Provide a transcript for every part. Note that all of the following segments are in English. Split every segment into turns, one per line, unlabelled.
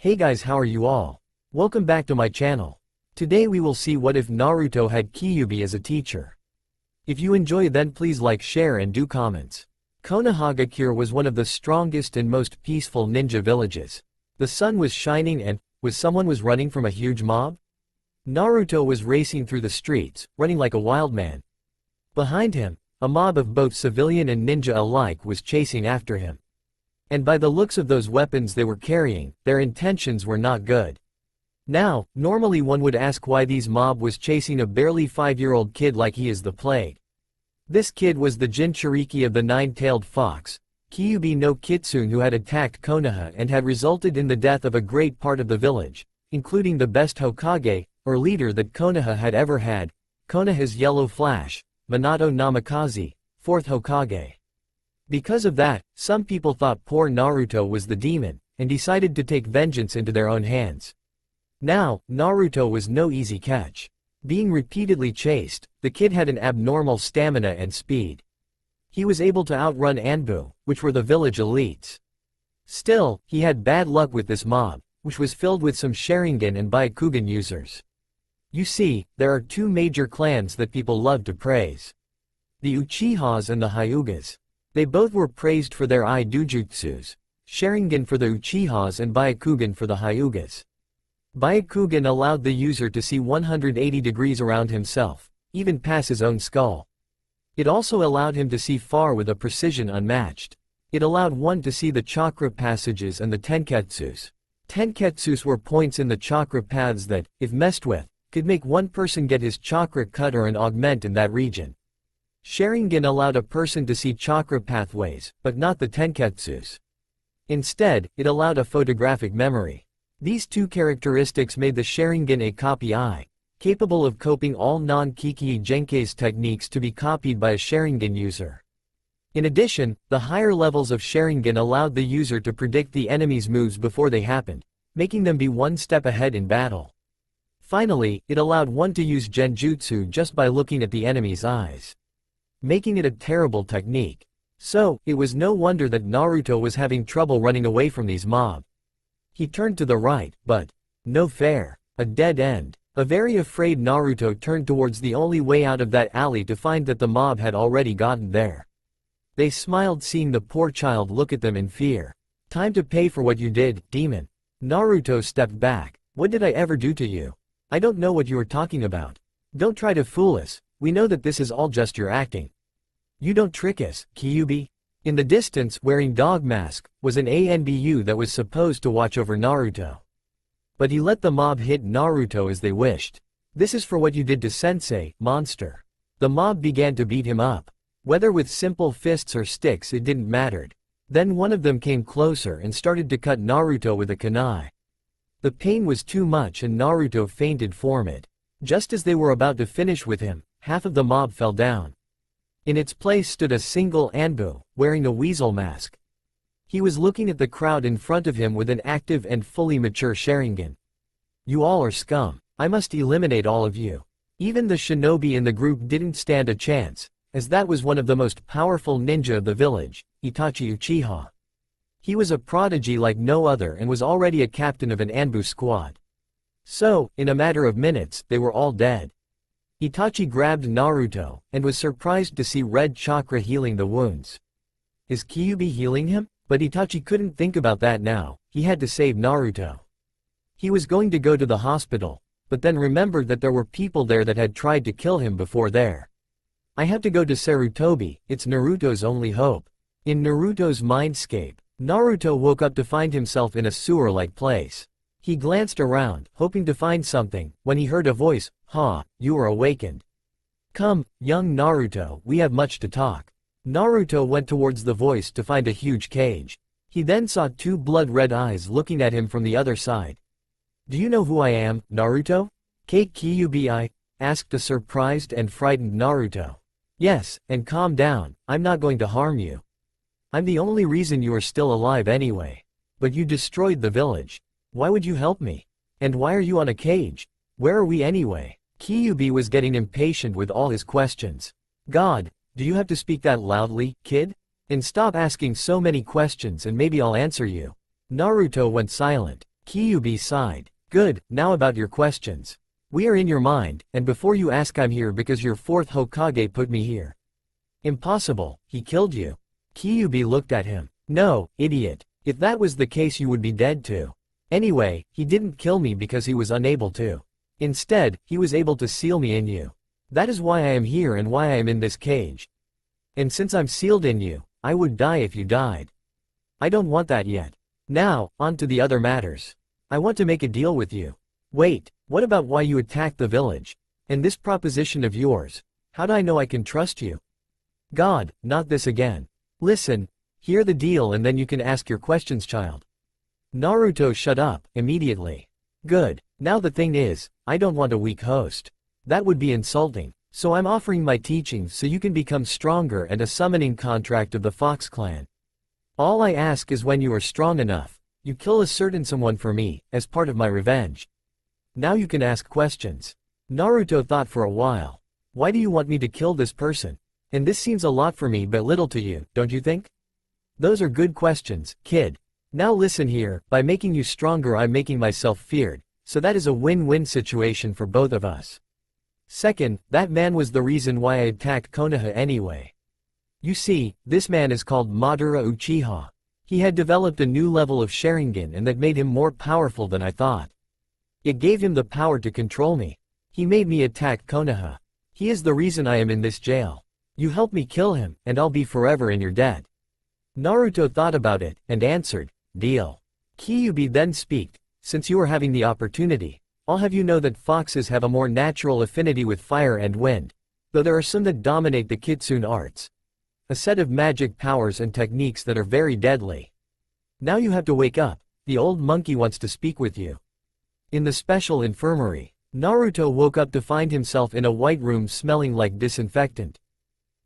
Hey guys, how are you all? Welcome back to my channel. Today we will see what if Naruto had Kyuubi as a teacher. If you enjoy, then please like, share and do comments. Konohagakure was one of the strongest and most peaceful ninja villages. The sun was shining and someone was running from a huge mob? Naruto was racing through the streets, running like a wild man. Behind him, a mob of both civilian and ninja alike was chasing after him. And by the looks of those weapons they were carrying, their intentions were not good. Now, normally one would ask why these mob was chasing a barely 5-year-old kid like he is the plague. This kid was the Jinchuriki of the nine-tailed fox, Kyuubi no Kitsune, who had attacked Konoha and had resulted in the death of a great part of the village, including the best Hokage, or leader that Konoha had ever had, Konoha's Yellow Flash, Minato Namikaze, 4th Hokage. Because of that, some people thought poor Naruto was the demon, and decided to take vengeance into their own hands. Now, Naruto was no easy catch. Being repeatedly chased, the kid had an abnormal stamina and speed. He was able to outrun Anbu, which were the village elites. Still, he had bad luck with this mob, which was filled with some Sharingan and Byakugan users. You see, there are two major clans that people love to praise. The Uchihas and the Hyugas. They both were praised for their Ijutsus, Sharingan for the Uchihas and Byakugan for the Hyugas. Byakugan allowed the user to see 180 degrees around himself, even past his own skull. It also allowed him to see far with a precision unmatched. It allowed one to see the chakra passages and the tenketsus. Tenketsus were points in the chakra paths that, if messed with, could make one person get his chakra cut or an augment in that region. Sharingan allowed a person to see chakra pathways, but not the tenketsus. Instead, it allowed a photographic memory. These two characteristics made the Sharingan a copy eye, capable of copying all non-Kikei Genkei's techniques to be copied by a Sharingan user. In addition, the higher levels of Sharingan allowed the user to predict the enemy's moves before they happened, making them be one step ahead in battle. Finally, it allowed one to use Genjutsu just by looking at the enemy's eyes, making it a terrible technique. So, it was no wonder that Naruto was having trouble running away from these mob. He turned to the right, but no fair. A dead end. A very afraid Naruto turned towards the only way out of that alley to find that the mob had already gotten there. They smiled seeing the poor child look at them in fear. Time to pay for what you did, demon. Naruto stepped back. What did I ever do to you? I don't know what you are talking about. Don't try to fool us. We know that this is all just your acting. You don't trick us, Kyuubi. In the distance, wearing dog mask, was an ANBU that was supposed to watch over Naruto. But he let the mob hit Naruto as they wished. This is for what you did to Sensei, monster. The mob began to beat him up. Whether with simple fists or sticks, it didn't matter. Then one of them came closer and started to cut Naruto with a kunai. The pain was too much and Naruto fainted from it. Just as they were about to finish with him, half of the mob fell down. In its place stood a single Anbu, wearing a weasel mask. He was looking at the crowd in front of him with an active and fully mature Sharingan. You all are scum. I must eliminate all of you. Even the shinobi in the group didn't stand a chance, as that was one of the most powerful ninja of the village, Itachi Uchiha. He was a prodigy like no other and was already a captain of an Anbu squad. So, in a matter of minutes, they were all dead. Itachi grabbed Naruto, and was surprised to see red chakra healing the wounds. Is Kyuubi healing him? But Itachi couldn't think about that now, he had to save Naruto. He was going to go to the hospital, but then remembered that there were people there that had tried to kill him before there. I have to go to Sarutobi, it's Naruto's only hope. In Naruto's mindscape, Naruto woke up to find himself in a sewer-like place. He glanced around, hoping to find something, when he heard a voice, "Ha, you are awakened. Come, young Naruto, we have much to talk." Naruto went towards the voice to find a huge cage. He then saw two blood-red eyes looking at him from the other side. Do you know who I am, Naruto? Kyuubi asked a surprised and frightened Naruto. Yes, and calm down, I'm not going to harm you. I'm the only reason you are still alive anyway. But you destroyed the village. Why would you help me? And why are you on a cage? Where are we anyway? Kyuubi was getting impatient with all his questions. God, do you have to speak that loudly, kid? And stop asking so many questions and maybe I'll answer you. Naruto went silent. Kyuubi sighed. Good, now about your questions. We are in your mind, and before you ask, I'm here because your fourth Hokage put me here. Impossible, he killed you. Kyuubi looked at him. No, idiot. If that was the case you would be dead too. Anyway, he didn't kill me because he was unable to. Instead, he was able to seal me in you. That is why I am here and why I am in this cage. And since I'm sealed in you, I would die if you died. I don't want that yet. Now, on to the other matters. I want to make a deal with you. Wait, what about why you attacked the village? And this proposition of yours? How do I know I can trust you? God, not this again. Listen, hear the deal and then you can ask your questions, child. Naruto shut up, immediately. Good, now the thing is, I don't want a weak host. That would be insulting. So I'm offering my teachings so you can become stronger and a summoning contract of the Fox clan. All I ask is when you are strong enough, you kill a certain someone for me, as part of my revenge. Now you can ask questions. Naruto thought for a while. Why do you want me to kill this person? And this seems a lot for me but little to you, don't you think? Those are good questions, kid. Now listen here, by making you stronger I'm making myself feared, so that is a win-win situation for both of us. Second, that man was the reason why I attacked Konoha anyway. You see, this man is called Madara Uchiha. He had developed a new level of Sharingan and that made him more powerful than I thought. It gave him the power to control me. He made me attack Konoha. He is the reason I am in this jail. You help me kill him, and I'll be forever in your debt. Naruto thought about it, and answered, deal. Kyuubi then speaked, since you are having the opportunity, I'll have you know that foxes have a more natural affinity with fire and wind, though there are some that dominate the kitsune arts. A set of magic powers and techniques that are very deadly. Now you have to wake up, the old monkey wants to speak with you. In the special infirmary, Naruto woke up to find himself in a white room smelling like disinfectant.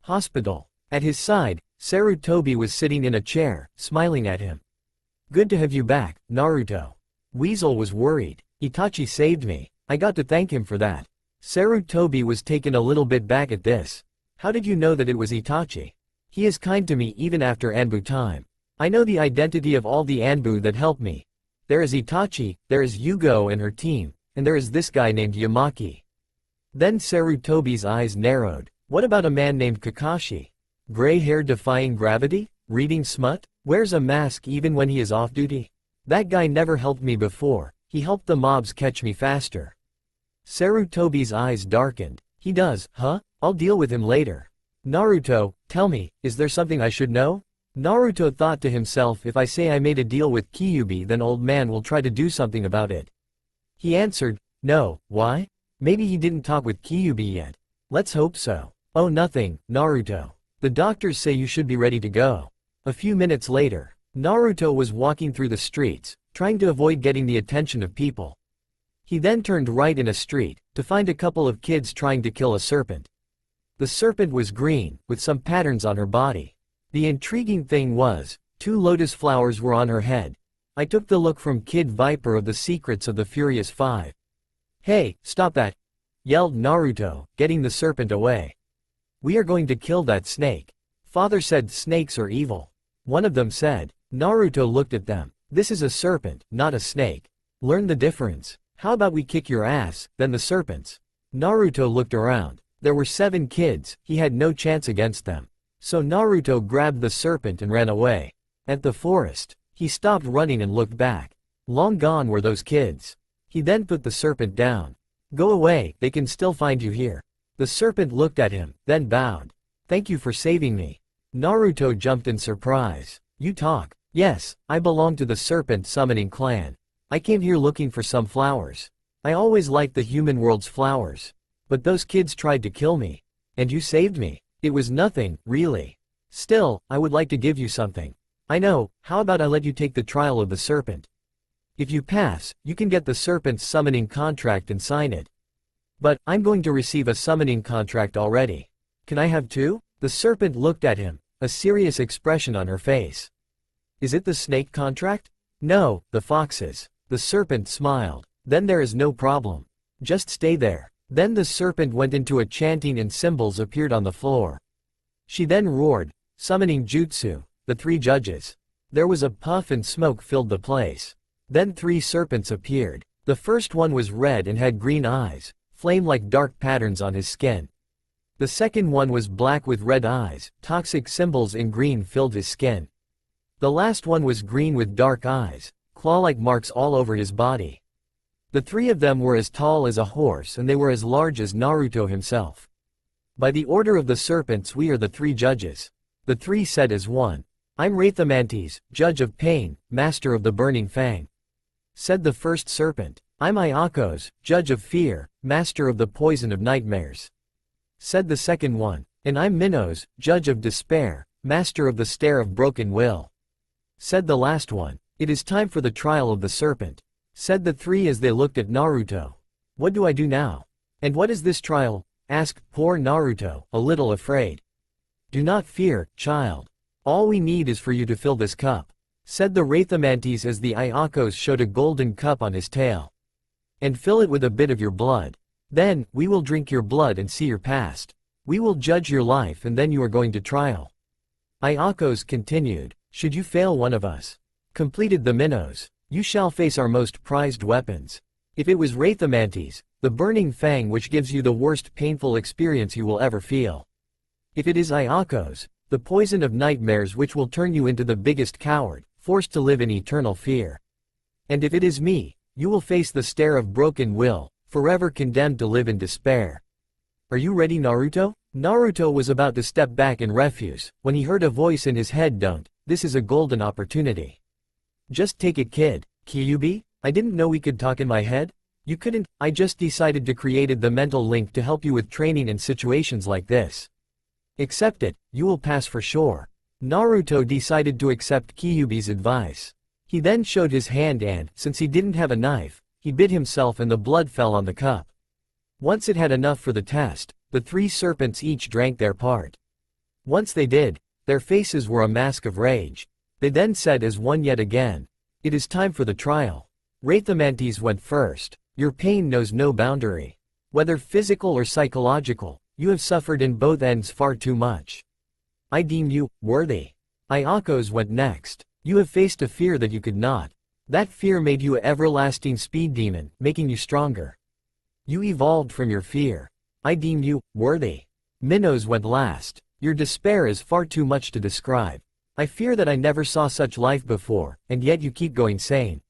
Hospital. At his side, Sarutobi was sitting in a chair, smiling at him. Good to have you back, Naruto. Weasel was worried. Itachi saved me. I got to thank him for that. Sarutobi was taken a little bit back at this. How did you know that it was Itachi? He is kind to me even after Anbu time. I know the identity of all the Anbu that helped me. There is Itachi, there is Yugo and her team, and there is this guy named Yamaki. Then Sarutobi's eyes narrowed. What about a man named Kakashi? Gray hair defying gravity? Reading smut? Wears a mask even when he is off duty? That guy never helped me before, he helped the mobs catch me faster. Sarutobi's eyes darkened. He does, huh? I'll deal with him later. Naruto, tell me, is there something I should know? Naruto thought to himself, if I say I made a deal with Kyuubi then old man will try to do something about it. He answered, no, why? Maybe he didn't talk with Kyuubi yet. Let's hope so. Oh nothing, Naruto. The doctors say you should be ready to go. A few minutes later, Naruto was walking through the streets, trying to avoid getting the attention of people. He then turned right in a street, to find a couple of kids trying to kill a serpent. The serpent was green, with some patterns on her body. The intriguing thing was, 2 lotus flowers were on her head. I took the look from Kid Viper of the Secrets of the Furious 5. Hey, stop that! Yelled Naruto, getting the serpent away. We are going to kill that snake. Father said snakes are evil. One of them said. Naruto looked at them. This is a serpent, not a snake. Learn the difference. How about we kick your ass, then the serpents? Naruto looked around. There were 7 kids, he had no chance against them. So Naruto grabbed the serpent and ran away. At the forest, he stopped running and looked back. Long gone were those kids. He then put the serpent down. Go away, they can still find you here. The serpent looked at him, then bowed. Thank you for saving me. Naruto jumped in surprise. You talk. Yes, I belong to the serpent summoning clan. I came here looking for some flowers. I always liked the human world's flowers. But those kids tried to kill me. And you saved me. It was nothing, really. Still, I would like to give you something. I know, how about I let you take the trial of the serpent? If you pass, you can get the serpent's summoning contract and sign it. But, I'm going to receive a summoning contract already. Can I have 2? The serpent looked at him, a serious expression on her face. Is it the snake contract? No, the foxes. The serpent smiled. Then there is no problem. Just stay there. Then the serpent went into a chanting and symbols appeared on the floor. She then roared, summoning jutsu, the 3 judges. There was a puff and smoke filled the place. Then 3 serpents appeared. The first one was red and had green eyes, flame-like dark patterns on his skin. The second one was black with red eyes, toxic symbols in green filled his skin. The last one was green with dark eyes, claw-like marks all over his body. The 3 of them were as tall as a horse and they were as large as Naruto himself. By the order of the serpents we are the 3 judges. The 3 said as one. I'm Rhathamantes, judge of pain, master of the burning fang. Said the first serpent. I'm Iakos, judge of fear, master of the poison of nightmares. Said the second one. And I'm Minos, judge of despair, master of the stare of broken will. Said the last one. It is time for the trial of the serpent. Said the 3 as they looked at Naruto. What do I do now? And what is this trial? Asked poor Naruto, a little afraid. Do not fear, child. All we need is for you to fill this cup. Said the Rhathamantes as the Iakos showed a golden cup on his tail. And fill it with a bit of your blood. Then, we will drink your blood and see your past. We will judge your life and then you are going to trial. Iakos continued. Should you fail one of us? Completed the Minos. You shall face our most prized weapons. If it was Rhathamantes, the burning fang which gives you the worst painful experience you will ever feel. If it is Iakos, the poison of nightmares which will turn you into the biggest coward, forced to live in eternal fear. And if it is me, you will face the stare of broken will, forever condemned to live in despair. Are you ready, Naruto? Naruto was about to step back in refuse, when he heard a voice in his head. Don't, this is a golden opportunity. Just take it, kid. Kyuubi? I didn't know we could talk in my head? You couldn't, I just decided to create the mental link to help you with training in situations like this. Accept it, you will pass for sure. Naruto decided to accept Kyuubi's advice. He then showed his hand and, since he didn't have a knife, he bit himself and the blood fell on the cup. Once it had enough for the test, the 3 serpents each drank their part. Once they did, their faces were a mask of rage. They then said as one yet again. It is time for the trial. Rhathamantes went first. Your pain knows no boundary. Whether physical or psychological, you have suffered in both ends far too much. I deem you worthy. Iakos went next. You have faced a fear that you could not. That fear made you an everlasting speed demon, making you stronger. You evolved from your fear. I deem you worthy. Minos went last. Your despair is far too much to describe. I fear that I never saw such life before, and yet you keep going sane.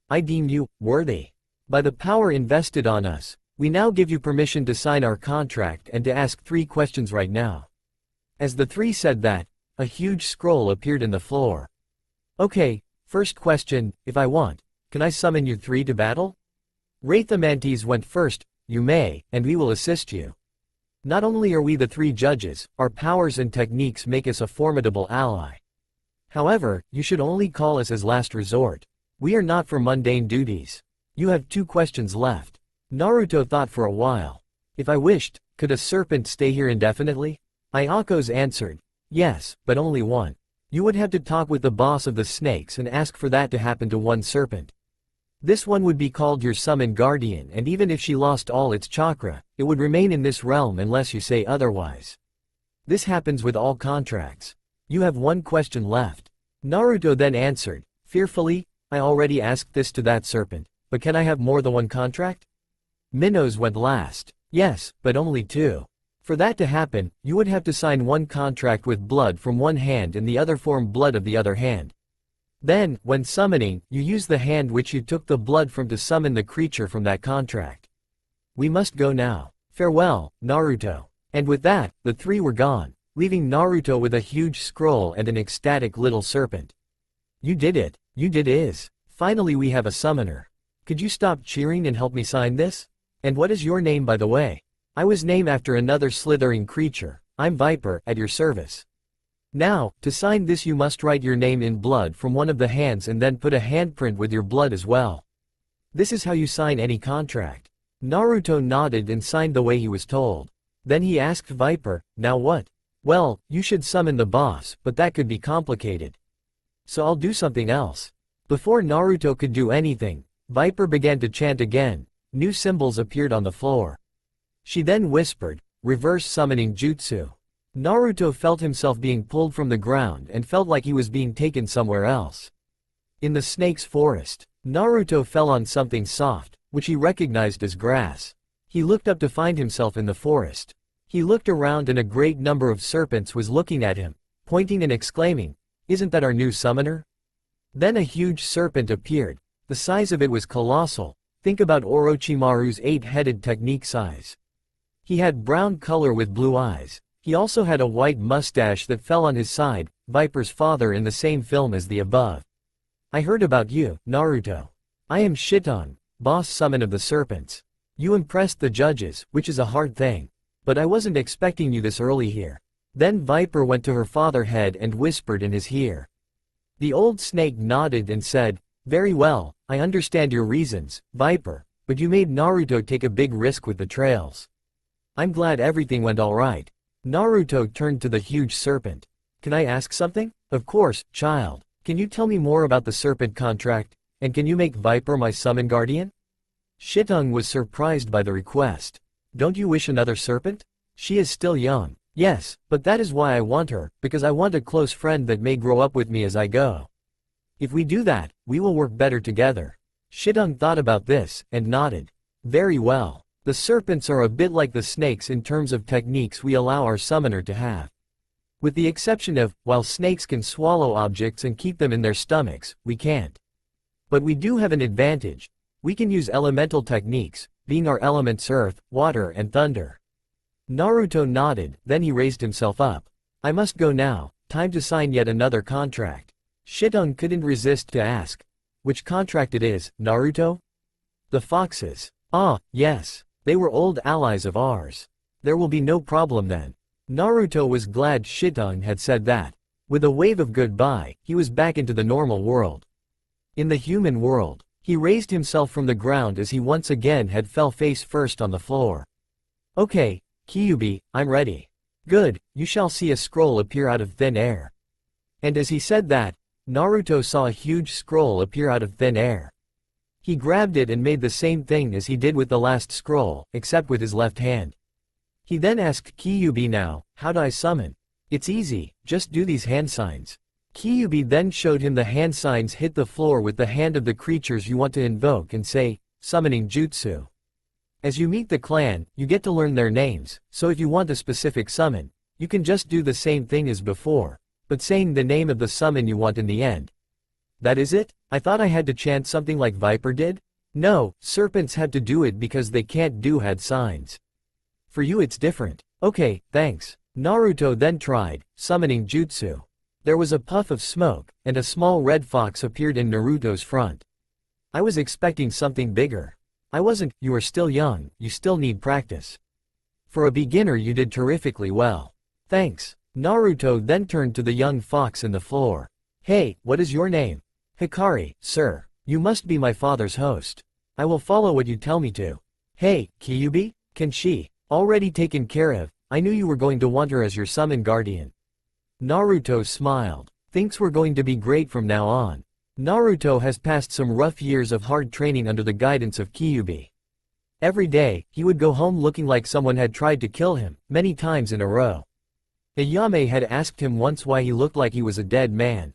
I deem you worthy. By the power invested on us, we now give you permission to sign our contract and to ask 3 questions right now. As the 3 said that, a huge scroll appeared in the floor. Okay, first question, if I want, can I summon you 3 to battle? Rhathamantes went first. You may, and we will assist you. Not only are we the 3 judges, our powers and techniques make us a formidable ally. However, you should only call us as last resort. We are not for mundane duties. You have 2 questions left. Naruto thought for a while. If I wished, could a serpent stay here indefinitely? Iakos answered. Yes, but only one. You would have to talk with the boss of the snakes and ask for that to happen to one serpent. This one would be called your summoned guardian, and even if she lost all its chakra, it would remain in this realm unless you say otherwise. This happens with all contracts. You have 1 question left. Naruto then answered, fearfully, I already asked this to that serpent, but can I have more than 1 contract? Minos went last. Yes, but only 2. For that to happen, you would have to sign 1 contract with blood from one hand and the other form blood of the other hand. Then, when summoning, you use the hand which you took the blood from to summon the creature from that contract. We must go now. Farewell, Naruto. And with that, the 3 were gone, leaving Naruto with a huge scroll and an ecstatic little serpent. You did it. You did it. Finally we have a summoner. Could you stop cheering and help me sign this? And what is your name, by the way? I was named after another slithering creature. I'm Viper, at your service. Now, to sign this you must write your name in blood from one of the hands and then put a handprint with your blood as well. This is how you sign any contract. Naruto nodded and signed the way he was told. Then he asked Viper, now what? Well, you should summon the boss, but that could be complicated. So I'll do something else. Before Naruto could do anything, Viper began to chant again. New symbols appeared on the floor. She then whispered, reverse summoning jutsu. Naruto felt himself being pulled from the ground and felt like he was being taken somewhere else. In the snake's forest, Naruto fell on something soft, which he recognized as grass. He looked up to find himself in the forest. He looked around and a great number of serpents was looking at him, pointing and exclaiming, "Isn't that our new summoner?" Then a huge serpent appeared. The size of it was colossal. Think about Orochimaru's 8-headed technique size. He had brown color with blue eyes. He also had a white mustache that fell on his side, Viper's father in the same film as the above. "I heard about you, Naruto. I am Shitong, boss summon of the serpents. You impressed the judges, which is a hard thing. But I wasn't expecting you this early here." Then Viper went to her father head and whispered in his ear. The old snake nodded and said, "Very well, I understand your reasons, Viper, but you made Naruto take a big risk with the trails. I'm glad everything went alright." Naruto turned to the huge serpent. "Can I ask something?" "Of course, child. Can you tell me more about the serpent contract, and can you make Viper my summon guardian?" Shitong was surprised by the request. "Don't you wish another serpent? She is still young." "Yes, but that is why I want her, because I want a close friend that may grow up with me as I go. If we do that, we will work better together." Shitong thought about this, and nodded. "Very well. The serpents are a bit like the snakes in terms of techniques we allow our summoner to have. With the exception of, while snakes can swallow objects and keep them in their stomachs, we can't. But we do have an advantage. We can use elemental techniques, being our elements earth, water and thunder." Naruto nodded, then he raised himself up. "I must go now, time to sign yet another contract." Shitong couldn't resist to ask, "Which contract it is, Naruto?" "The foxes." "Ah, yes. They were old allies of ours. There will be no problem then." Naruto was glad Shitong had said that. With a wave of goodbye, he was back into the normal world. In the human world, he raised himself from the ground as he once again had fell face first on the floor. "Okay, Kyuubi, I'm ready." "Good, you shall see a scroll appear out of thin air." And as he said that, Naruto saw a huge scroll appear out of thin air. He grabbed it and made the same thing as he did with the last scroll, except with his left hand. He then asked Kyuubi, "Now, how do I summon?" "It's easy, just do these hand signs." Kyuubi then showed him the hand signs. Hit the floor with the hand of the creatures you want to invoke and say, "Summoning Jutsu." As you meet the clan, you get to learn their names, so if you want a specific summon, you can just do the same thing as before, but saying the name of the summon you want in the end. "That is it? I thought I had to chant something like Viper did?" "No, serpents had to do it because they can't do hand signs. For you it's different." "Okay, thanks." Naruto then tried, summoning Jutsu. There was a puff of smoke, and a small red fox appeared in Naruto's front. "I was expecting something bigger." "I wasn't, you are still young, you still need practice. For a beginner you did terrifically well." "Thanks." Naruto then turned to the young fox in the floor. "Hey, what is your name?" "Hikari, sir. You must be my father's host. I will follow what you tell me to." "Hey, Kyuubi, can she?" "Already taken care of, I knew you were going to want her as your summon guardian." Naruto smiled. "Things were going to be great from now on." Naruto has passed some rough years of hard training under the guidance of Kyuubi. Every day, he would go home looking like someone had tried to kill him, many times in a row. Ayame had asked him once why he looked like he was a dead man.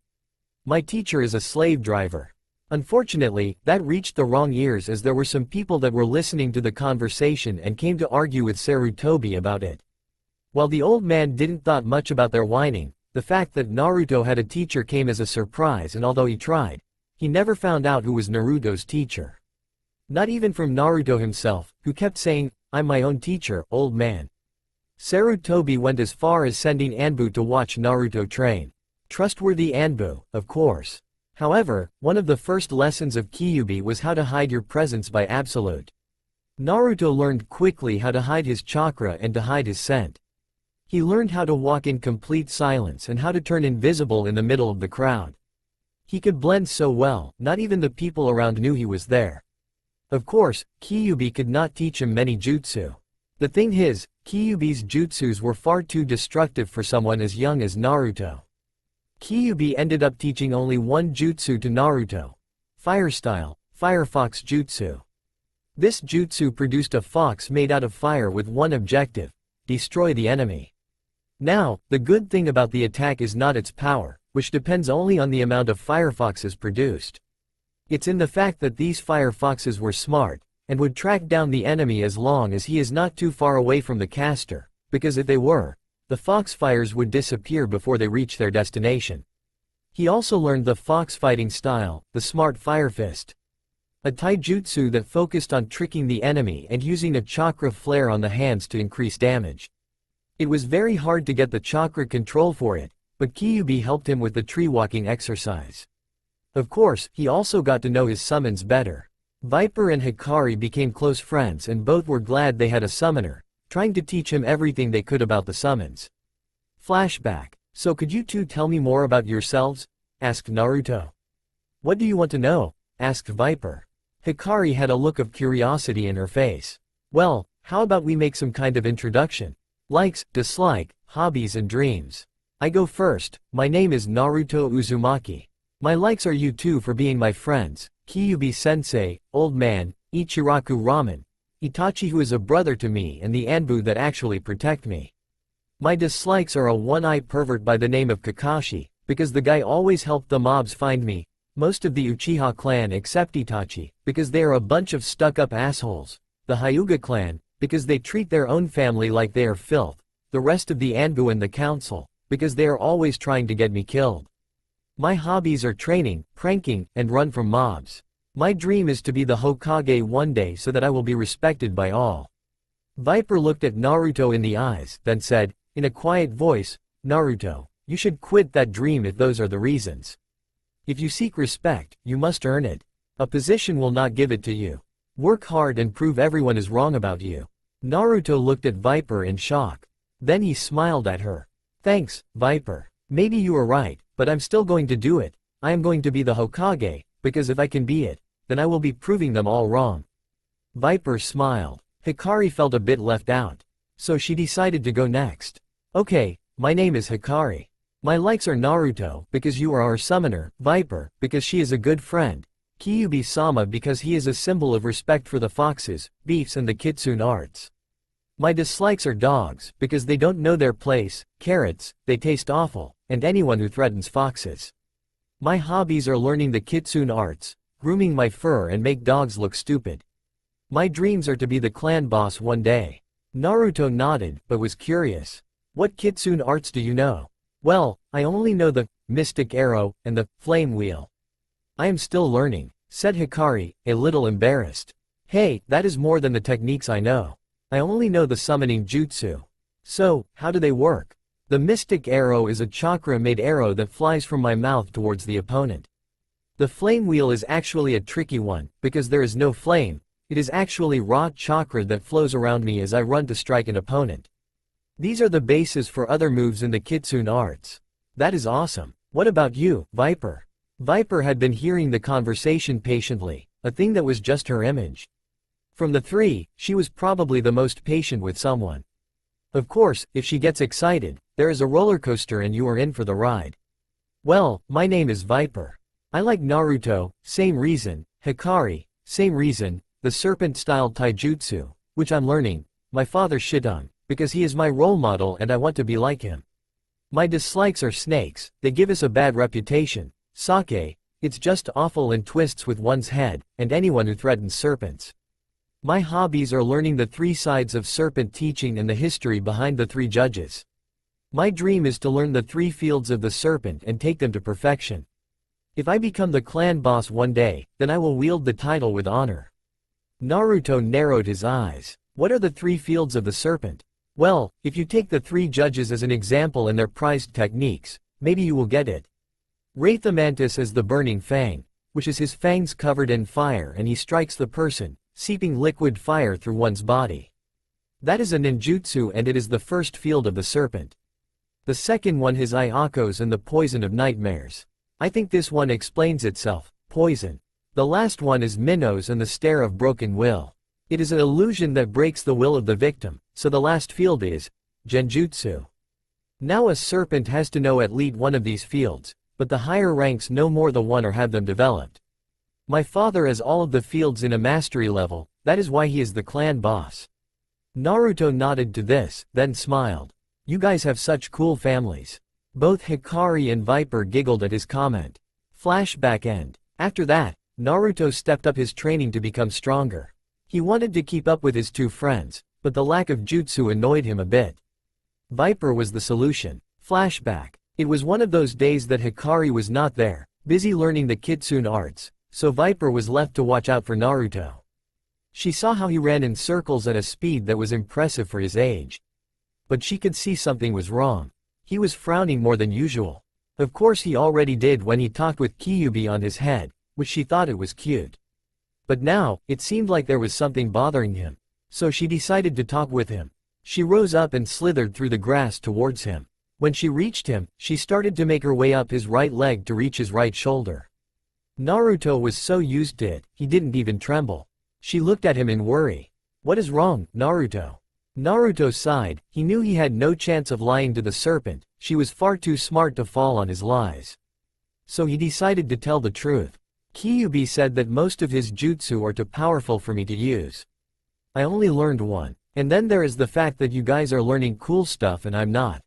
"My teacher is a slave driver." Unfortunately, that reached the wrong ears as there were some people that were listening to the conversation and came to argue with Sarutobi about it. While the old man didn't thought much about their whining, the fact that Naruto had a teacher came as a surprise, and although he tried, he never found out who was Naruto's teacher. Not even from Naruto himself, who kept saying, "I'm my own teacher, old man." Sarutobi went as far as sending Anbu to watch Naruto train. Trustworthy Anbu, of course. However, one of the first lessons of Kyuubi was how to hide your presence by absolute. Naruto learned quickly how to hide his chakra and to hide his scent. He learned how to walk in complete silence and how to turn invisible in the middle of the crowd. He could blend so well, not even the people around knew he was there. Of course, Kyuubi could not teach him many jutsu. The thing is, Kyuubi's jutsus were far too destructive for someone as young as Naruto. Kyuubi ended up teaching only one jutsu to Naruto. Fire Style, Firefox Jutsu. This jutsu produced a fox made out of fire with one objective: destroy the enemy. Now, the good thing about the attack is not its power, which depends only on the amount of firefoxes produced. It's in the fact that these fire foxes were smart, and would track down the enemy as long as he is not too far away from the caster, because if they were, the foxfires would disappear before they reach their destination. He also learned the fox fighting style, the smart fire fist. A taijutsu that focused on tricking the enemy and using a chakra flare on the hands to increase damage. It was very hard to get the chakra control for it, but Kyuubi helped him with the tree walking exercise. Of course, he also got to know his summons better. Viper and Hikari became close friends and both were glad they had a summoner, trying to teach him everything they could about the summons. Flashback. So could you two tell me more about yourselves? Asked Naruto. What do you want to know? Asked Viper. Hikari had a look of curiosity in her face. Well, how about we make some kind of introduction? Likes, dislike, hobbies and dreams. I go first. My name is Naruto Uzumaki. My likes are you two for being my friends, Kyuubi-sensei, old man, Ichiraku Ramen, Itachi who is a brother to me and the Anbu that actually protect me. My dislikes are a one-eye pervert by the name of Kakashi, because the guy always helped the mobs find me, most of the Uchiha clan except Itachi, because they are a bunch of stuck-up assholes, the Hyuga clan, because they treat their own family like they are filth, the rest of the Anbu and the council, because they are always trying to get me killed. My hobbies are training, pranking, and run from mobs. My dream is to be the Hokage one day so that I will be respected by all. Viper looked at Naruto in the eyes, then said, in a quiet voice, Naruto, you should quit that dream if those are the reasons. If you seek respect, you must earn it. A position will not give it to you. Work hard and prove everyone is wrong about you. Naruto looked at Viper in shock. Then he smiled at her. Thanks, Viper. Maybe you are right, but I'm still going to do it. I am going to be the Hokage, because if I can be it, then I will be proving them all wrong. Viper smiled. Hikari felt a bit left out. So she decided to go next. Okay, my name is Hikari. My likes are Naruto, because you are our summoner, Viper, because she is a good friend, Kyuubi-sama because he is a symbol of respect for the foxes, beefs and the kitsune arts. My dislikes are dogs, because they don't know their place, carrots, they taste awful, and anyone who threatens foxes. My hobbies are learning the kitsune arts, grooming my fur and make dogs look stupid. My dreams are to be the clan boss one day. Naruto nodded, but was curious. What kitsune arts do you know? Well, I only know the mystic arrow and the flame wheel. I am still learning, said Hikari, a little embarrassed. Hey, that is more than the techniques I know. I only know the summoning jutsu. So, how do they work? The mystic arrow is a chakra-made arrow that flies from my mouth towards the opponent. The flame wheel is actually a tricky one, because there is no flame, it is actually raw chakra that flows around me as I run to strike an opponent. These are the bases for other moves in the kitsune arts. That is awesome. What about you, Viper? Viper had been hearing the conversation patiently, a thing that was just her image. From the three, she was probably the most patient with someone. Of course, if she gets excited, there is a roller coaster and you are in for the ride. Well, my name is Viper. I like Naruto, same reason, Hikari, same reason, the serpent-style taijutsu, which I'm learning, my father shit on, because he is my role model and I want to be like him. My dislikes are snakes, they give us a bad reputation, sake, it's just awful and twists with one's head, and anyone who threatens serpents. My hobbies are learning the three sides of serpent teaching and the history behind the three judges. My dream is to learn the three fields of the serpent and take them to perfection. If I become the clan boss one day, then I will wield the title with honor. Naruto narrowed his eyes. What are the three fields of the serpent? Well, if you take the three judges as an example and their prized techniques, maybe you will get it. Wraithamantis is the burning fang, which is his fangs covered in fire and he strikes the person, seeping liquid fire through one's body. That is a ninjutsu and it is the first field of the serpent. The second one is Iakos and the poison of nightmares. I think this one explains itself, poison. The last one is Minnows and the stare of broken will. It is an illusion that breaks the will of the victim, so the last field is genjutsu. Now a serpent has to know at least one of these fields, but the higher ranks know more than one or have them developed. My father has all of the fields in a mastery level, that is why he is the clan boss. Naruto nodded to this, then smiled. You guys have such cool families. Both Hikari and Viper giggled at his comment. Flashback end. After that, Naruto stepped up his training to become stronger. He wanted to keep up with his two friends, but the lack of jutsu annoyed him a bit. Viper was the solution. Flashback. It was one of those days that Hikari was not there, busy learning the kitsune arts, so Viper was left to watch out for Naruto. She saw how he ran in circles at a speed that was impressive for his age. But she could see something was wrong. He was frowning more than usual. Of course he already did when he talked with Kyuubi on his head, which she thought it was cute. But now, it seemed like there was something bothering him. So she decided to talk with him. She rose up and slithered through the grass towards him. When she reached him, she started to make her way up his right leg to reach his right shoulder. Naruto was so used to it, he didn't even tremble. She looked at him in worry. "What is wrong, Naruto?" Naruto sighed. He knew he had no chance of lying to the serpent, she was far too smart to fall on his lies. So he decided to tell the truth. "Kyuubi said that most of his jutsu are too powerful for me to use. I only learned one. And then there is the fact that you guys are learning cool stuff and I'm not."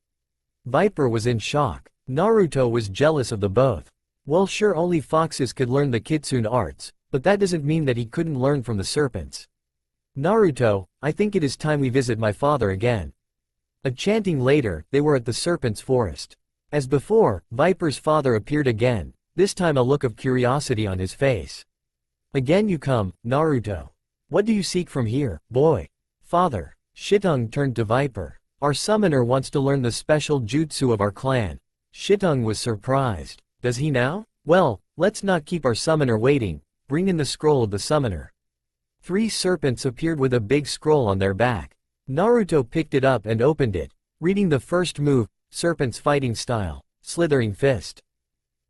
Viper was in shock. Naruto was jealous of the both. Well, sure, only foxes could learn the kitsune arts, but that doesn't mean that he couldn't learn from the serpents. "Naruto, I think it is time we visit my father again." A chanting later, they were at the serpent's forest. As before, Viper's father appeared again, this time a look of curiosity on his face. "Again you come, Naruto. What do you seek from here, boy?" "Father." Shitung turned to Viper. "Our summoner wants to learn the special jutsu of our clan." Shitung was surprised. "Does he now? Well, let's not keep our summoner waiting, bring in the scroll of the summoner." 3 serpents appeared with a big scroll on their back. Naruto picked it up and opened it, reading the first move, Serpent's Fighting Style, Slithering Fist.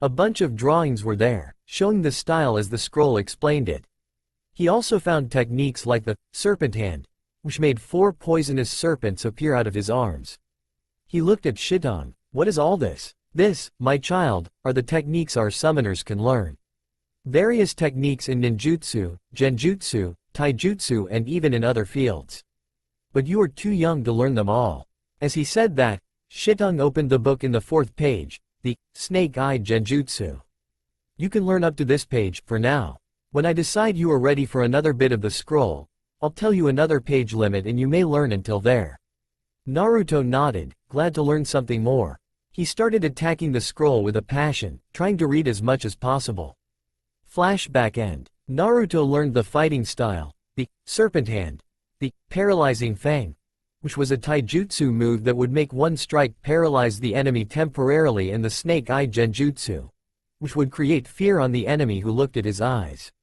A bunch of drawings were there, showing the style as the scroll explained it. He also found techniques like the Serpent Hand, which made 4 poisonous serpents appear out of his arms. He looked at Shitung. "What is all this?" "This, my child, are the techniques our summoners can learn. Various techniques in ninjutsu, genjutsu, taijutsu and even in other fields. But you are too young to learn them all." As he said that, Shitung opened the book in the 4th page, the Snake Eye Genjutsu. "You can learn up to this page, for now. When I decide you are ready for another bit of the scroll, I'll tell you another page limit and you may learn until there." Naruto nodded, glad to learn something more. He started attacking the scroll with a passion, trying to read as much as possible. Flashback end. Naruto learned the fighting style, the Serpent Hand, the Paralyzing Fang, which was a taijutsu move that would make one strike paralyze the enemy temporarily, and the Snake Eye Genjutsu, which would create fear on the enemy who looked at his eyes.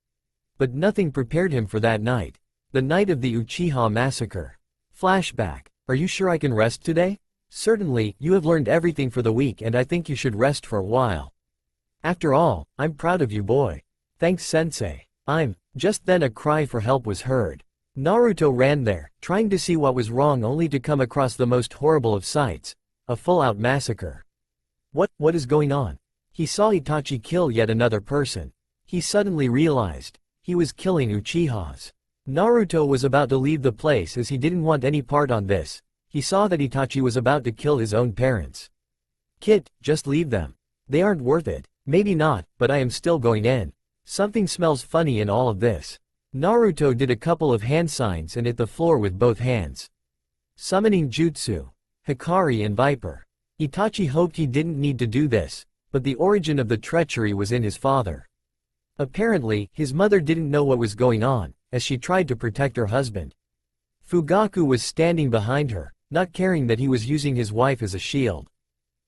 But nothing prepared him for that night. The night of the Uchiha massacre. Flashback. "Are you sure I can rest today?" "Certainly, you have learned everything for the week and I think you should rest for a while. After all, I'm proud of you, boy." "Thanks, sensei. Just then a cry for help was heard. Naruto ran there, trying to see what was wrong, only to come across the most horrible of sights, a full-out massacre. What is going on?" He saw Itachi kill yet another person. He suddenly realized, he was killing Uchihas. Naruto was about to leave the place as he didn't want any part on this. He saw that Itachi was about to kill his own parents. "Kid, just leave them. They aren't worth it." "Maybe not, but I am still going in. Something smells funny in all of this." Naruto did a couple of hand signs and hit the floor with both hands. Summoning Jutsu. Hikari and Viper. Itachi hoped he didn't need to do this, but the origin of the treachery was in his father. Apparently, his mother didn't know what was going on, as she tried to protect her husband. Fugaku was standing behind her, not caring that he was using his wife as a shield.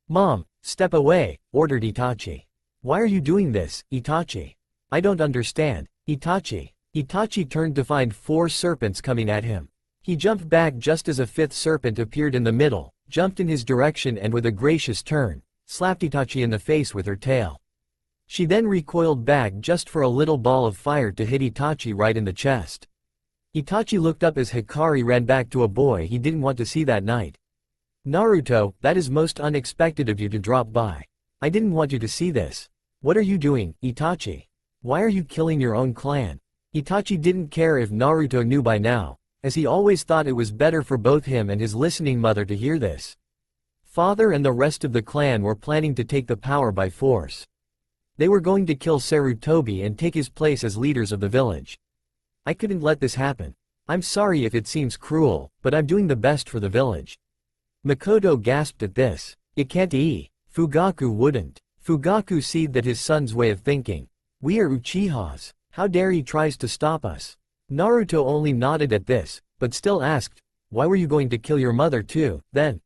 "Mom, step away," ordered Itachi. "Why are you doing this, Itachi? I don't understand, Itachi." Itachi turned to find 4 serpents coming at him. He jumped back just as a 5th serpent appeared in the middle, jumped in his direction and with a gracious turn, slapped Itachi in the face with her tail. She then recoiled back just for a little ball of fire to hit Itachi right in the chest. Itachi looked up as Hikari ran back to a boy he didn't want to see that night. "Naruto, that is most unexpected of you to drop by. I didn't want you to see this." "What are you doing, Itachi? Why are you killing your own clan?" Itachi didn't care if Naruto knew by now, as he always thought it was better for both him and his listening mother to hear this. Father and the rest of the clan were planning to take the power by force. They were going to kill Sarutobi and take his place as leaders of the village. I couldn't let this happen. I'm sorry if it seems cruel, but I'm doing the best for the village. Makoto gasped at this. It can't be. Fugaku wouldn't. Fugaku seed that his son's way of thinking. We are Uchihas. How dare he tries to stop us. Naruto only nodded at this, but still asked, why were you going to kill your mother too, then?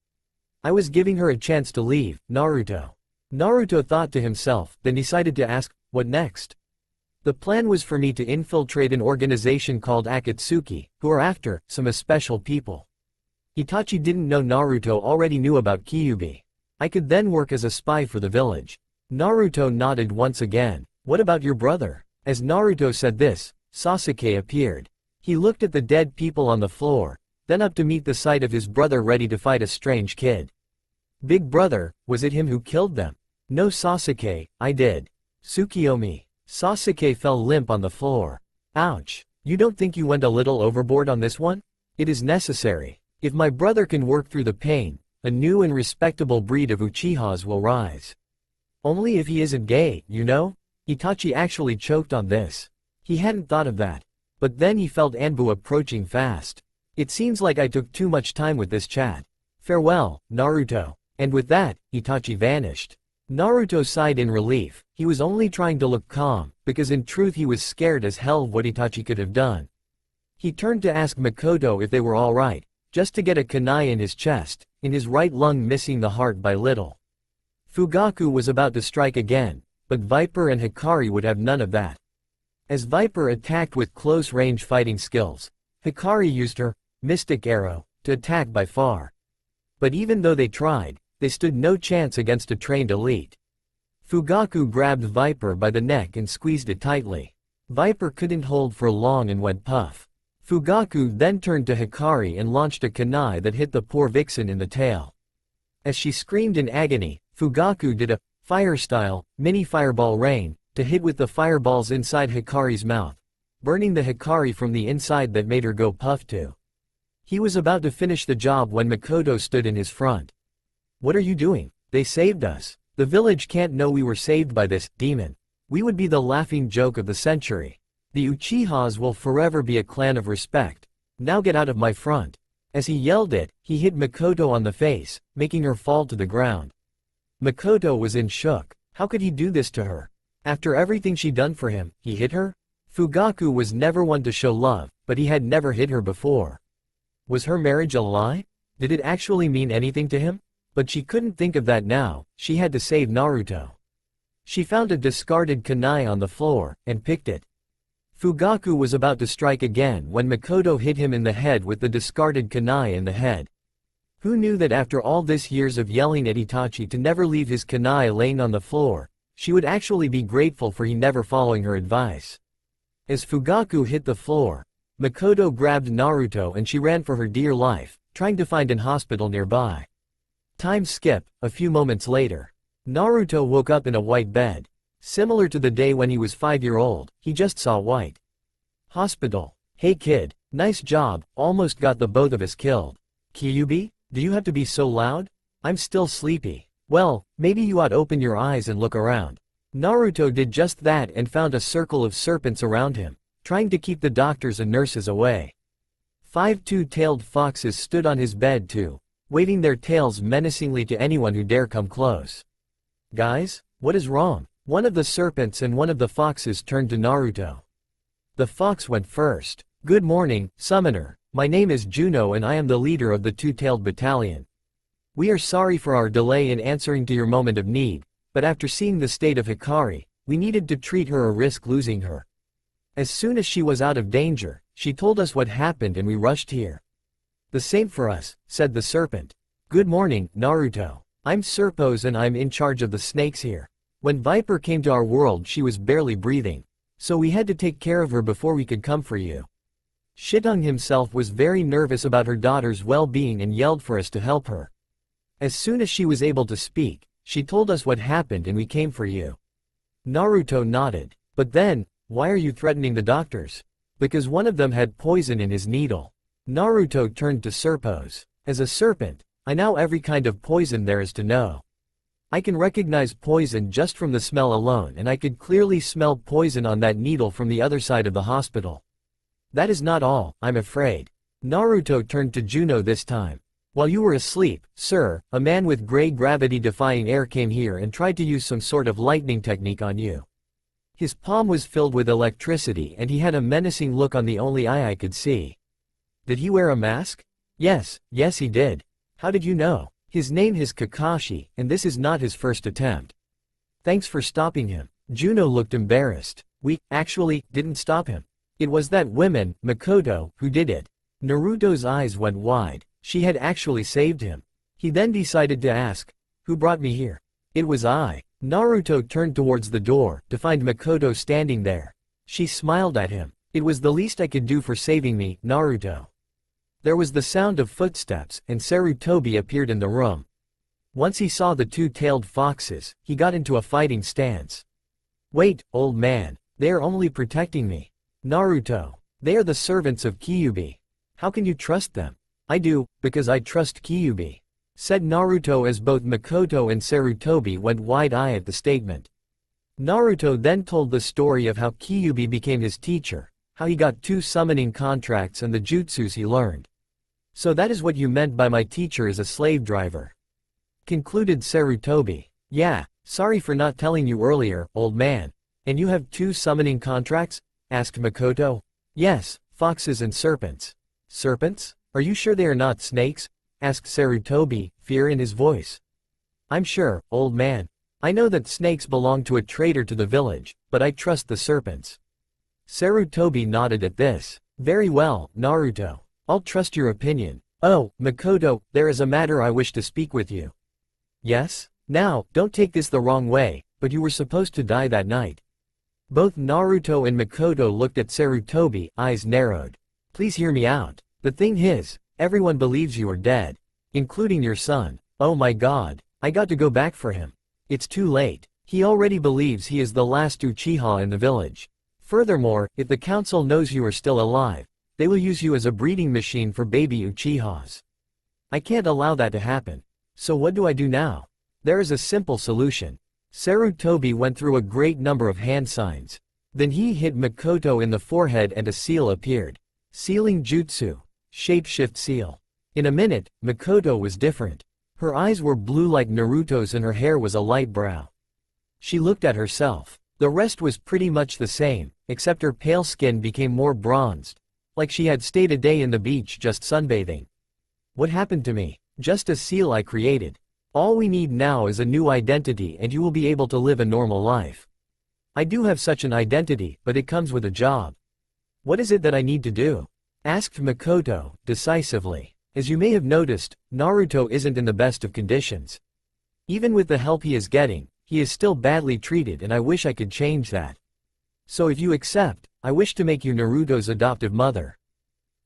I was giving her a chance to leave, Naruto. Naruto thought to himself, then decided to ask, what next? The plan was for me to infiltrate an organization called Akatsuki, who are after some special people. Itachi didn't know Naruto already knew about Kyuubi. I could then work as a spy for the village. Naruto nodded once again. What about your brother? As Naruto said this, Sasuke appeared. He looked at the dead people on the floor, then up to meet the sight of his brother ready to fight a strange kid. Big brother, was it him who killed them? No Sasuke, I did. Tsukiyomi. Sasuke fell limp on the floor. Ouch. You don't think you went a little overboard on this one? It is necessary. If my brother can work through the pain, a new and respectable breed of Uchihas will rise. Only if he isn't gay, you know? Itachi actually choked on this. He hadn't thought of that. But then he felt Anbu approaching fast. It seems like I took too much time with this chat. Farewell, Naruto. And with that, Itachi vanished. Naruto sighed in relief. He was only trying to look calm, because in truth he was scared as hell of what Itachi could have done. He turned to ask Makoto if they were alright, just to get a kunai in his chest, in his right lung missing the heart by little. Fugaku was about to strike again, but Viper and Hikari would have none of that. As Viper attacked with close-range fighting skills, Hikari used her mystic arrow to attack by far. But even though they tried, they stood no chance against a trained elite. Fugaku grabbed Viper by the neck and squeezed it tightly. Viper couldn't hold for long and went puff. Fugaku then turned to Hikari and launched a kunai that hit the poor vixen in the tail. As she screamed in agony, Fugaku did a fire-style mini fireball rain to hit with the fireballs inside Hikari's mouth, burning the Hikari from the inside that made her go puff too. He was about to finish the job when Makoto stood in his front. What are you doing? They saved us. The village can't know we were saved by this demon. We would be the laughing joke of the century. The Uchihas will forever be a clan of respect. Now get out of my front. As he yelled it, he hit Makoto on the face, making her fall to the ground. Makoto was in shock. How could he do this to her? After everything she'd done for him, he hit her? Fugaku was never one to show love, but he had never hit her before. Was her marriage a lie? Did it actually mean anything to him? But she couldn't think of that now, she had to save Naruto. She found a discarded kunai on the floor, and picked it. Fugaku was about to strike again when Makoto hit him in the head with the discarded kunai in the head. Who knew that after all this years of yelling at Itachi to never leave his kunai laying on the floor, she would actually be grateful for he never following her advice. As Fugaku hit the floor, Makoto grabbed Naruto and she ran for her dear life, trying to find an hospital nearby. Time skip, a few moments later. Naruto woke up in a white bed. Similar to the day when he was 5-year-old, he just saw white. Hospital. Hey kid, nice job, almost got the both of us killed. Kyuubi, do you have to be so loud? I'm still sleepy. Well, maybe you ought open your eyes and look around. Naruto did just that and found a circle of serpents around him, trying to keep the doctors and nurses away. 5 two-tailed foxes stood on his bed too, waving their tails menacingly to anyone who dare come close. Guys, what is wrong? One of the serpents and one of the foxes turned to Naruto. The fox went first. Good morning, summoner. My name is Juno and I am the leader of the two-tailed battalion. We are sorry for our delay in answering to your moment of need, but after seeing the state of Hikari, we needed to treat her or risk losing her. As soon as she was out of danger, she told us what happened and we rushed here. The same for us, said the serpent. Good morning, Naruto. I'm Serpos and I'm in charge of the snakes here. When Viper came to our world she was barely breathing, so we had to take care of her before we could come for you. Shittung himself was very nervous about her daughter's well-being and yelled for us to help her. As soon as she was able to speak, she told us what happened and we came for you. Naruto nodded. But then, why are you threatening the doctors? Because one of them had poison in his needle. Naruto turned to Serpos. As a serpent, I know every kind of poison there is to know. I can recognize poison just from the smell alone, and I could clearly smell poison on that needle from the other side of the hospital. That is not all, I'm afraid. Naruto turned to Juno this time. While you were asleep, sir, a man with gray gravity-defying air came here and tried to use some sort of lightning technique on you. His palm was filled with electricity and he had a menacing look on the only eye I could see. Did he wear a mask? Yes he did. How did you know? His name is Kakashi, and this is not his first attempt. Thanks for stopping him. Juno looked embarrassed. We, actually, didn't stop him. It was that woman, Makoto, who did it. Naruto's eyes went wide. She had actually saved him. He then decided to ask, who brought me here? It was I. Naruto turned towards the door, to find Makoto standing there. She smiled at him. It was the least I could do for saving me, Naruto. There was the sound of footsteps, and Sarutobi appeared in the room. Once he saw the two-tailed foxes, he got into a fighting stance. Wait, old man. They are only protecting me. Naruto. They are the servants of Kyuubi. How can you trust them? I do, because I trust Kyuubi, said Naruto as both Makoto and Sarutobi went wide-eyed at the statement. Naruto then told the story of how Kyuubi became his teacher, how he got 2 summoning contracts and the jutsus he learned. So that is what you meant by my teacher is a slave driver, concluded Sarutobi. Yeah, sorry for not telling you earlier, old man. And you have 2 summoning contracts? Asked Makoto. Yes, foxes and serpents. Serpents? Are you sure they are not snakes? Asked Sarutobi, fear in his voice. I'm sure, old man. I know that snakes belong to a traitor to the village, but I trust the serpents. Sarutobi nodded at this. Very well, Naruto. I'll trust your opinion. Oh, Makoto, there is a matter I wish to speak with you. Yes? Now, don't take this the wrong way, but you were supposed to die that night. Both Naruto and Makoto looked at Sarutobi, eyes narrowed. Please hear me out. The thing is, everyone believes you are dead, including your son. Oh my god, I got to go back for him. It's too late. He already believes he is the last Uchiha in the village. Furthermore, if the council knows you are still alive, they will use you as a breeding machine for baby Uchihas. I can't allow that to happen. So what do I do now? There is a simple solution. Sarutobi went through a great number of hand signs. Then he hit Makoto in the forehead and a seal appeared. Sealing jutsu. Shapeshift seal. In a minute, Makoto was different. Her eyes were blue like Naruto's and her hair was a light brown. She looked at herself. The rest was pretty much the same, except her pale skin became more bronzed, like she had stayed a day in the beach just sunbathing. What happened to me? Just a seal I created. All we need now is a new identity and you will be able to live a normal life. I do have such an identity, but it comes with a job. What is it that I need to do? Asked Makoto, decisively. As you may have noticed, Naruto isn't in the best of conditions. Even with the help he is getting, he is still badly treated and I wish I could change that. So if you accept, I wish to make you Naruto's adoptive mother.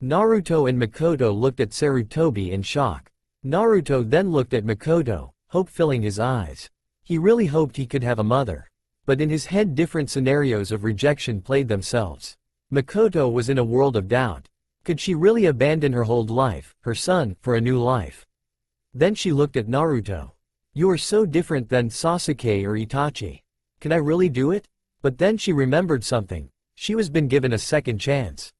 Naruto and Makoto looked at Sarutobi in shock. Naruto then looked at Makoto, hope filling his eyes. He really hoped he could have a mother. But in his head different scenarios of rejection played themselves. Makoto was in a world of doubt. Could she really abandon her whole life, her son, for a new life? Then she looked at Naruto. You are so different than Sasuke or Itachi. Can I really do it? But then she remembered something. She was been given a second chance.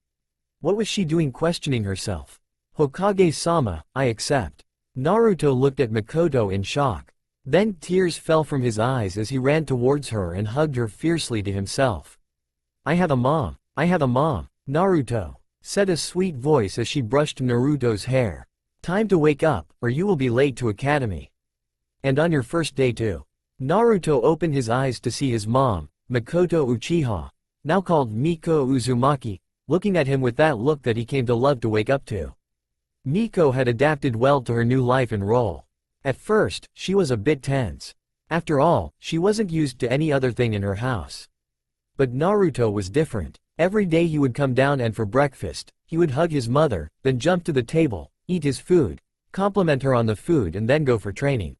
What was she doing questioning herself? Hokage-sama, I accept. Naruto looked at Makoto in shock. Then tears fell from his eyes as he ran towards her and hugged her fiercely to himself. I have a mom. I have a mom. Naruto, said a sweet voice as she brushed Naruto's hair. Time to wake up, or you will be late to academy. And on your first day too. Naruto opened his eyes to see his mom, Makoto Uchiha, now called Miko Uzumaki, looking at him with that look that he came to love to wake up to. Miko had adapted well to her new life and role. At first, she was a bit tense. After all, she wasn't used to any other thing in her house. But Naruto was different. Every day he would come down and for breakfast, he would hug his mother, then jump to the table, eat his food, compliment her on the food and then go for training.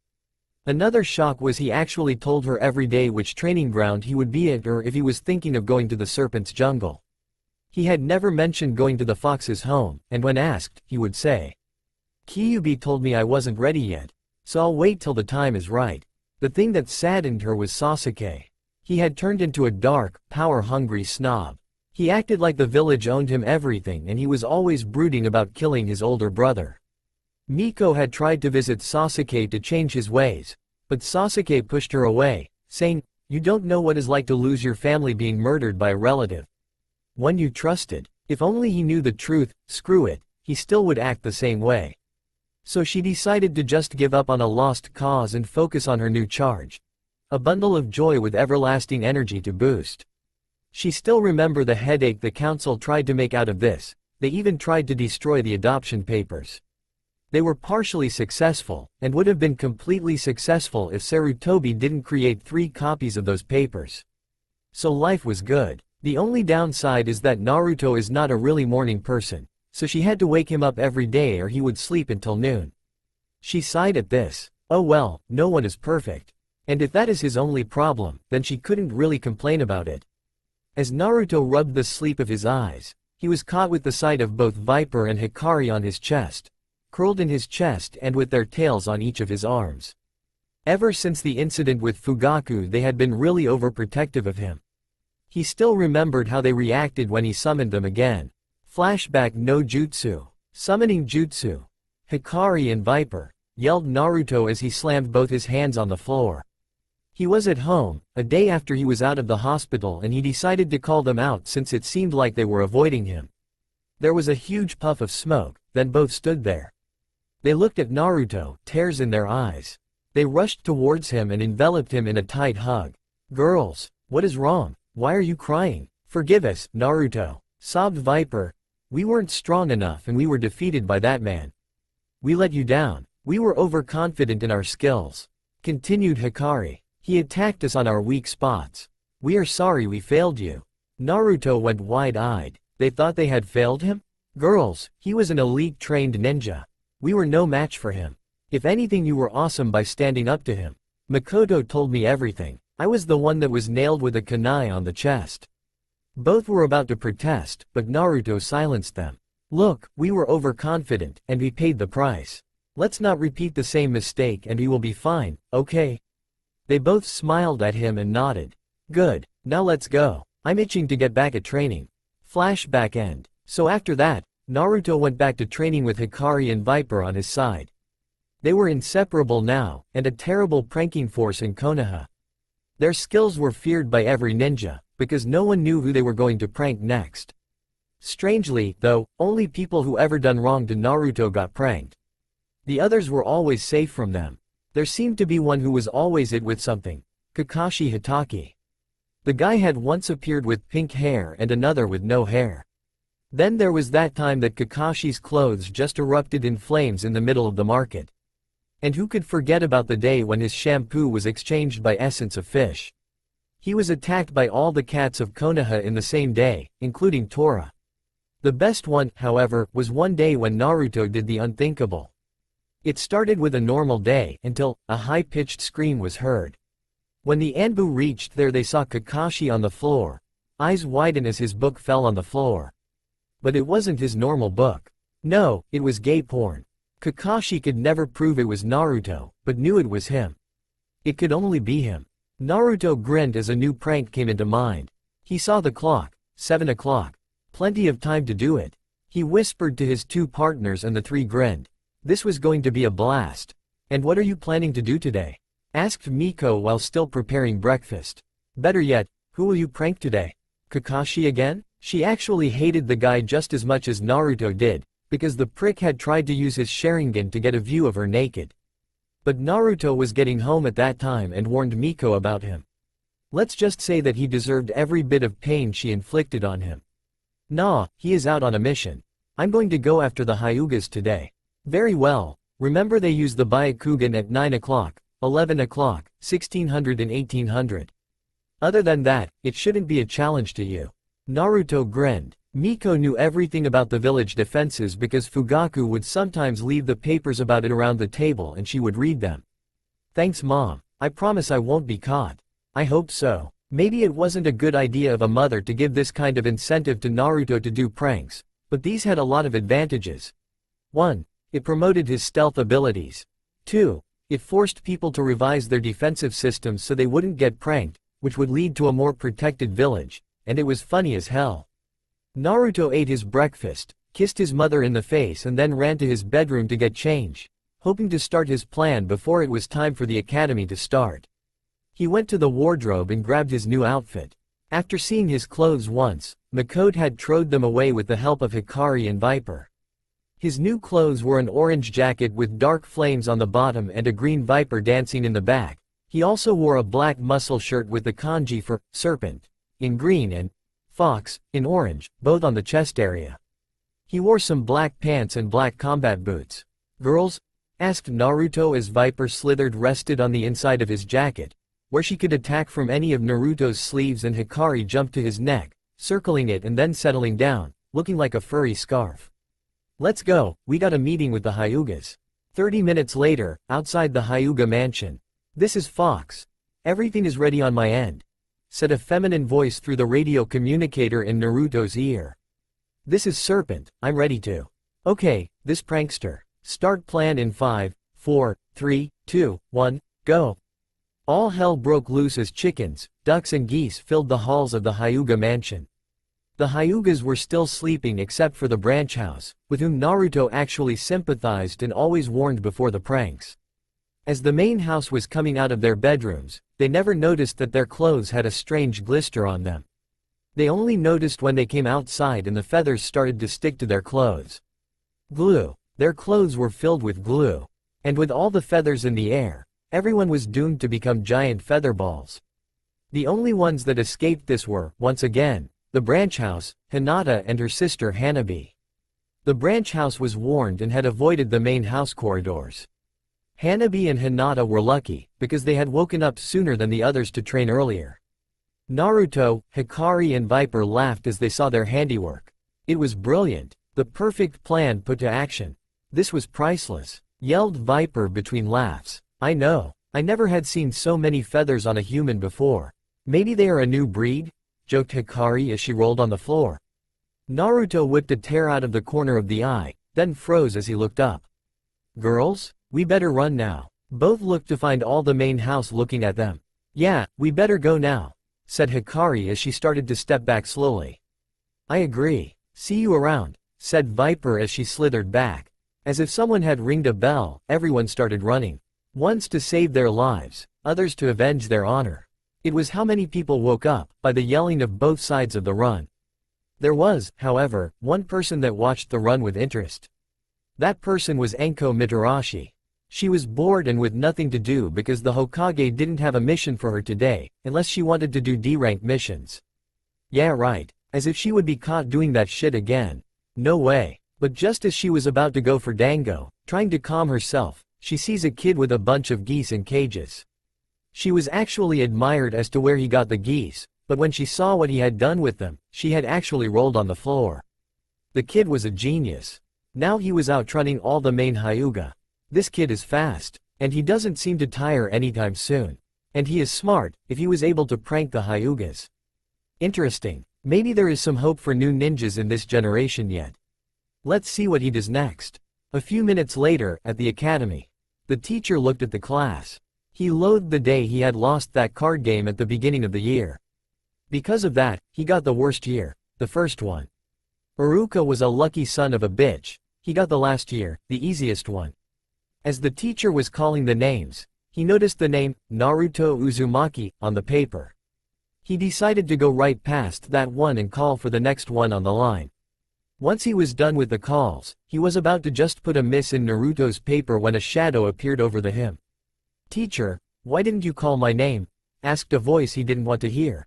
Another shock was he actually told her every day which training ground he would be at or if he was thinking of going to the serpent's jungle. He had never mentioned going to the fox's home, and when asked, he would say, Kyuubi told me I wasn't ready yet, so I'll wait till the time is right. The thing that saddened her was Sasuke. He had turned into a dark, power-hungry snob. He acted like the village owned him everything and he was always brooding about killing his older brother. Miko had tried to visit Sasuke to change his ways, but Sasuke pushed her away, saying, "You don't know what it's like to lose your family being murdered by a relative. One you trusted. If only he knew the truth, screw it, he still would act the same way." So she decided to just give up on a lost cause and focus on her new charge. A bundle of joy with everlasting energy to boost. She still remembered the headache the council tried to make out of this. They even tried to destroy the adoption papers. They were partially successful, and would have been completely successful if Sarutobi didn't create 3 copies of those papers. So life was good. The only downside is that Naruto is not a really morning person, so she had to wake him up every day or he would sleep until noon. She sighed at this. Oh well, no one is perfect. And if that is his only problem, then she couldn't really complain about it. As Naruto rubbed the sleep of his eyes, he was caught with the sight of both Viper and Hikari on his chest, curled in his chest and with their tails on each of his arms. Ever since the incident with Fugaku they had been really overprotective of him. He still remembered how they reacted when he summoned them again. Flashback no jutsu. Summoning jutsu. Hikari and Viper, yelled Naruto as he slammed both his hands on the floor. He was at home, a day after he was out of the hospital and he decided to call them out since it seemed like they were avoiding him. There was a huge puff of smoke, then both stood there. They looked at Naruto, tears in their eyes. They rushed towards him and enveloped him in a tight hug. "Girls, what is wrong? Why are you crying? Forgive us, Naruto," sobbed Viper. "We weren't strong enough and we were defeated by that man. We let you down. We were overconfident in our skills," continued Hikari. "He attacked us on our weak spots. We are sorry we failed you." Naruto went wide-eyed. They thought they had failed him? Girls, he was an elite trained ninja. We were no match for him. If anything, you were awesome by standing up to him. Makoto told me everything. I was the one that was nailed with a kunai on the chest. Both were about to protest, but Naruto silenced them. "Look, we were overconfident, and we paid the price. Let's not repeat the same mistake and we will be fine, okay?" They both smiled at him and nodded. "Good, now let's go. I'm itching to get back at training." Flashback end. So after that, Naruto went back to training with Hikari and Viper on his side. They were inseparable now, and a terrible pranking force in Konoha. Their skills were feared by every ninja, because no one knew who they were going to prank next. Strangely, though, only people who ever done wrong to Naruto got pranked. The others were always safe from them. There seemed to be one who was always it with something. Kakashi Hatake. The guy had once appeared with pink hair and another with no hair. Then there was that time that Kakashi's clothes just erupted in flames in the middle of the market. And who could forget about the day when his shampoo was exchanged by essence of fish? He was attacked by all the cats of Konoha in the same day, including Tora. The best one, however, was one day when Naruto did the unthinkable. It started with a normal day, until a high-pitched scream was heard. When the Anbu reached there they saw Kakashi on the floor. Eyes widen as his book fell on the floor. But it wasn't his normal book. No, it was gay porn. Kakashi could never prove it was Naruto, but knew it was him. It could only be him. Naruto grinned as a new prank came into mind. He saw the clock. 7 o'clock. Plenty of time to do it. He whispered to his 2 partners and the 3 grinned. This was going to be a blast. "And what are you planning to do today?" asked Miko while still preparing breakfast. "Better yet, who will you prank today? Kakashi again?" She actually hated the guy just as much as Naruto did, because the prick had tried to use his Sharingan to get a view of her naked. But Naruto was getting home at that time and warned Miko about him. Let's just say that he deserved every bit of pain she inflicted on him. "Nah, he is out on a mission. I'm going to go after the Hyugas today." "Very well. Remember they use the Byakugan at 9 o'clock, 11 o'clock, 1600 and 1800. Other than that, it shouldn't be a challenge to you." Naruto grinned. Miko knew everything about the village defenses because Fugaku would sometimes leave the papers about it around the table and she would read them. "Thanks Mom. I promise I won't be caught." "I hope so." Maybe it wasn't a good idea of a mother to give this kind of incentive to Naruto to do pranks, but these had a lot of advantages. 1. It promoted his stealth abilities. 2. It forced people to revise their defensive systems so they wouldn't get pranked, which would lead to a more protected village, and it was funny as hell. Naruto ate his breakfast, kissed his mother in the face and then ran to his bedroom to get change, hoping to start his plan before it was time for the academy to start. He went to the wardrobe and grabbed his new outfit. After seeing his clothes once, Makoto had thrown them away with the help of Hikari and Viper. His new clothes were an orange jacket with dark flames on the bottom and a green viper dancing in the back. He also wore a black muscle shirt with the kanji for serpent in green and fox in orange, both on the chest area. He wore some black pants and black combat boots. "Girls?" asked Naruto as Viper slithered rested on the inside of his jacket, where she could attack from any of Naruto's sleeves, and Hikari jumped to his neck, circling it and then settling down, looking like a furry scarf. "Let's go, we got a meeting with the Hyugas." 30 minutes later, outside the Hyuga mansion. "This is Fox. Everything is ready on my end," said a feminine voice through the radio communicator in Naruto's ear. "This is Serpent, I'm ready to." "Okay, this prankster. Start plan in 5, 4, 3, 2, 1, go." All hell broke loose as chickens, ducks and geese filled the halls of the Hyuga mansion. The Hyugas were still sleeping except for the branch house, with whom Naruto actually sympathized and always warned before the pranks. As the main house was coming out of their bedrooms, they never noticed that their clothes had a strange glister on them. They only noticed when they came outside and the feathers started to stick to their clothes. Glue. Their clothes were filled with glue. And with all the feathers in the air, everyone was doomed to become giant feather balls. The only ones that escaped this were, once again, the branch house, Hinata and her sister Hanabi. The branch house was warned and had avoided the main house corridors. Hanabi and Hinata were lucky, because they had woken up sooner than the others to train earlier. Naruto, Hikari and Viper laughed as they saw their handiwork. It was brilliant, the perfect plan put to action. "This was priceless," yelled Viper between laughs. "I know, I never had seen so many feathers on a human before. Maybe they are a new breed?" joked Hikari as she rolled on the floor. Naruto whipped a tear out of the corner of the eye, then froze as he looked up. "Girls? We better run now." Both looked to find all the main house looking at them. "Yeah, we better go now," said Hikari as she started to step back slowly. "I agree. See you around," said Viper as she slithered back. As if someone had ringed a bell, everyone started running. Ones to save their lives, others to avenge their honor. It was how many people woke up by the yelling of both sides of the run. There was, however, one person that watched the run with interest. That person was Enko Mitarashi. She was bored and with nothing to do because the Hokage didn't have a mission for her today, unless she wanted to do D-rank missions. Yeah right, as if she would be caught doing that shit again. No way. But just as she was about to go for Dango, trying to calm herself, she sees a kid with a bunch of geese in cages. She was actually admired as to where he got the geese, but when she saw what he had done with them, she had actually rolled on the floor. The kid was a genius. Now he was outrunning all the main Hyuga. This kid is fast, and he doesn't seem to tire anytime soon. And he is smart, if he was able to prank the Hyugas. Interesting. Maybe there is some hope for new ninjas in this generation yet. Let's see what he does next. A few minutes later, at the academy. The teacher looked at the class. He loathed the day he had lost that card game at the beginning of the year. Because of that, he got the worst year, the first one. Iruka was a lucky son of a bitch. He got the last year, the easiest one. As the teacher was calling the names, he noticed the name, Naruto Uzumaki, on the paper. He decided to go right past that one and call for the next one on the line. Once he was done with the calls, he was about to just put a miss in Naruto's paper when a shadow appeared over the him. "Teacher, why didn't you call my name?" asked a voice he didn't want to hear.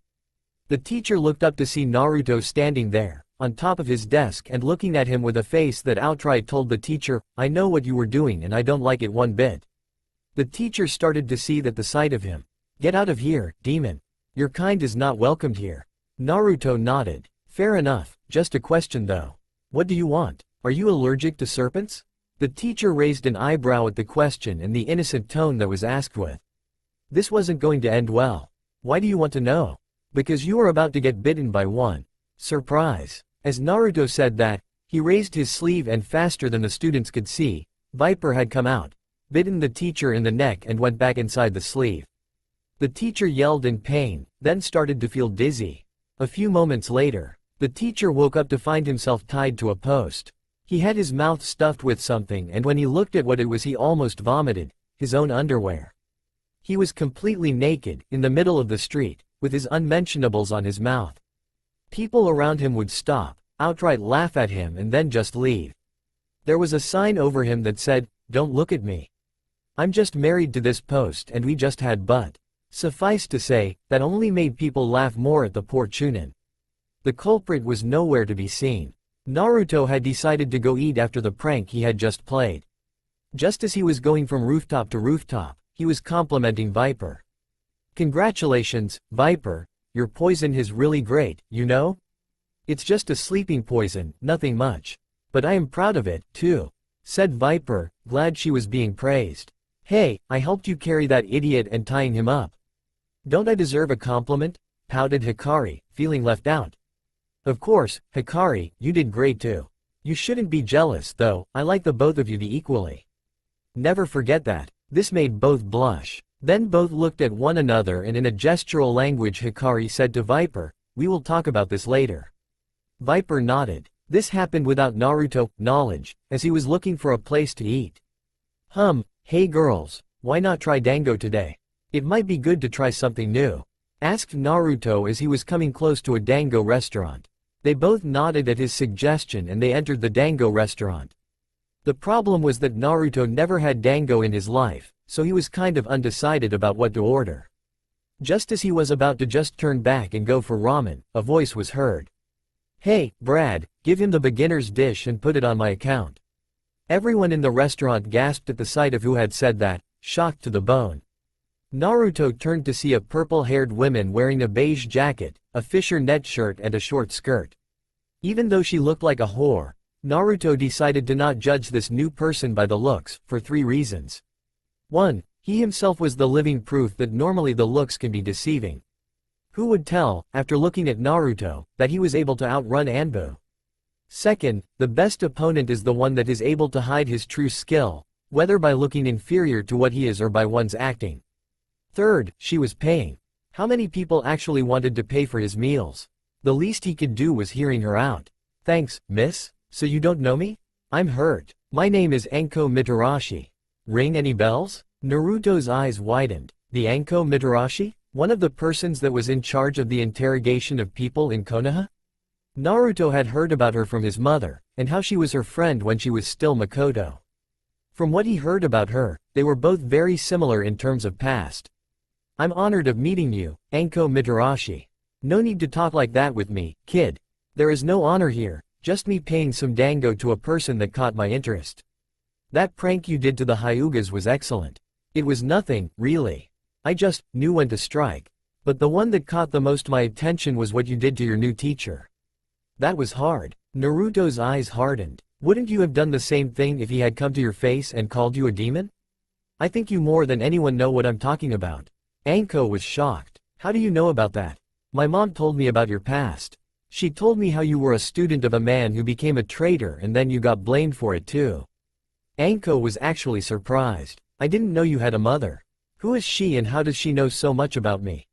The teacher looked up to see Naruto standing there, on top of his desk and looking at him with a face that outright told the teacher, "I know what you were doing and I don't like it one bit." The teacher started to see that the sight of him. "Get out of here, demon. Your kind is not welcomed here." Naruto nodded. "Fair enough, just a question though. What do you want? Are you allergic to serpents?" The teacher raised an eyebrow at the question and the innocent tone that was asked with. This wasn't going to end well. "Why do you want to know?" "Because you are about to get bitten by one." Surprise. As Naruto said that, he raised his sleeve and faster than the students could see, Viper had come out. bitten the teacher in the neck and went back inside the sleeve. The teacher yelled in pain, then started to feel dizzy. A few moments later, the teacher woke up to find himself tied to a post. He had his mouth stuffed with something, and when he looked at what it was he almost vomited, his own underwear. He was completely naked, in the middle of the street, with his unmentionables on his mouth. People around him would stop, outright laugh at him and then just leave. There was a sign over him that said, "Don't look at me. I'm just married to this post and we just had butt." Suffice to say, that only made people laugh more at the poor Chunin. The culprit was nowhere to be seen. Naruto had decided to go eat after the prank he had just played. Just as he was going from rooftop to rooftop, he was complimenting Viper. "Congratulations, Viper, your poison is really great, you know? It's just a sleeping poison, nothing much. But I am proud of it, too," said Viper, glad she was being praised. "Hey, I helped you carry that idiot and tying him up. Don't I deserve a compliment?" pouted Hikari, feeling left out. "Of course, Hikari, you did great too. You shouldn't be jealous though, I like the both of you equally. Never forget that." This made both blush. Then both looked at one another and in a gestural language Hikari said to Viper, "We will talk about this later." Viper nodded. This happened without Naruto knowledge, as he was looking for a place to eat. Hey girls, why not try dango today? It might be good to try something new," asked Naruto as he was coming close to a dango restaurant. They both nodded at his suggestion and they entered the dango restaurant. The problem was that Naruto never had dango in his life, so he was kind of undecided about what to order. Just as he was about to just turn back and go for ramen, a voice was heard. "Hey, Brad, give him the beginner's dish and put it on my account." Everyone in the restaurant gasped at the sight of who had said that, shocked to the bone. Naruto turned to see a purple-haired woman wearing a beige jacket, a fisher net shirt and a short skirt. Even though she looked like a whore, Naruto decided to not judge this new person by the looks, for 3 reasons. 1. He himself was the living proof that normally the looks can be deceiving. Who would tell, after looking at Naruto, that he was able to outrun Anbu? 2nd, the best opponent is the one that is able to hide his true skill, whether by looking inferior to what he is or by one's acting. 3rd, she was paying. How many people actually wanted to pay for his meals? The least he could do was hearing her out. "Thanks, miss. So you don't know me? I'm hurt. My name is Anko Mitarashi. Ring any bells?" Naruto's eyes widened. The Anko Mitarashi? One of the persons that was in charge of the interrogation of people in Konoha? Naruto had heard about her from his mother, and how she was her friend when she was still Makoto. From what he heard about her, they were both very similar in terms of past. "I'm honored of meeting you, Anko Mitarashi. No need to talk like that with me, kid. There is no honor here. Just me paying some dango to a person that caught my interest. That prank you did to the Hyugas was excellent. It was nothing, really. I just knew when to strike. But the one that caught the most my attention was what you did to your new teacher. That was hard." Naruto's eyes hardened. "Wouldn't you have done the same thing if he had come to your face and called you a demon? I think you more than anyone know what I'm talking about." Anko was shocked. "How do you know about that?" "My mom told me about your past. She told me how you were a student of a man who became a traitor and then you got blamed for it too." Anko was actually surprised. "I didn't know you had a mother. Who is she and how does she know so much about me?"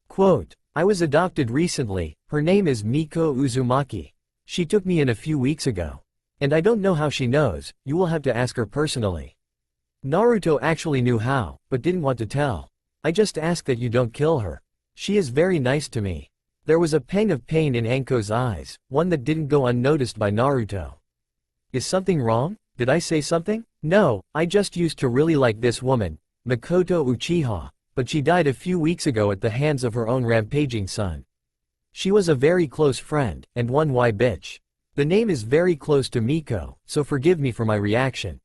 Quote, "I was adopted recently, her name is Miko Uzumaki. She took me in a few weeks ago. And I don't know how she knows, you will have to ask her personally." Naruto actually knew how, but didn't want to tell. "I just ask that you don't kill her. She is very nice to me." There was a pang of pain in Anko's eyes, one that didn't go unnoticed by Naruto. "Is something wrong? Did I say something?" "No, I just used to really like this woman, Makoto Uchiha, but she died a few weeks ago at the hands of her own rampaging son. She was a very close friend, and one why bitch. The name is very close to Miko, so forgive me for my reaction."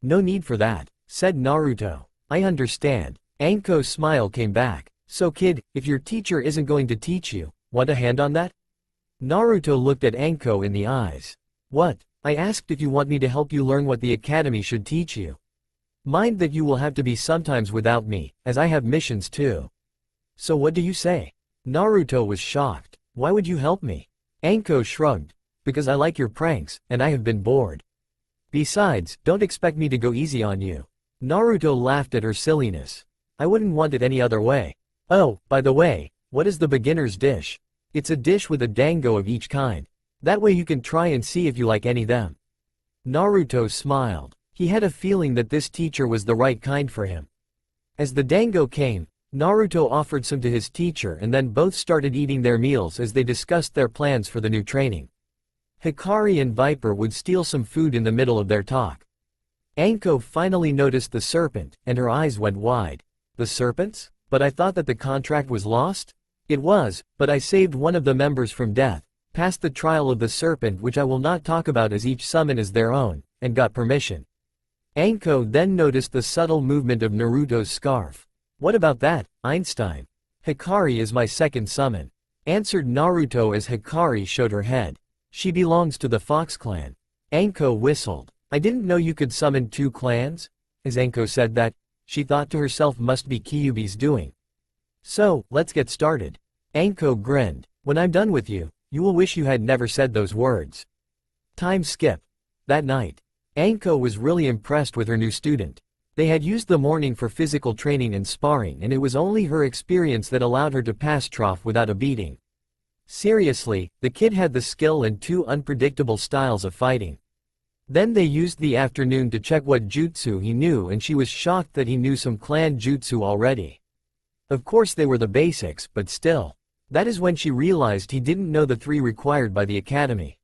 "No need for that," said Naruto. "I understand." Anko's smile came back. "So kid, if your teacher isn't going to teach you, want a hand on that?" Naruto looked at Anko in the eyes. "What? I asked if you want me to help you learn what the academy should teach you. Mind that you will have to be sometimes without me, as I have missions too." "So what do you say?" Naruto was shocked. "Why would you help me?" Anko shrugged. "Because I like your pranks, and I have been bored. Besides, don't expect me to go easy on you. Naruto laughed at her silliness. I wouldn't want it any other way. Oh, by the way, what is the beginner's dish? It's a dish with a dango of each kind. That way you can try and see if you like any them. Naruto smiled. He had a feeling that this teacher was the right kind for him. As the dango came, Naruto offered some to his teacher and then both started eating their meals as they discussed their plans for the new training. Hikari and Viper would steal some food in the middle of their talk. Anko finally noticed the serpent, and her eyes went wide. The serpents? But I thought that the contract was lost? It was, but I saved one of the members from death, passed the trial of the serpent which I will not talk about as each summon is their own, and got permission. Anko then noticed the subtle movement of Naruto's scarf. What about that, Einstein? Hikari is my second summon, answered Naruto as Hikari showed her head. She belongs to the Fox clan. Anko whistled. I didn't know you could summon 2 clans? As Anko said that, she thought to herself must be Kyuubi's doing. So, let's get started. Anko grinned. When I'm done with you, you will wish you had never said those words. Time skip. That night, Anko was really impressed with her new student. They had used the morning for physical training and sparring and it was only her experience that allowed her to pass Trough without a beating. Seriously, the kid had the skill and 2 unpredictable styles of fighting. Then they used the afternoon to check what jutsu he knew and she was shocked that he knew some clan jutsu already. Of course they were the basics, but still. That is when she realized he didn't know the 3 required by the academy.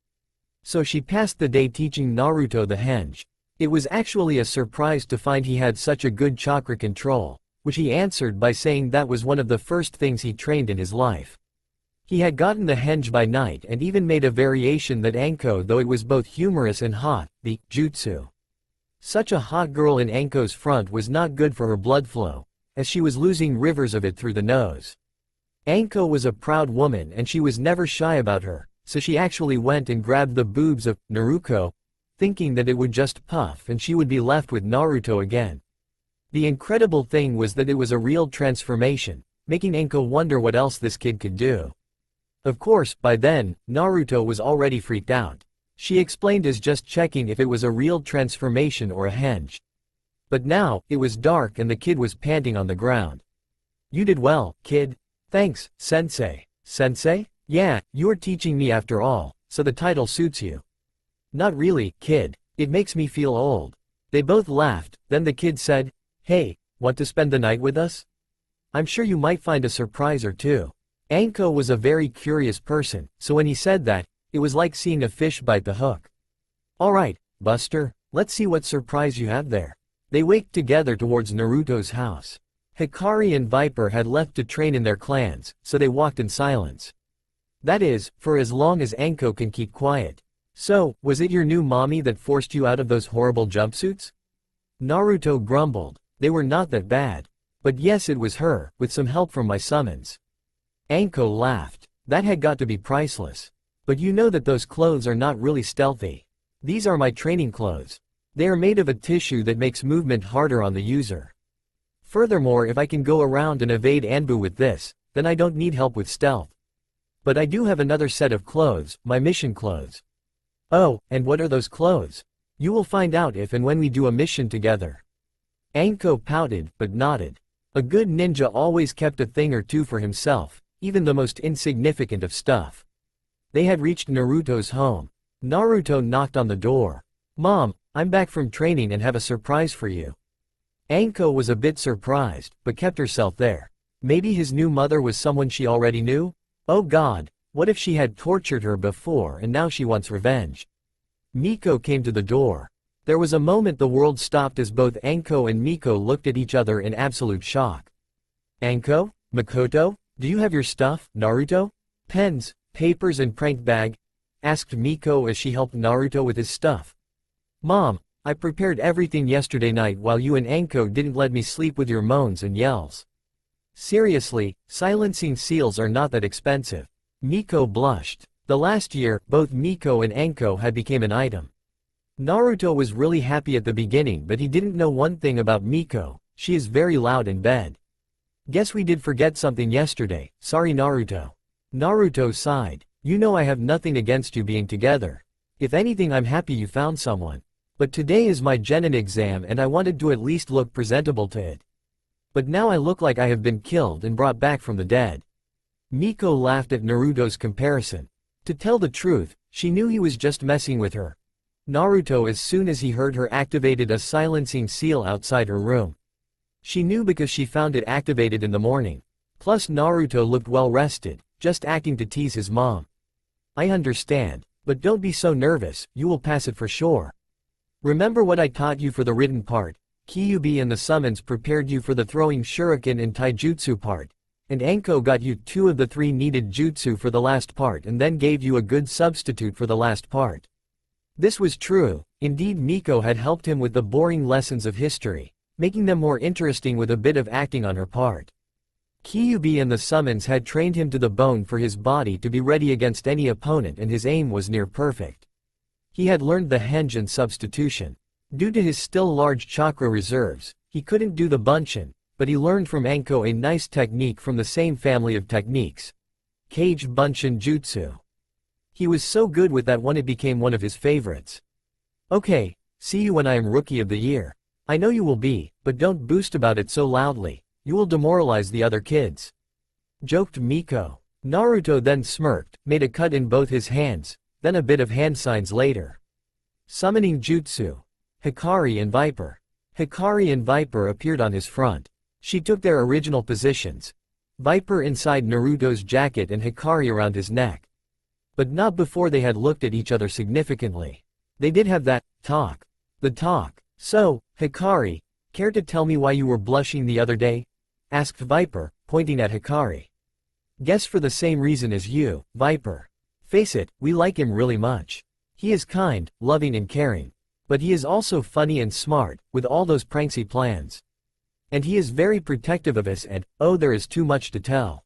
So she passed the day teaching Naruto the henge. It was actually a surprise to find he had such a good chakra control, which he answered by saying that was one of the first things he trained in his life. He had gotten the henge by night and even made a variation that Anko, though it was both humorous and hot, the jutsu. Such a hot girl in Anko's front was not good for her blood flow, as she was losing rivers of it through the nose. Anko was a proud woman and she was never shy about her, so she actually went and grabbed the boobs of Naruto, thinking that it would just puff and she would be left with Naruto again. The incredible thing was that it was a real transformation, making Anko wonder what else this kid could do. Of course, by then, Naruto was already freaked out. She explained as just checking if it was a real transformation or a henge. But now, it was dark and the kid was panting on the ground. You did well, kid. Thanks, sensei. Sensei? Yeah, you're teaching me after all, so the title suits you. Not really, kid. It makes me feel old. They both laughed, then the kid said, Hey, want to spend the night with us? I'm sure you might find a surprise or two. Anko was a very curious person, so when he said that, it was like seeing a fish bite the hook. Alright, Buster, let's see what surprise you have there. They waked together towards Naruto's house. Hikari and Viper had left to train in their clans, so they walked in silence. That is, for as long as Anko can keep quiet. So, was it your new mommy that forced you out of those horrible jumpsuits? Naruto grumbled. They were not that bad. But yes, it was her, with some help from my summons. Anko laughed. That had got to be priceless. But you know that those clothes are not really stealthy. These are my training clothes. They are made of a tissue that makes movement harder on the user. Furthermore, if I can go around and evade Anbu with this, then I don't need help with stealth. But I do have another set of clothes, my mission clothes. Oh, and what are those clothes? You will find out if and when we do a mission together. Anko pouted, but nodded. A good ninja always kept a thing or two for himself, even the most insignificant of stuff. They had reached Naruto's home. Naruto knocked on the door. Mom, I'm back from training and have a surprise for you. Anko was a bit surprised, but kept herself there. Maybe his new mother was someone she already knew? Oh God, what if she had tortured her before and now she wants revenge? Miko came to the door. There was a moment the world stopped as both Anko and Miko looked at each other in absolute shock. Anko? Makoto? Do you have your stuff, Naruto? Pens, papers and prank bag? Asked Miko as she helped Naruto with his stuff. Mom, I prepared everything yesterday night while you and Anko didn't let me sleep with your moans and yells. Seriously, silencing seals are not that expensive. Miko blushed. The last year, both Miko and Anko had become an item. Naruto was really happy at the beginning, but he didn't know one thing about Miko. She is very loud in bed. Guess we did forget something yesterday, sorry Naruto. Naruto sighed. You know I have nothing against you being together. If anything, I'm happy you found someone. But today is my genin exam and I wanted to at least look presentable to it. But now I look like I have been killed and brought back from the dead. Miko laughed at Naruto's comparison. To tell the truth, she knew he was just messing with her. Naruto, as soon as he heard her, activated a silencing seal outside her room. She knew because she found it activated in the morning. Plus Naruto looked well rested, just acting to tease his mom. I understand, but don't be so nervous, you will pass it for sure. Remember what I taught you for the written part. Kyuubi and the summons prepared you for the throwing shuriken and taijutsu part. And Anko got you 2 of the 3 needed jutsu for the last part and then gave you a good substitute for the last part. This was true. Indeed, Miko had helped him with the boring lessons of history, making them more interesting with a bit of acting on her part. Kyuubi and the summons had trained him to the bone for his body to be ready against any opponent, and his aim was near perfect. He had learned the henjin substitution. Due to his still large chakra reserves, he couldn't do the bunshin, but he learned from Anko a nice technique from the same family of techniques. Cage bunshin jutsu. He was so good with that one it became one of his favorites. Okay, see you when I am Rookie of the Year. I know you will be, but don't boast about it so loudly, you will demoralize the other kids. Joked Miko. Naruto then smirked, made a cut in both his hands, then a bit of hand signs later. Summoning jutsu. Hikari and Viper. Hikari and Viper appeared on his front. She took their original positions. Viper inside Naruto's jacket and Hikari around his neck. But not before they had looked at each other significantly. They did have that talk. The talk. So, Hikari, care to tell me why you were blushing the other day? Asked Viper, pointing at Hikari. Guess for the same reason as you, Viper. Face it, we like him really much. He is kind, loving and caring. But he is also funny and smart, with all those pranksy plans. And he is very protective of us and, oh, there is too much to tell.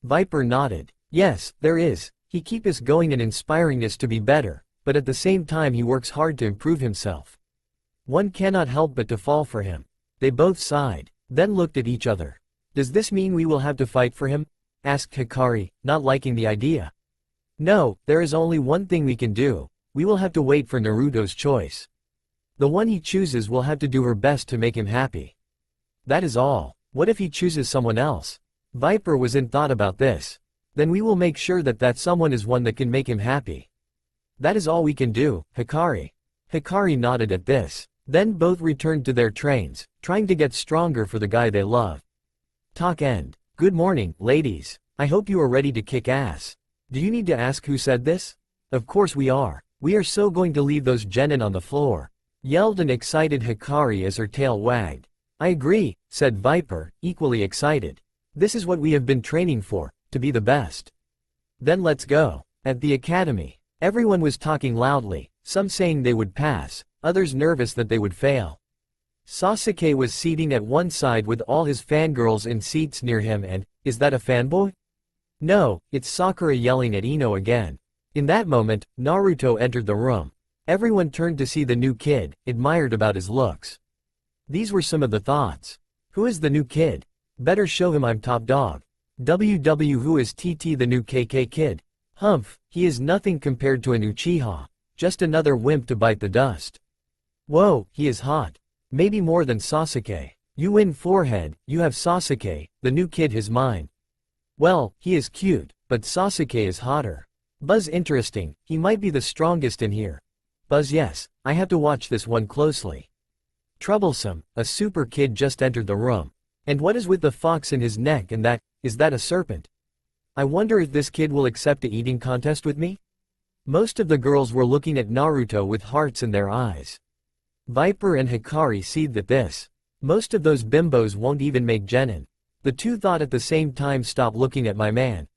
Viper nodded. Yes, there is. He keeps us going and inspiring us to be better, but at the same time he works hard to improve himself. One cannot help but to fall for him. They both sighed, then looked at each other. Does this mean we will have to fight for him? Asked Hikari, not liking the idea. No, there is only one thing we can do. We will have to wait for Naruto's choice. The one he chooses will have to do her best to make him happy. That is all. What if he chooses someone else? Viper was in thought about this. Then we will make sure that that someone is one that can make him happy. That is all we can do, Hikari. Hikari nodded at this. Then both returned to their trains, trying to get stronger for the guy they love. Talk end. Good morning, ladies. I hope you are ready to kick ass. Do you need to ask who said this? Of course we are. We are so going to leave those genin on the floor. Yelled an excited Hikari as her tail wagged. I agree, said Viper, equally excited. This is what we have been training for, to be the best. Then let's go. At the academy, everyone was talking loudly, some saying they would pass, others nervous that they would fail. Sasuke was seating at one side with all his fangirls in seats near him and, is that a fanboy? No, it's Sakura yelling at Ino again. In that moment, Naruto entered the room. Everyone turned to see the new kid, admired about his looks. These were some of the thoughts. Who is the new kid? Better show him I'm top dog. WW who is TT the new KK kid? Humph, he is nothing compared to an Uchiha. Just another wimp to bite the dust. Whoa, he is hot. Maybe more than Sasuke. You win forehead, you have Sasuke, the new kid is mine. Well, he is cute, but Sasuke is hotter. Buzz interesting, he might be the strongest in here. Buzz yes, I have to watch this one closely. Troublesome, a super kid just entered the room. And what is with the fox in his neck and that, is that a serpent? I wonder if this kid will accept a eating contest with me? Most of the girls were looking at Naruto with hearts in their eyes. Viper and Hikari see that this. Most of those bimbos won't even make genin. The two thought at the same time, stop looking at my man.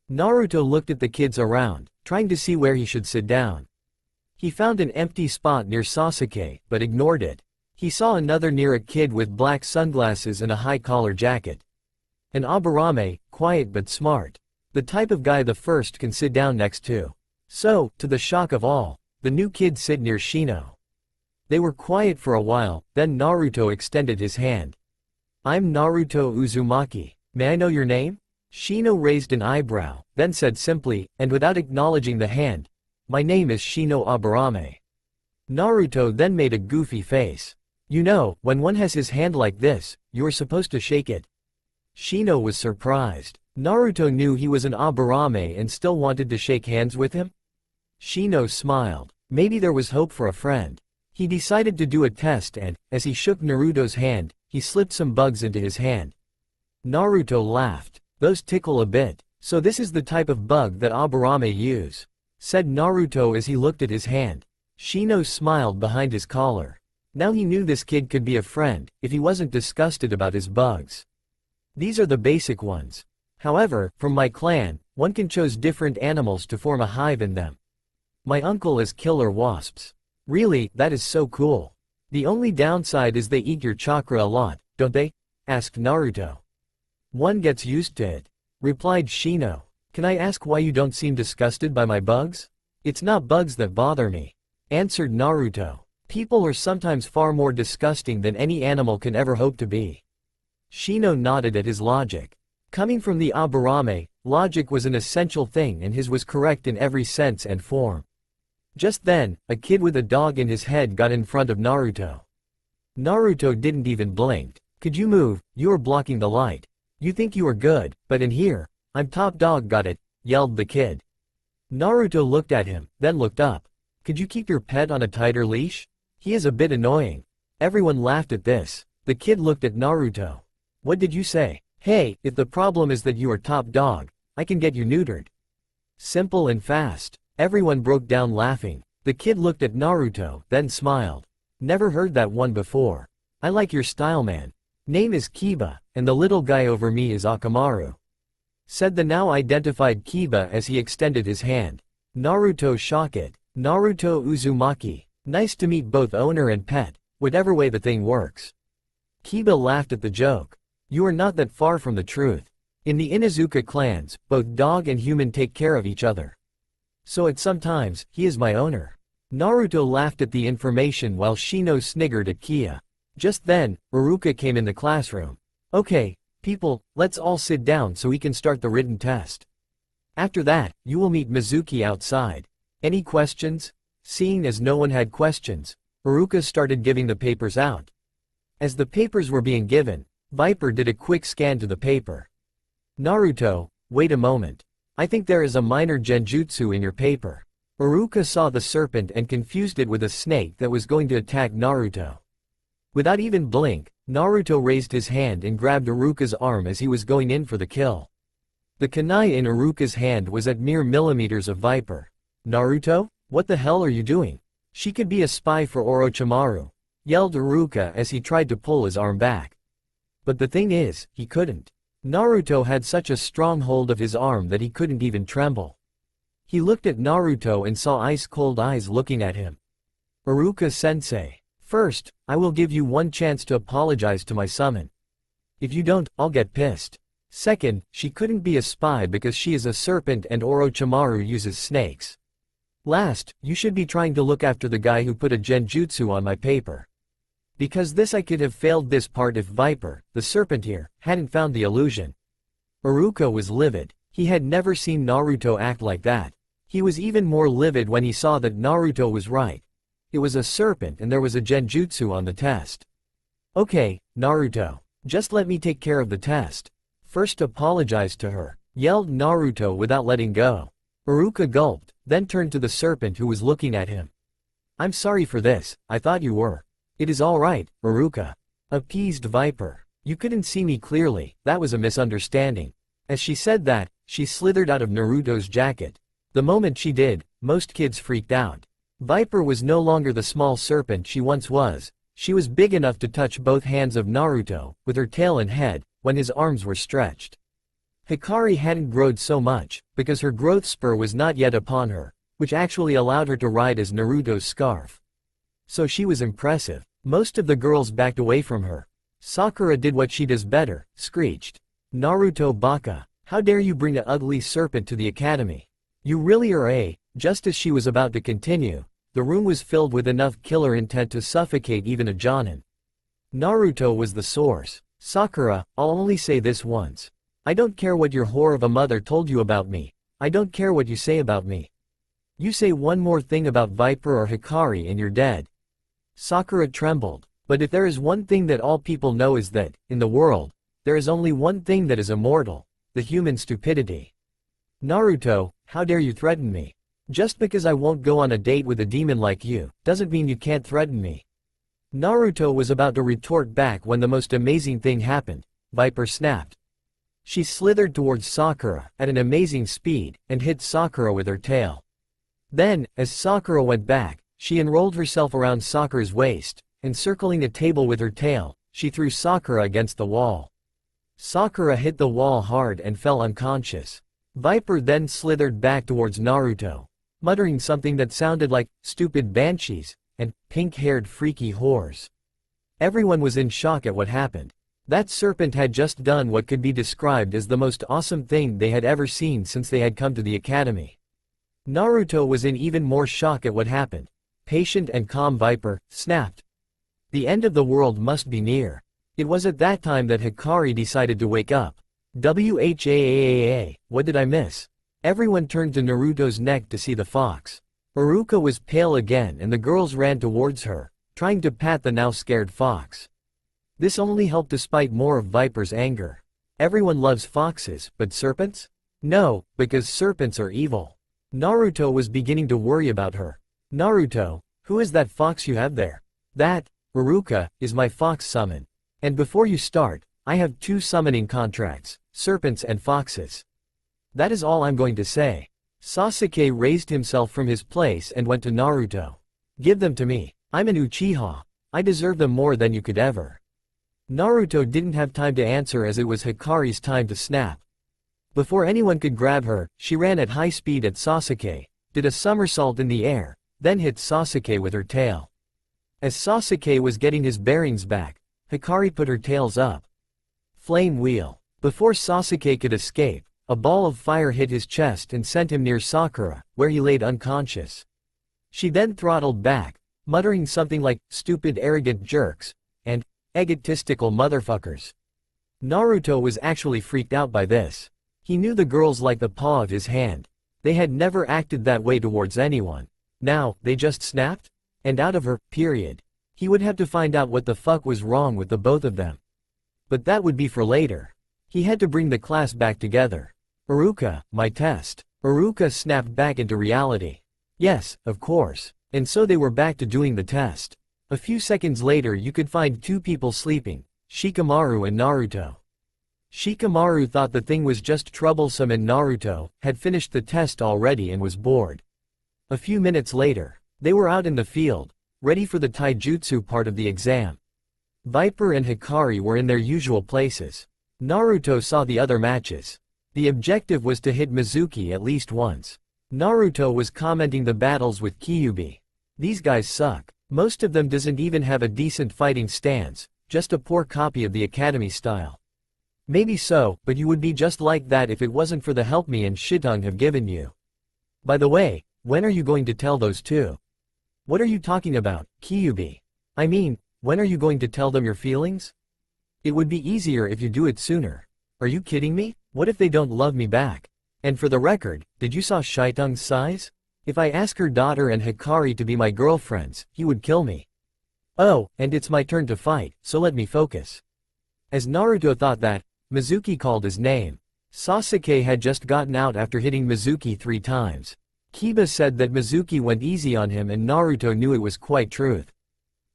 Naruto looked at the kids around, trying to see where he should sit down. He found an empty spot near Sasuke, but ignored it. He saw another near a kid with black sunglasses and a high collar jacket. An Aburame, quiet but smart. The type of guy the first can sit down next to. So, to the shock of all, the new kid sit near Shino. They were quiet for a while, then Naruto extended his hand. I'm Naruto Uzumaki. May I know your name? Shino raised an eyebrow, then said simply, and without acknowledging the hand, my name is Shino Aburame. Naruto then made a goofy face. You know, when one has his hand like this, you're supposed to shake it. Shino was surprised. Naruto knew he was an Aburame and still wanted to shake hands with him? Shino smiled. Maybe there was hope for a friend. He decided to do a test and, as he shook Naruto's hand, he slipped some bugs into his hand. Naruto laughed. Those tickle a bit. So this is the type of bug that Aburame use, said Naruto as he looked at his hand. Shino smiled behind his collar. Now he knew this kid could be a friend, if he wasn't disgusted about his bugs. These are the basic ones. However, from my clan, one can choose different animals to form a hive in them. My uncle is killer wasps. Really, that is so cool. The only downside is they eat your chakra a lot, don't they? Asked Naruto. One gets used to it, replied Shino. Can I ask why you don't seem disgusted by my bugs? It's not bugs that bother me, answered Naruto. People are sometimes far more disgusting than any animal can ever hope to be. Shino nodded at his logic. Coming from the Aburame, logic was an essential thing and his was correct in every sense and form. Just then, a kid with a dog in his head got in front of Naruto. Naruto didn't even blink. Could you move? You are blocking the light. You think you are good, but in here, I'm top dog, got it, yelled the kid. Naruto looked at him, then looked up. Could you keep your pet on a tighter leash? He is a bit annoying. Everyone laughed at this. The kid looked at Naruto. What did you say? Hey, if the problem is that you are top dog, I can get you neutered. Simple and fast. Everyone broke down laughing. The kid looked at Naruto, then smiled. Never heard that one before. I like your style, man. Name is Kiba, and the little guy over me is Akamaru, said the now identified Kiba as he extended his hand. Naruto shock it. Naruto Uzumaki. Nice to meet both owner and pet, whatever way the thing works. Kiba laughed at the joke. You are not that far from the truth. In the Inuzuka clans, both dog and human take care of each other. So at some times, he is my owner. Naruto laughed at the information while Shino sniggered at Kia. Just then, Iruka came in the classroom. Okay, people, let's all sit down so we can start the written test. After that, you will meet Mizuki outside. Any questions? Seeing as no one had questions, Iruka started giving the papers out. As the papers were being given, Viper did a quick scan to the paper. Naruto, wait a moment. I think there is a minor genjutsu in your paper. Iruka saw the serpent and confused it with a snake that was going to attack Naruto. Without even blink, Naruto raised his hand and grabbed Iruka's arm as he was going in for the kill. The kunai in Iruka's hand was at mere millimeters of Viper. Naruto, what the hell are you doing? She could be a spy for Orochimaru, yelled Iruka as he tried to pull his arm back. But the thing is, he couldn't. Naruto had such a strong hold of his arm that he couldn't even tremble. He looked at Naruto and saw ice-cold eyes looking at him. Iruka-sensei, first, I will give you one chance to apologize to my summon. If you don't, I'll get pissed. Second, she couldn't be a spy because she is a serpent and Orochimaru uses snakes. Last, you should be trying to look after the guy who put a genjutsu on my paper. Because this I could have failed this part if Viper, the serpent here, hadn't found the illusion. Iruka was livid. He had never seen Naruto act like that. He was even more livid when he saw that Naruto was right. It was a serpent and there was a genjutsu on the test. Okay, Naruto. Just let me take care of the test. First apologize to her, yelled Naruto without letting go. Iruka gulped, then turned to the serpent who was looking at him. I'm sorry for this, I thought you were. It is all right, Iruka, appeased Viper. You couldn't see me clearly, that was a misunderstanding. As she said that, she slithered out of Naruto's jacket. The moment she did, most kids freaked out. Viper was no longer the small serpent she once was. She was big enough to touch both hands of Naruto, with her tail and head, when his arms were stretched. Hikari hadn't grown so much, because her growth spur was not yet upon her, which actually allowed her to ride as Naruto's scarf. So she was impressive. Most of the girls backed away from her. Sakura did what she does better, screeched. Naruto baka, how dare you bring an ugly serpent to the academy? You really are a. Just as she was about to continue, the room was filled with enough killer intent to suffocate even a jonin. Naruto was the source. Sakura, I'll only say this once. I don't care what your whore of a mother told you about me. I don't care what you say about me. You say one more thing about Viper or Hikari and you're dead. Sakura trembled. But if there is one thing that all people know is that, in the world, there is only one thing that is immortal, the human stupidity. Naruto, how dare you threaten me? Just because I won't go on a date with a demon like you, doesn't mean you can't threaten me. Naruto was about to retort back when the most amazing thing happened. Viper snapped. She slithered towards Sakura, at an amazing speed, and hit Sakura with her tail. Then, as Sakura went back, she enrolled herself around Sakura's waist, and circling a table with her tail, she threw Sakura against the wall. Sakura hit the wall hard and fell unconscious. Viper then slithered back towards Naruto, muttering something that sounded like, "stupid banshees," and "pink-haired freaky whores." Everyone was in shock at what happened. That serpent had just done what could be described as the most awesome thing they had ever seen since they had come to the academy. Naruto was in even more shock at what happened. Patient and calm Viper snapped. The end of the world must be near. It was at that time that Hikari decided to wake up. Whaaa, what did I miss? Everyone turned to Naruto's neck to see the fox. Iruka was pale again and the girls ran towards her, trying to pat the now scared fox. This only helped to spite more of Viper's anger. Everyone loves foxes, but serpents? No, because serpents are evil. Naruto was beginning to worry about her. Naruto, who is that fox you have there? That, Iruka, is my fox summon. And before you start, I have 2 summoning contracts, serpents and foxes. That is all I'm going to say. Sasuke raised himself from his place and went to Naruto. Give them to me. I'm an Uchiha. I deserve them more than you could ever. Naruto didn't have time to answer as it was Hikari's time to snap. Before anyone could grab her, she ran at high speed at Sasuke, did a somersault in the air, then hit Sasuke with her tail. As Sasuke was getting his bearings back, Hikari put her tails up. Flame wheel. Before Sasuke could escape, a ball of fire hit his chest and sent him near Sakura, where he laid unconscious. She then throttled back, muttering something like, "stupid arrogant jerks," and "egotistical motherfuckers." Naruto was actually freaked out by this. He knew the girls like the paw of his hand. They had never acted that way towards anyone. Now, they just snapped? And out of her, period. He would have to find out what the fuck was wrong with the both of them. But that would be for later. He had to bring the class back together. Iruka, my test. Iruka snapped back into reality. Yes, of course. And so they were back to doing the test. A few seconds later you could find 2 people sleeping, Shikamaru and Naruto. Shikamaru thought the thing was just troublesome and Naruto had finished the test already and was bored. A few minutes later, they were out in the field, ready for the taijutsu part of the exam. Viper and Hikari were in their usual places. Naruto saw the other matches. The objective was to hit Mizuki at least once. Naruto was commenting the battles with Kyuubi. These guys suck. Most of them doesn't even have a decent fighting stance, just a poor copy of the academy style. Maybe so, but you would be just like that if it wasn't for the help me and Shitong have given you. By the way, when are you going to tell those 2? What are you talking about, Kyuubi? I mean, when are you going to tell them your feelings? It would be easier if you do it sooner. Are you kidding me? What if they don't love me back? And for the record, did you saw Shitong's size? If I ask her daughter and Hikari to be my girlfriends, he would kill me. Oh, and it's my turn to fight, so let me focus. As Naruto thought that, Mizuki called his name. Sasuke had just gotten out after hitting Mizuki 3 times. Kiba said that Mizuki went easy on him and Naruto knew it was quite truth.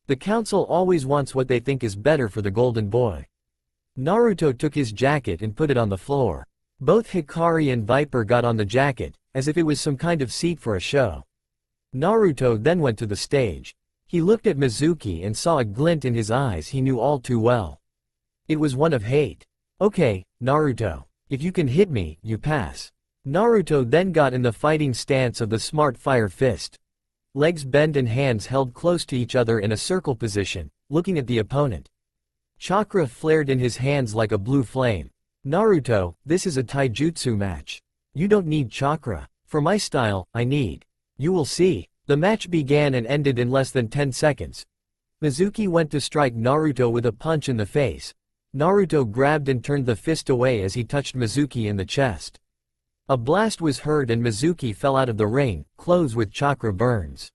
The council always wants what they think is better for the golden boy. Naruto took his jacket and put it on the floor. Both Hikari and Viper got on the jacket, as if it was some kind of seat for a show. Naruto then went to the stage. He looked at Mizuki and saw a glint in his eyes he knew all too well. It was one of hate. Okay, Naruto. If you can hit me, you pass. Naruto then got in the fighting stance of the smart fire fist. Legs bent and hands held close to each other in a circle position, looking at the opponent. Chakra flared in his hands like a blue flame. Naruto, this is a taijutsu match. You don't need chakra. For my style, I need. You will see. The match began and ended in less than 10 seconds. Mizuki went to strike Naruto with a punch in the face. Naruto grabbed and turned the fist away as he touched Mizuki in the chest. A blast was heard and Mizuki fell out of the ring, clothes with chakra burns.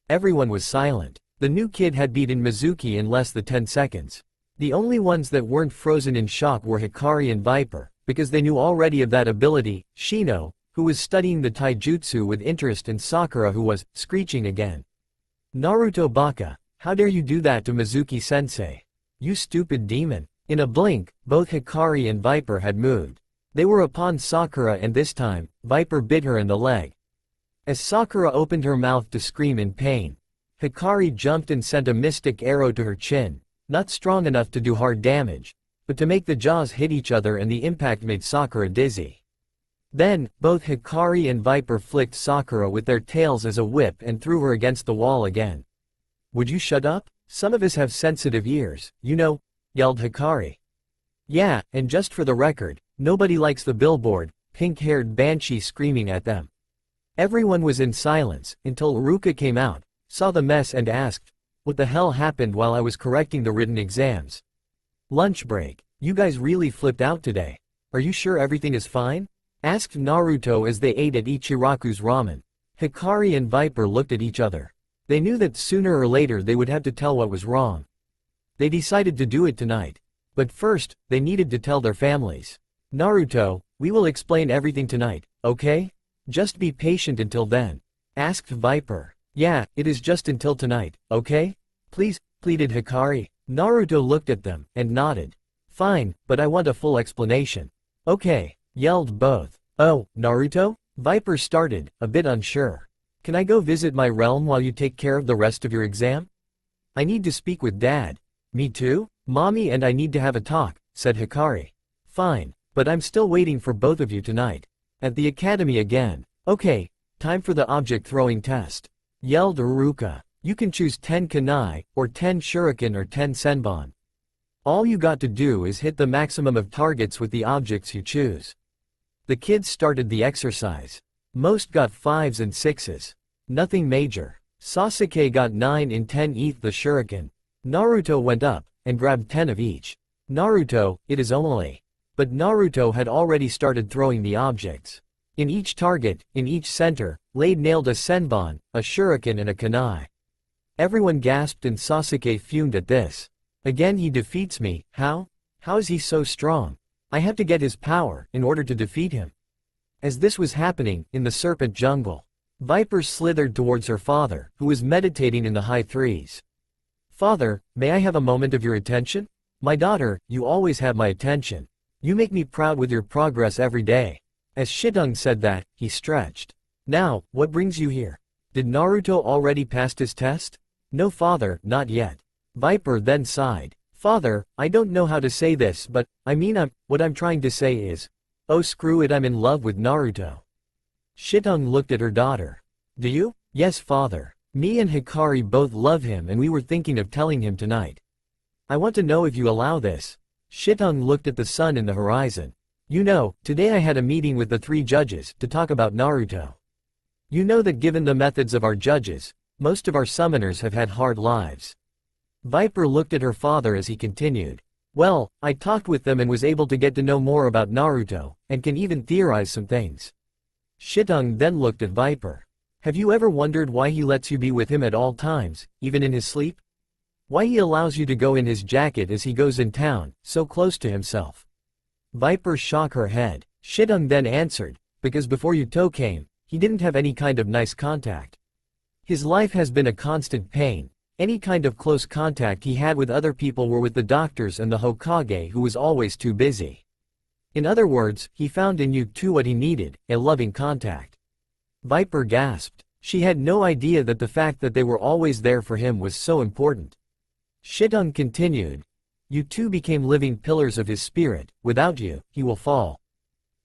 Everyone was silent. The new kid had beaten Mizuki in less than 10 seconds. The only ones that weren't frozen in shock were Hikari and Viper, because they knew already of that ability, Shino, who was studying the taijutsu with interest, and Sakura, who was screeching again. Naruto Baka, how dare you do that to Mizuki-sensei? You stupid demon. In a blink, both Hikari and Viper had moved. They were upon Sakura, and this time, Viper bit her in the leg. As Sakura opened her mouth to scream in pain, Hikari jumped and sent a mystic arrow to her chin, not strong enough to do hard damage, but to make the jaws hit each other, and the impact made Sakura dizzy. Then, both Hikari and Viper flicked Sakura with their tails as a whip and threw her against the wall again. Would you shut up? Some of us have sensitive ears, you know, yelled Hikari. Yeah, and just for the record, nobody likes the billboard, pink-haired banshee screaming at them. Everyone was in silence, until Ruka came out, saw the mess and asked, what the hell happened while I was correcting the written exams? Lunch break. You guys really flipped out today. Are you sure everything is fine? Asked Naruto as they ate at Ichiraku's ramen. Hikari and Viper looked at each other. They knew that sooner or later they would have to tell what was wrong. They decided to do it tonight. But first, they needed to tell their families. Naruto, we will explain everything tonight, okay? Just be patient until then. Asked Viper. Yeah, it is just until tonight, okay? Please, pleaded Hikari. Naruto looked at them, and nodded. Fine, but I want a full explanation. Okay, yelled both. Oh, Naruto? Viper started, a bit unsure. Can I go visit my realm while you take care of the rest of your exam? I need to speak with Dad. Me too? Mommy and I need to have a talk, said Hikari. Fine, but I'm still waiting for both of you tonight. At the academy again. Okay, time for the object throwing test. Yelled Ruka. You can choose 10 kunai, or 10 shuriken, or 10 senbon. All you got to do is hit the maximum of targets with the objects you choose. The kids started the exercise. Most got 5s and 6s. Nothing major. Sasuke got 9 in 10 each the shuriken. Naruto went up, and grabbed 10 of each. Naruto, it is only. But Naruto had already started throwing the objects. In each target, in each center, Laid nailed a senbon, a shuriken and a kunai. Everyone gasped and Sasuke fumed at this. Again he defeats me, how? How is he so strong? I have to get his power, in order to defeat him. As this was happening, in the serpent jungle, Viper slithered towards her father, who was meditating in the high threes. Father, may I have a moment of your attention? My daughter, you always have my attention. You make me proud with your progress every day. As Shidong said that, he stretched. Now, what brings you here? Did Naruto already pass his test? No father, not yet. Viper then sighed. Father, I don't know how to say this, but, what I'm trying to say is, oh screw it, I'm in love with Naruto. Shidong looked at her daughter. Do you? Yes father. Me and Hikari both love him and we were thinking of telling him tonight. I want to know if you allow this. Shidong looked at the sun in the horizon. You know, today I had a meeting with the 3 judges to talk about Naruto. You know that given the methods of our judges, most of our summoners have had hard lives. Viper looked at her father as he continued. Well, I talked with them and was able to get to know more about Naruto, and can even theorize some things. Shidong then looked at Viper. Have you ever wondered why he lets you be with him at all times, even in his sleep? Why he allows you to go in his jacket as he goes in town, so close to himself? Viper shook her head. Shidong then answered, because before Yuto came, he didn't have any kind of nice contact. His life has been a constant pain. Any kind of close contact he had with other people were with the doctors and the Hokage, who was always too busy. In other words, he found in Yuto what he needed, a loving contact. Viper gasped. She had no idea that the fact that they were always there for him was so important. Shidong continued. You two became living pillars of his spirit. Without you, he will fall.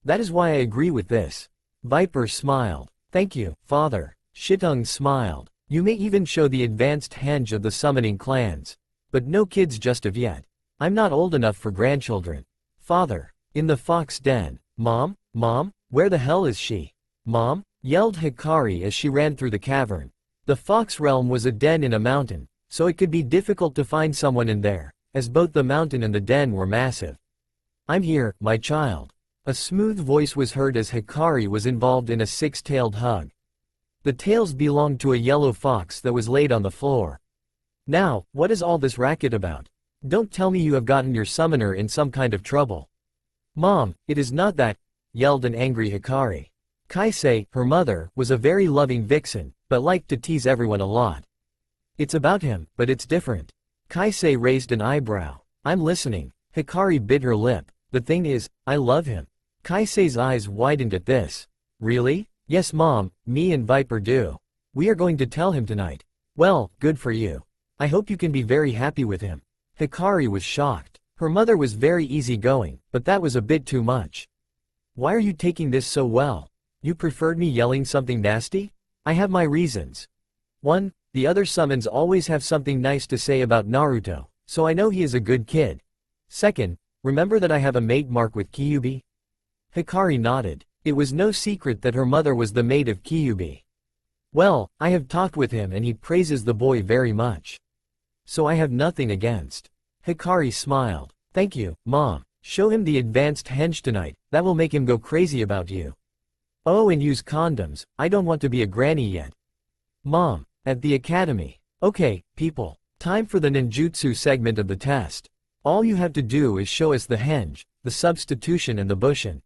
That is why I agree with this. Viper smiled. Thank you, father. Shidong smiled. You may even show the advanced henge of the summoning clans. But no kids just of yet. I'm not old enough for grandchildren. Father. In the fox den. Mom? Mom? Where the hell is she? Mom? Yelled Hikari as she ran through the cavern. The fox realm was a den in a mountain, so it could be difficult to find someone in there, as both the mountain and the den were massive. I'm here, my child. A smooth voice was heard as Hikari was involved in a six-tailed hug. The tails belonged to a yellow fox that was laid on the floor. Now, what is all this racket about? Don't tell me you have gotten your summoner in some kind of trouble. Mom, it is not that, yelled an angry Hikari. Kaisei, her mother, was a very loving vixen, but liked to tease everyone a lot. It's about him, but it's different. Kaisei raised an eyebrow. I'm listening. Hikari bit her lip. The thing is, I love him. Kaisei's eyes widened at this. Really? Yes mom, me and Viper do. We are going to tell him tonight. Well, good for you. I hope you can be very happy with him. Hikari was shocked. Her mother was very easygoing, but that was a bit too much. Why are you taking this so well? You preferred me yelling something nasty? I have my reasons. 1. The other summons always have something nice to say about Naruto, so I know he is a good kid. 2. Remember that I have a mate mark with Kyuubi? Hikari nodded. It was no secret that her mother was the mate of Kyuubi. Well, I have talked with him and he praises the boy very much. So I have nothing against. Hikari smiled. Thank you, Mom. Show him the advanced henge tonight, that will make him go crazy about you. Oh, and use condoms, I don't want to be a granny yet. Mom, at the academy. Okay, people. Time for the ninjutsu segment of the test. All you have to do is show us the henge, the substitution and the bushin.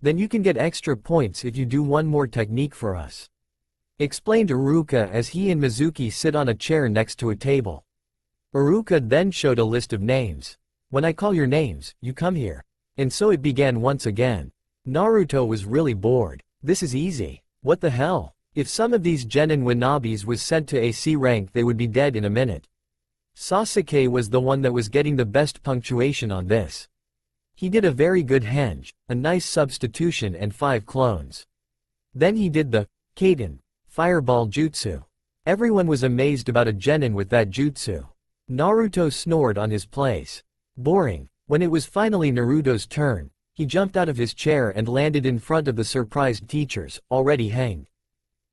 Then you can get extra points if you do one more technique for us. Explained Iruka as he and Mizuki sit on a chair next to a table. Iruka then showed a list of names. When I call your names, you come here. And so it began once again. Naruto was really bored. This is easy. What the hell? If some of these genin wanabes was sent to AC rank they would be dead in a minute. Sasuke was the one that was getting the best punctuation on this. He did a very good henge, a nice substitution and 5 clones. Then he did the Kaden fireball jutsu. Everyone was amazed about a genin with that jutsu. Naruto snored on his place. Boring. When it was finally Naruto's turn, he jumped out of his chair and landed in front of the surprised teachers, already hanged.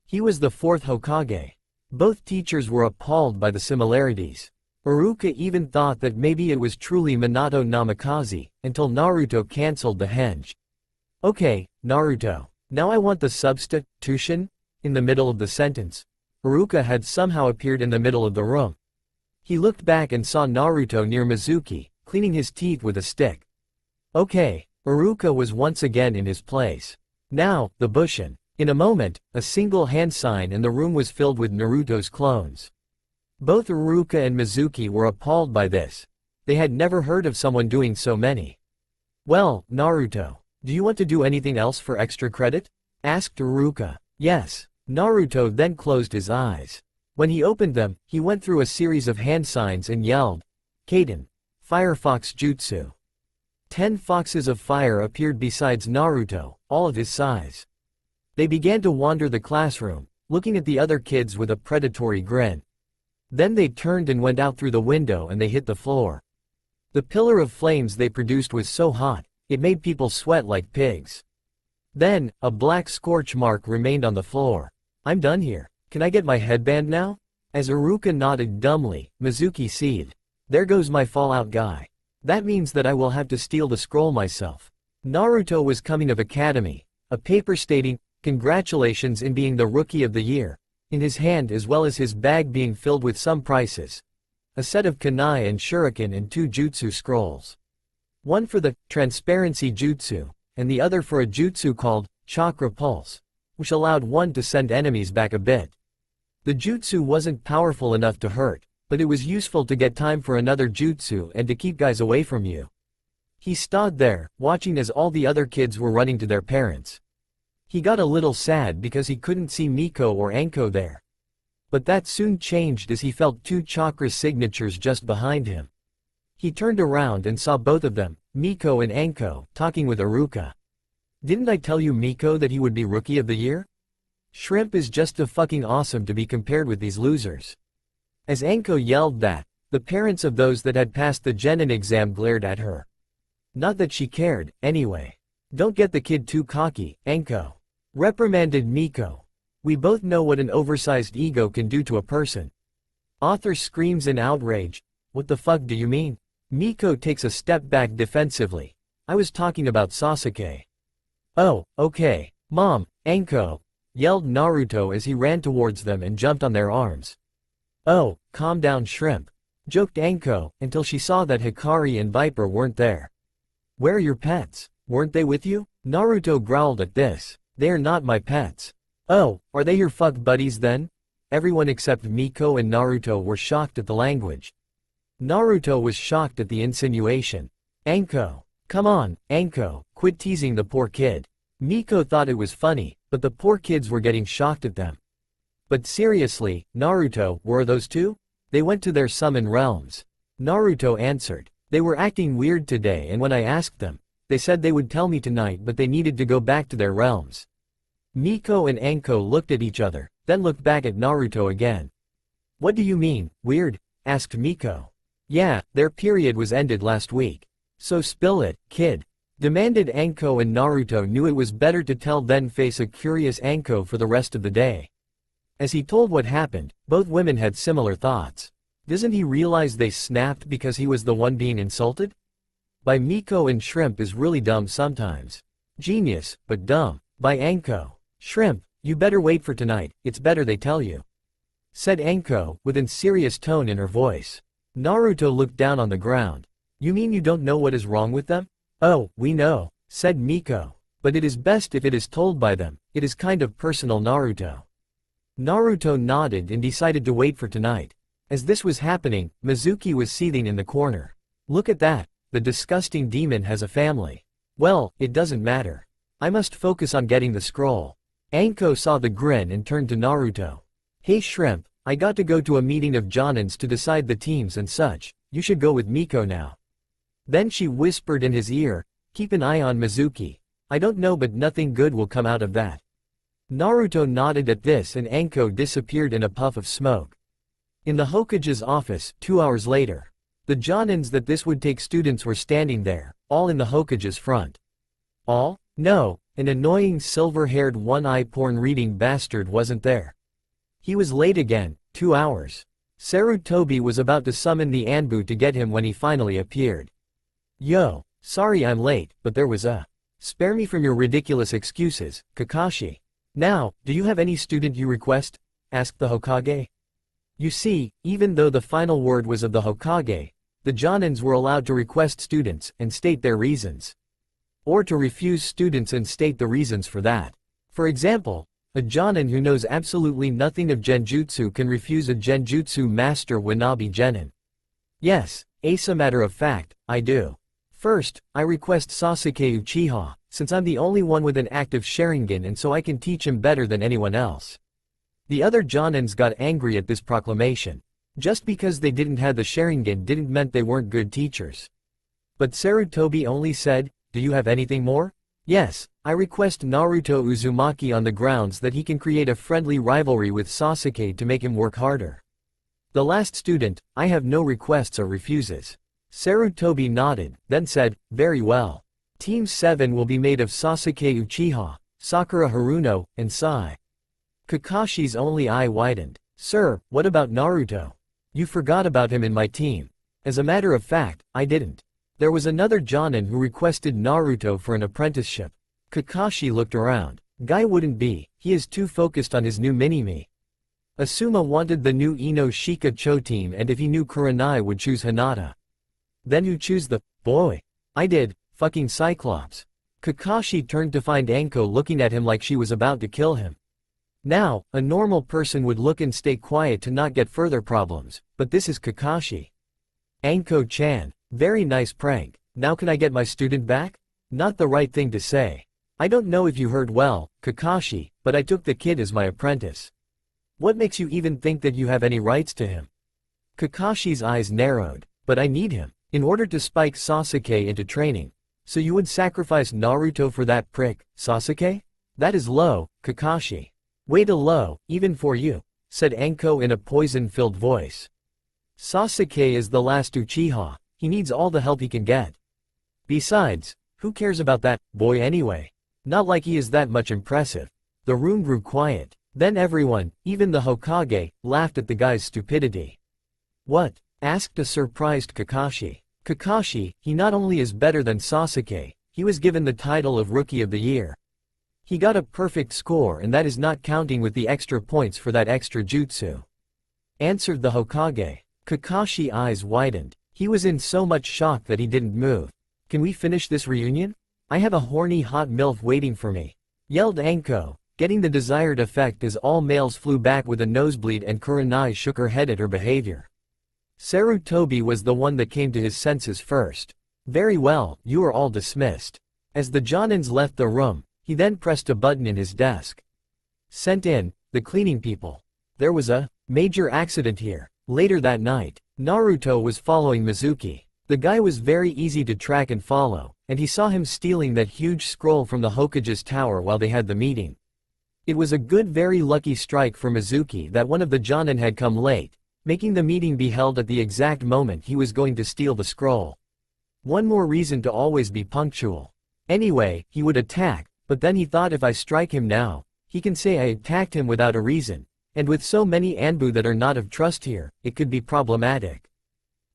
He was the 4th Hokage. Both teachers were appalled by the similarities. Iruka even thought that maybe it was truly Minato Namikaze, until Naruto cancelled the henge. Okay, Naruto. Now I want the substitution? In the middle of the sentence. Iruka had somehow appeared in the middle of the room. He looked back and saw Naruto near Mizuki, cleaning his teeth with a stick. Okay, Iruka was once again in his place. Now, the bushin. In a moment, a single hand sign and the room was filled with Naruto's clones. Both Iruka and Mizuki were appalled by this. They had never heard of someone doing so many. Well, Naruto, do you want to do anything else for extra credit? Asked Iruka. Yes. Naruto then closed his eyes. When he opened them, he went through a series of hand signs and yelled, Kaden, Firefox Jutsu. 10 foxes of fire appeared besides Naruto, all of his size. They began to wander the classroom, looking at the other kids with a predatory grin. Then they turned and went out through the window and they hit the floor. The pillar of flames they produced was so hot, it made people sweat like pigs. Then, a black scorch mark remained on the floor. I'm done here. Can I get my headband now? As Iruka nodded dumbly, Mizuki seethed. There goes my fallout guy. That means that I will have to steal the scroll myself. Naruto was coming of academy, a paper stating, congratulations in being the rookie of the year, in his hand as well as his bag being filled with some prizes. A set of kunai and shuriken and 2 jutsu scrolls. One for the transparency jutsu, and the other for a jutsu called chakra pulse, which allowed one to send enemies back a bit. The jutsu wasn't powerful enough to hurt, but it was useful to get time for another jutsu and to keep guys away from you. He stood there, watching as all the other kids were running to their parents. He got a little sad because he couldn't see Miko or Anko there. But that soon changed as he felt 2 chakra signatures just behind him. He turned around and saw both of them, Miko and Anko, talking with Iruka. Didn't I tell you Miko that he would be rookie of the year? Shrimp is just too fucking awesome to be compared with these losers. As Anko yelled that, the parents of those that had passed the genin exam glared at her. Not that she cared, anyway. Don't get the kid too cocky, Anko. Reprimanded Miko. We both know what an oversized ego can do to a person. Author screams in outrage. What the fuck do you mean? Miko takes a step back defensively. I was talking about Sasuke. Oh, okay. Mom, Anko, yelled Naruto as he ran towards them and jumped on their arms. Oh, calm down Shrimp, joked Anko, until she saw that Hikari and Viper weren't there. Where are your pets? Weren't they with you? Naruto growled at this. They are not my pets. Oh, are they your fuck buddies then? Everyone except Miko and Naruto were shocked at the language. Naruto was shocked at the insinuation. Anko. Come on, Anko, quit teasing the poor kid. Miko thought it was funny, but the poor kids were getting shocked at them. But seriously, Naruto, where are those two? They went to their summon realms. Naruto answered. They were acting weird today and when I asked them, they said they would tell me tonight but they needed to go back to their realms. Miko and Anko looked at each other, then looked back at Naruto again. What do you mean, weird? Asked Miko. Yeah, their period was ended last week. So spill it, kid. Demanded Anko and Naruto knew it was better to tell than face a curious Anko for the rest of the day. As he told what happened, both women had similar thoughts. Doesn't he realize they snapped because he was the one being insulted? By Miko and Shrimp is really dumb sometimes. Genius, but dumb. By Anko. Shrimp, you better wait for tonight, it's better they tell you. Said Anko, with a serious tone in her voice. Naruto looked down on the ground. You mean you don't know what is wrong with them? Oh, we know, said Miko. But it is best if it is told by them, it is kind of personal Naruto. Naruto nodded and decided to wait for tonight. As this was happening, Mizuki was seething in the corner. Look at that, the disgusting demon has a family. Well, it doesn't matter. I must focus on getting the scroll. Anko saw the grin and turned to Naruto. Hey Shrimp, I got to go to a meeting of Jonins to decide the teams and such, you should go with Miko now. Then she whispered in his ear, keep an eye on Mizuki. I don't know but nothing good will come out of that. Naruto nodded at this and Anko disappeared in a puff of smoke. In the Hokage's office, 2 hours later. The Jonins that this would take students were standing there, all in the Hokage's front. All? No, an annoying silver-haired one-eye porn-reading bastard wasn't there. He was late again, 2 hours. Sarutobi was about to summon the Anbu to get him when he finally appeared. Yo, sorry I'm late, but there was a. Spare me from your ridiculous excuses, Kakashi. Now, do you have any student you request? Asked the Hokage. You see, even though the final word was of the Hokage, the Jonins were allowed to request students and state their reasons. Or to refuse students and state the reasons for that. For example, a Jonin who knows absolutely nothing of Genjutsu can refuse a Genjutsu master Wanabe Genin. Yes, as a matter of fact, I do. First, I request Sasuke Uchiha, since I'm the only one with an active Sharingan and so I can teach him better than anyone else. The other Jonins got angry at this proclamation. Just because they didn't have the Sharingan didn't mean they weren't good teachers. But Sarutobi only said, do you have anything more? Yes, I request Naruto Uzumaki on the grounds that he can create a friendly rivalry with Sasuke to make him work harder. The last student, I have no requests or refuses. Sarutobi nodded, then said, very well. Team 7 will be made of Sasuke Uchiha, Sakura Haruno, and Sai. Kakashi's only eye widened. Sir, what about Naruto? You forgot about him in my team. As a matter of fact, I didn't. There was another Jonin who requested Naruto for an apprenticeship. Kakashi looked around. Guy wouldn't be, he is too focused on his new mini-me. Asuma wanted the new Ino Shika Cho team and if he knew Kurenai would choose Hinata. Then who choose the boy? I did, fucking Cyclops. Kakashi turned to find Anko looking at him like she was about to kill him. Now, a normal person would look and stay quiet to not get further problems, but this is Kakashi. Anko-chan, very nice prank. Now can I get my student back? Not the right thing to say. I don't know if you heard well, Kakashi, but I took the kid as my apprentice. What makes you even think that you have any rights to him? Kakashi's eyes narrowed. But I need him, in order to spike Sasuke into training. So you would sacrifice Naruto for that prick, Sasuke? That is low, Kakashi. Way too low, even for you, said Anko in a poison-filled voice. Sasuke is the last Uchiha, he needs all the help he can get. Besides, who cares about that boy anyway? Not like he is that much impressive. The room grew quiet. Then everyone, even the Hokage, laughed at the guy's stupidity. What? Asked a surprised Kakashi. Kakashi, he not only is better than Sasuke, he was given the title of Rookie of the Year. He got a perfect score, and that is not counting with the extra points for that extra jutsu. Answered the Hokage. Kakashi's eyes widened. He was in so much shock that he didn't move. Can we finish this reunion? I have a horny hot MILF waiting for me, yelled Anko, getting the desired effect as all males flew back with a nosebleed and Kurenai shook her head at her behavior. Sarutobi was the one that came to his senses first. Very well, you are all dismissed. As the Jonins left the room, he then pressed a button in his desk. Sent in, the cleaning people. There was a major accident here. Later that night, Naruto was following Mizuki. The guy was very easy to track and follow, and he saw him stealing that huge scroll from the Hokage's tower while they had the meeting. It was a very lucky strike for Mizuki that one of the Jonin had come late, making the meeting be held at the exact moment he was going to steal the scroll. One more reason to always be punctual. Anyway, he would attack, but then he thought if I strike him now, he can say I attacked him without a reason, and with so many Anbu that are not of trust here, it could be problematic.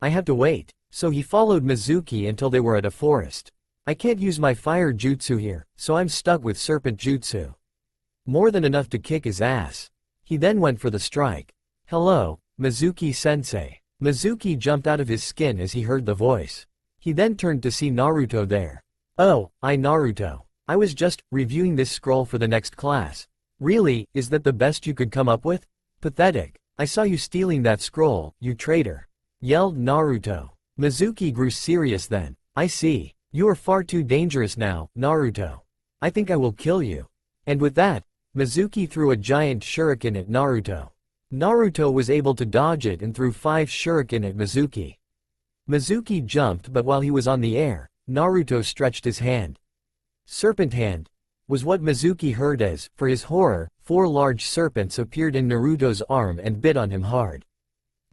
I have to wait, so he followed Mizuki until they were at a forest. I can't use my fire jutsu here, so I'm stuck with serpent jutsu. More than enough to kick his ass. He then went for the strike. Hello, Mizuki-sensei. Mizuki jumped out of his skin as he heard the voice. He then turned to see Naruto there. Oh, Naruto. I was just reviewing this scroll for the next class. Really, is that the best you could come up with? Pathetic. I saw you stealing that scroll, you traitor. Yelled Naruto. Mizuki grew serious then. I see. You are far too dangerous now, Naruto. I think I will kill you. And with that, Mizuki threw a giant shuriken at Naruto. Naruto was able to dodge it and threw 5 shuriken at Mizuki. Mizuki jumped, but while he was on the air, Naruto stretched his hand. Serpent hand was what Mizuki heard as, for his horror, 4 large serpents appeared in Naruto's arm and bit on him hard.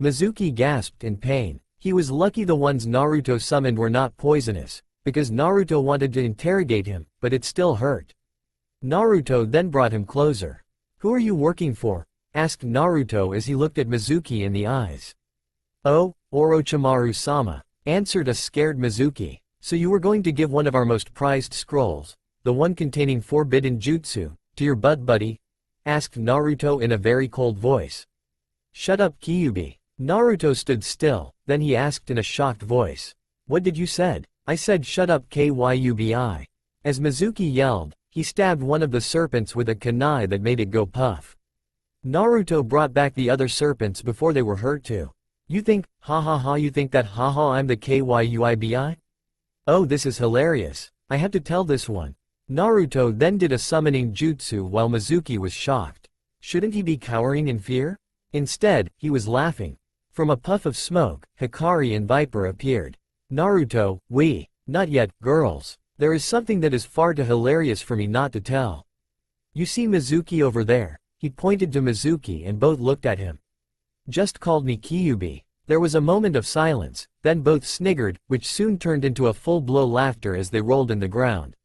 Mizuki gasped in pain. He was lucky the ones Naruto summoned were not poisonous, because Naruto wanted to interrogate him, but it still hurt. Naruto then brought him closer. Who are you working for? Asked Naruto as he looked at Mizuki in the eyes. Oh, Orochimaru-sama, answered a scared Mizuki. So you were going to give one of our most prized scrolls, the one containing forbidden jutsu, to your butt buddy? Asked Naruto in a very cold voice. Shut up, Kyuubi. Naruto stood still, then he asked in a shocked voice. What did you said? I said shut up, Kyuubi. As Mizuki yelled, he stabbed one of the serpents with a kunai that made it go puff. Naruto brought back the other serpents before they were hurt too. You think, you think that I'm the Kyuubi? Oh, this is hilarious. I had to tell this one. Naruto then did a summoning jutsu while Mizuki was shocked. Shouldn't he be cowering in fear? Instead, he was laughing. From a puff of smoke, Hikari and Viper appeared. Naruto, not yet, girls. There is something that is far too hilarious for me not to tell. You see Mizuki over there? He pointed to Mizuki and both looked at him. Just called me Kyuubi. There was a moment of silence, then both sniggered, which soon turned into a full-blow laughter as they rolled in the ground.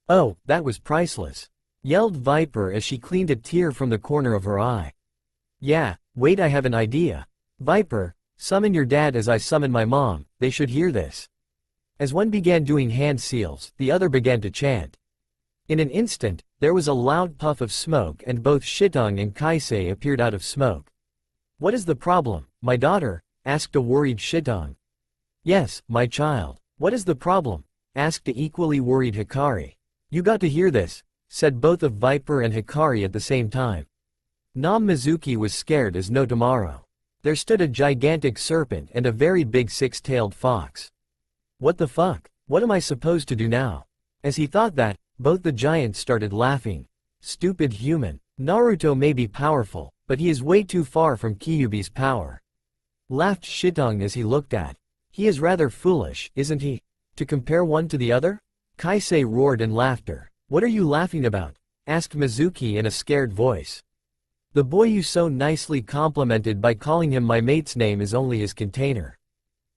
Oh, that was priceless. Yelled Viper as she cleaned a tear from the corner of her eye. Yeah, wait, I have an idea. Viper, summon your dad as I summon my mom, they should hear this. As one began doing hand seals, the other began to chant. In an instant, there was a loud puff of smoke and both Shitong and Kaisei appeared out of smoke. What is the problem, my daughter? Asked a worried Shitong. Yes, my child. What is the problem? Asked the equally worried Hikari. You got to hear this, said both of Viper and Hikari at the same time. Nam Mizuki was scared as no tomorrow. There stood a gigantic serpent and a very big 6-tailed fox. What the fuck? What am I supposed to do now? As he thought that, both the giants started laughing. Stupid human. Naruto may be powerful, but he is way too far from Kyuubi's power. Laughed Shitong as he looked at. He is rather foolish, isn't he? To compare one to the other? Kaisei roared in laughter. What are you laughing about? Asked Mizuki in a scared voice. The boy you so nicely complimented by calling him my mate's name is only his container.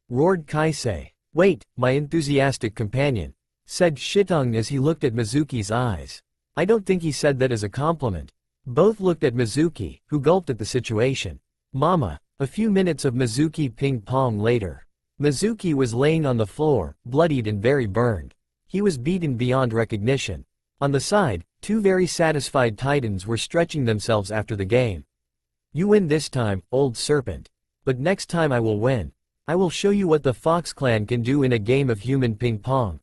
Roared Kaisei. Wait, my enthusiastic companion. Said Shitong as he looked at Mizuki's eyes. I don't think he said that as a compliment. Both looked at Mizuki, who gulped at the situation. Mama. A few minutes of Mizuki ping-pong later. Mizuki was laying on the floor, bloodied and very burned. He was beaten beyond recognition. On the side, Two very satisfied titans were stretching themselves after the game. You win this time, old serpent. But next time I will win. I will show you what the Fox clan can do in a game of human ping pong.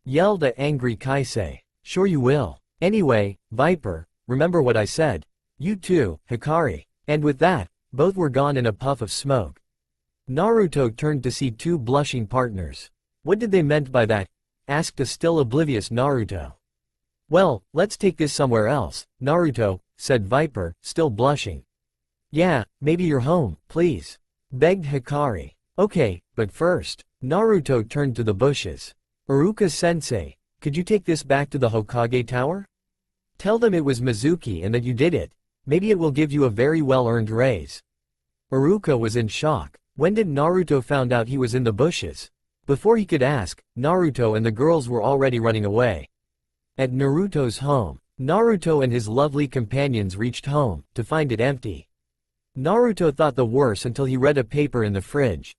Yelled a angry Kaisei. Sure you will. Anyway, Viper, remember what I said. You too, Hikari. And with that, both were gone in a puff of smoke. Naruto turned to see two blushing partners. What did they meant by that? Asked a still oblivious Naruto. Well, let's take this somewhere else, Naruto, said Viper, still blushing. Yeah, maybe you're home, please. Begged Hikari. Okay, but first, Naruto turned to the bushes. Iruka-sensei, could you take this back to the Hokage Tower? Tell them it was Mizuki and that you did it. Maybe it will give you a very well-earned raise. Iruka was in shock. When did Naruto found out he was in the bushes? Before he could ask, Naruto and the girls were already running away. At Naruto's home, Naruto and his lovely companions reached home, to find it empty. Naruto thought the worst until he read a paper in the fridge.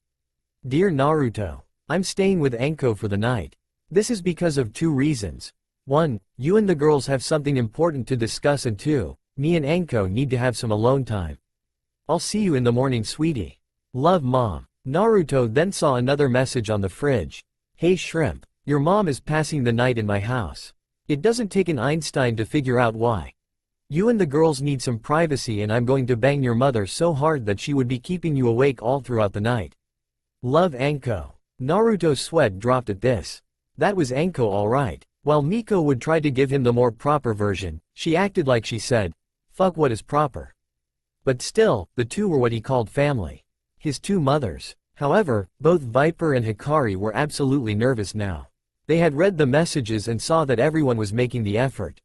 Dear Naruto, I'm staying with Anko for the night. This is because of two reasons. 1. You and the girls have something important to discuss, and 2. Me and Anko need to have some alone time. I'll see you in the morning, sweetie. Love, Mom. Naruto then saw another message on the fridge. Hey Shrimp, your mom is passing the night in my house. It doesn't take an Einstein to figure out why. You and the girls need some privacy, and I'm going to bang your mother so hard that she would be keeping you awake all throughout the night. Love, Anko. Naruto's sweat dropped at this. That was Anko alright. While Miko would try to give him the more proper version, she acted like she said, fuck what is proper. But still, the two were what he called family. His two mothers. However, both Viper and Hikari were absolutely nervous now. They had read the messages and saw that everyone was making the effort.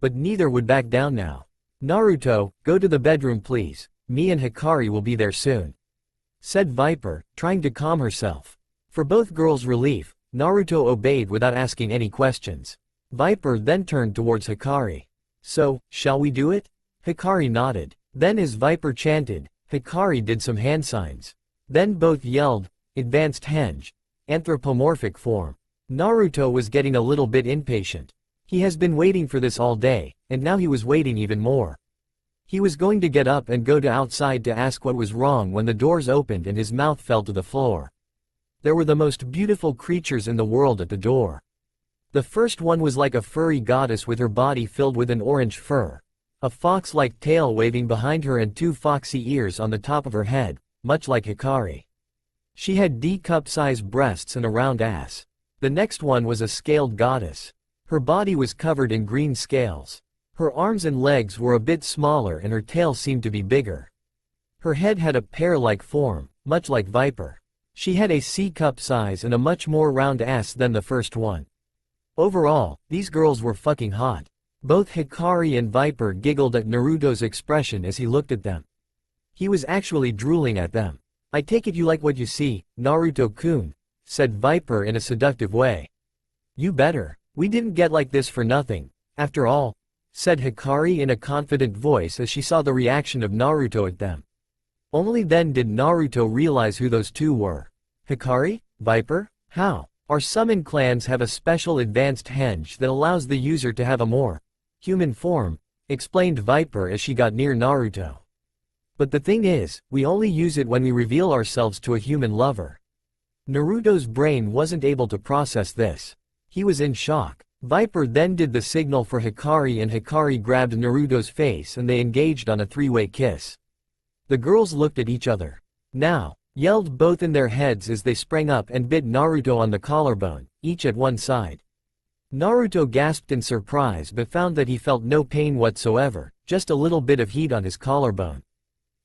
But neither would back down now. Naruto, go to the bedroom please. Me and Hikari will be there soon. Said Viper, trying to calm herself. For both girls' relief, Naruto obeyed without asking any questions. Viper then turned towards Hikari. So, shall we do it? Hikari nodded. Then as Viper chanted, Hikari did some hand signs. Then both yelled, Advanced Henge. Anthropomorphic form. Naruto was getting a little bit impatient. He has been waiting for this all day, and now he was waiting even more. He was going to get up and go to outside to ask what was wrong when the doors opened and his mouth fell to the floor. There were the most beautiful creatures in the world at the door. The first one was like a furry goddess with her body filled with an orange fur. A fox-like tail waving behind her and two foxy ears on the top of her head, much like Hikari. She had D-cup-sized breasts and a round ass. The next one was a scaled goddess. Her body was covered in green scales. Her arms and legs were a bit smaller and her tail seemed to be bigger. Her head had a pear-like form, much like Viper. She had a C-cup size and a much more round ass than the first one. Overall, these girls were fucking hot. Both Hikari and Viper giggled at Naruto's expression as he looked at them. He was actually drooling at them. I take it you like what you see, Naruto-kun, said Viper in a seductive way. You better. We didn't get like this for nothing, after all, said Hikari in a confident voice as she saw the reaction of Naruto at them. Only then did Naruto realize who those two were. Hikari? Viper? How? Our summon clans have a special advanced henge that allows the user to have a more human form, explained Viper as she got near Naruto. But the thing is, we only use it when we reveal ourselves to a human lover. Naruto's brain wasn't able to process this. He was in shock. Viper then did the signal for Hikari and Hikari grabbed Naruto's face and they engaged on a three-way kiss. The girls looked at each other. Now, yelled both in their heads as they sprang up and bit Naruto on the collarbone, each at one side. Naruto gasped in surprise but found that he felt no pain whatsoever, just a little bit of heat on his collarbone.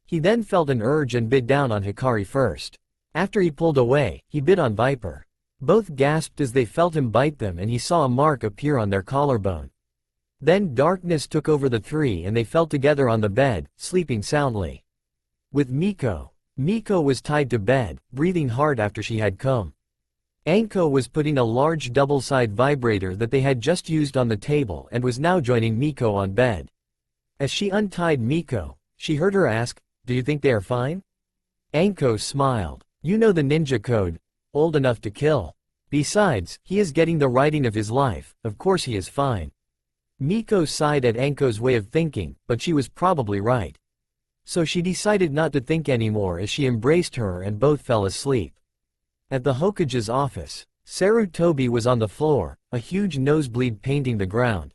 He then felt an urge and bit down on Hikari first. After he pulled away, he bit on Viper. Both gasped as they felt him bite them and he saw a mark appear on their collarbone. Then darkness took over the three and they fell together on the bed, sleeping soundly. With Miko. Miko was tied to bed, breathing hard after she had come. Anko was putting a large double-side vibrator that they had just used on the table and was now joining Miko on bed. As she untied Miko, she heard her ask, "Do you think they are fine?" Anko smiled. "You know the ninja code. Old enough to kill. Besides, he is getting the writing of his life, of course he is fine." Miko sighed at Anko's way of thinking, but she was probably right. So she decided not to think anymore as she embraced her and both fell asleep. At the Hokage's office, Sarutobi was on the floor, a huge nosebleed painting the ground.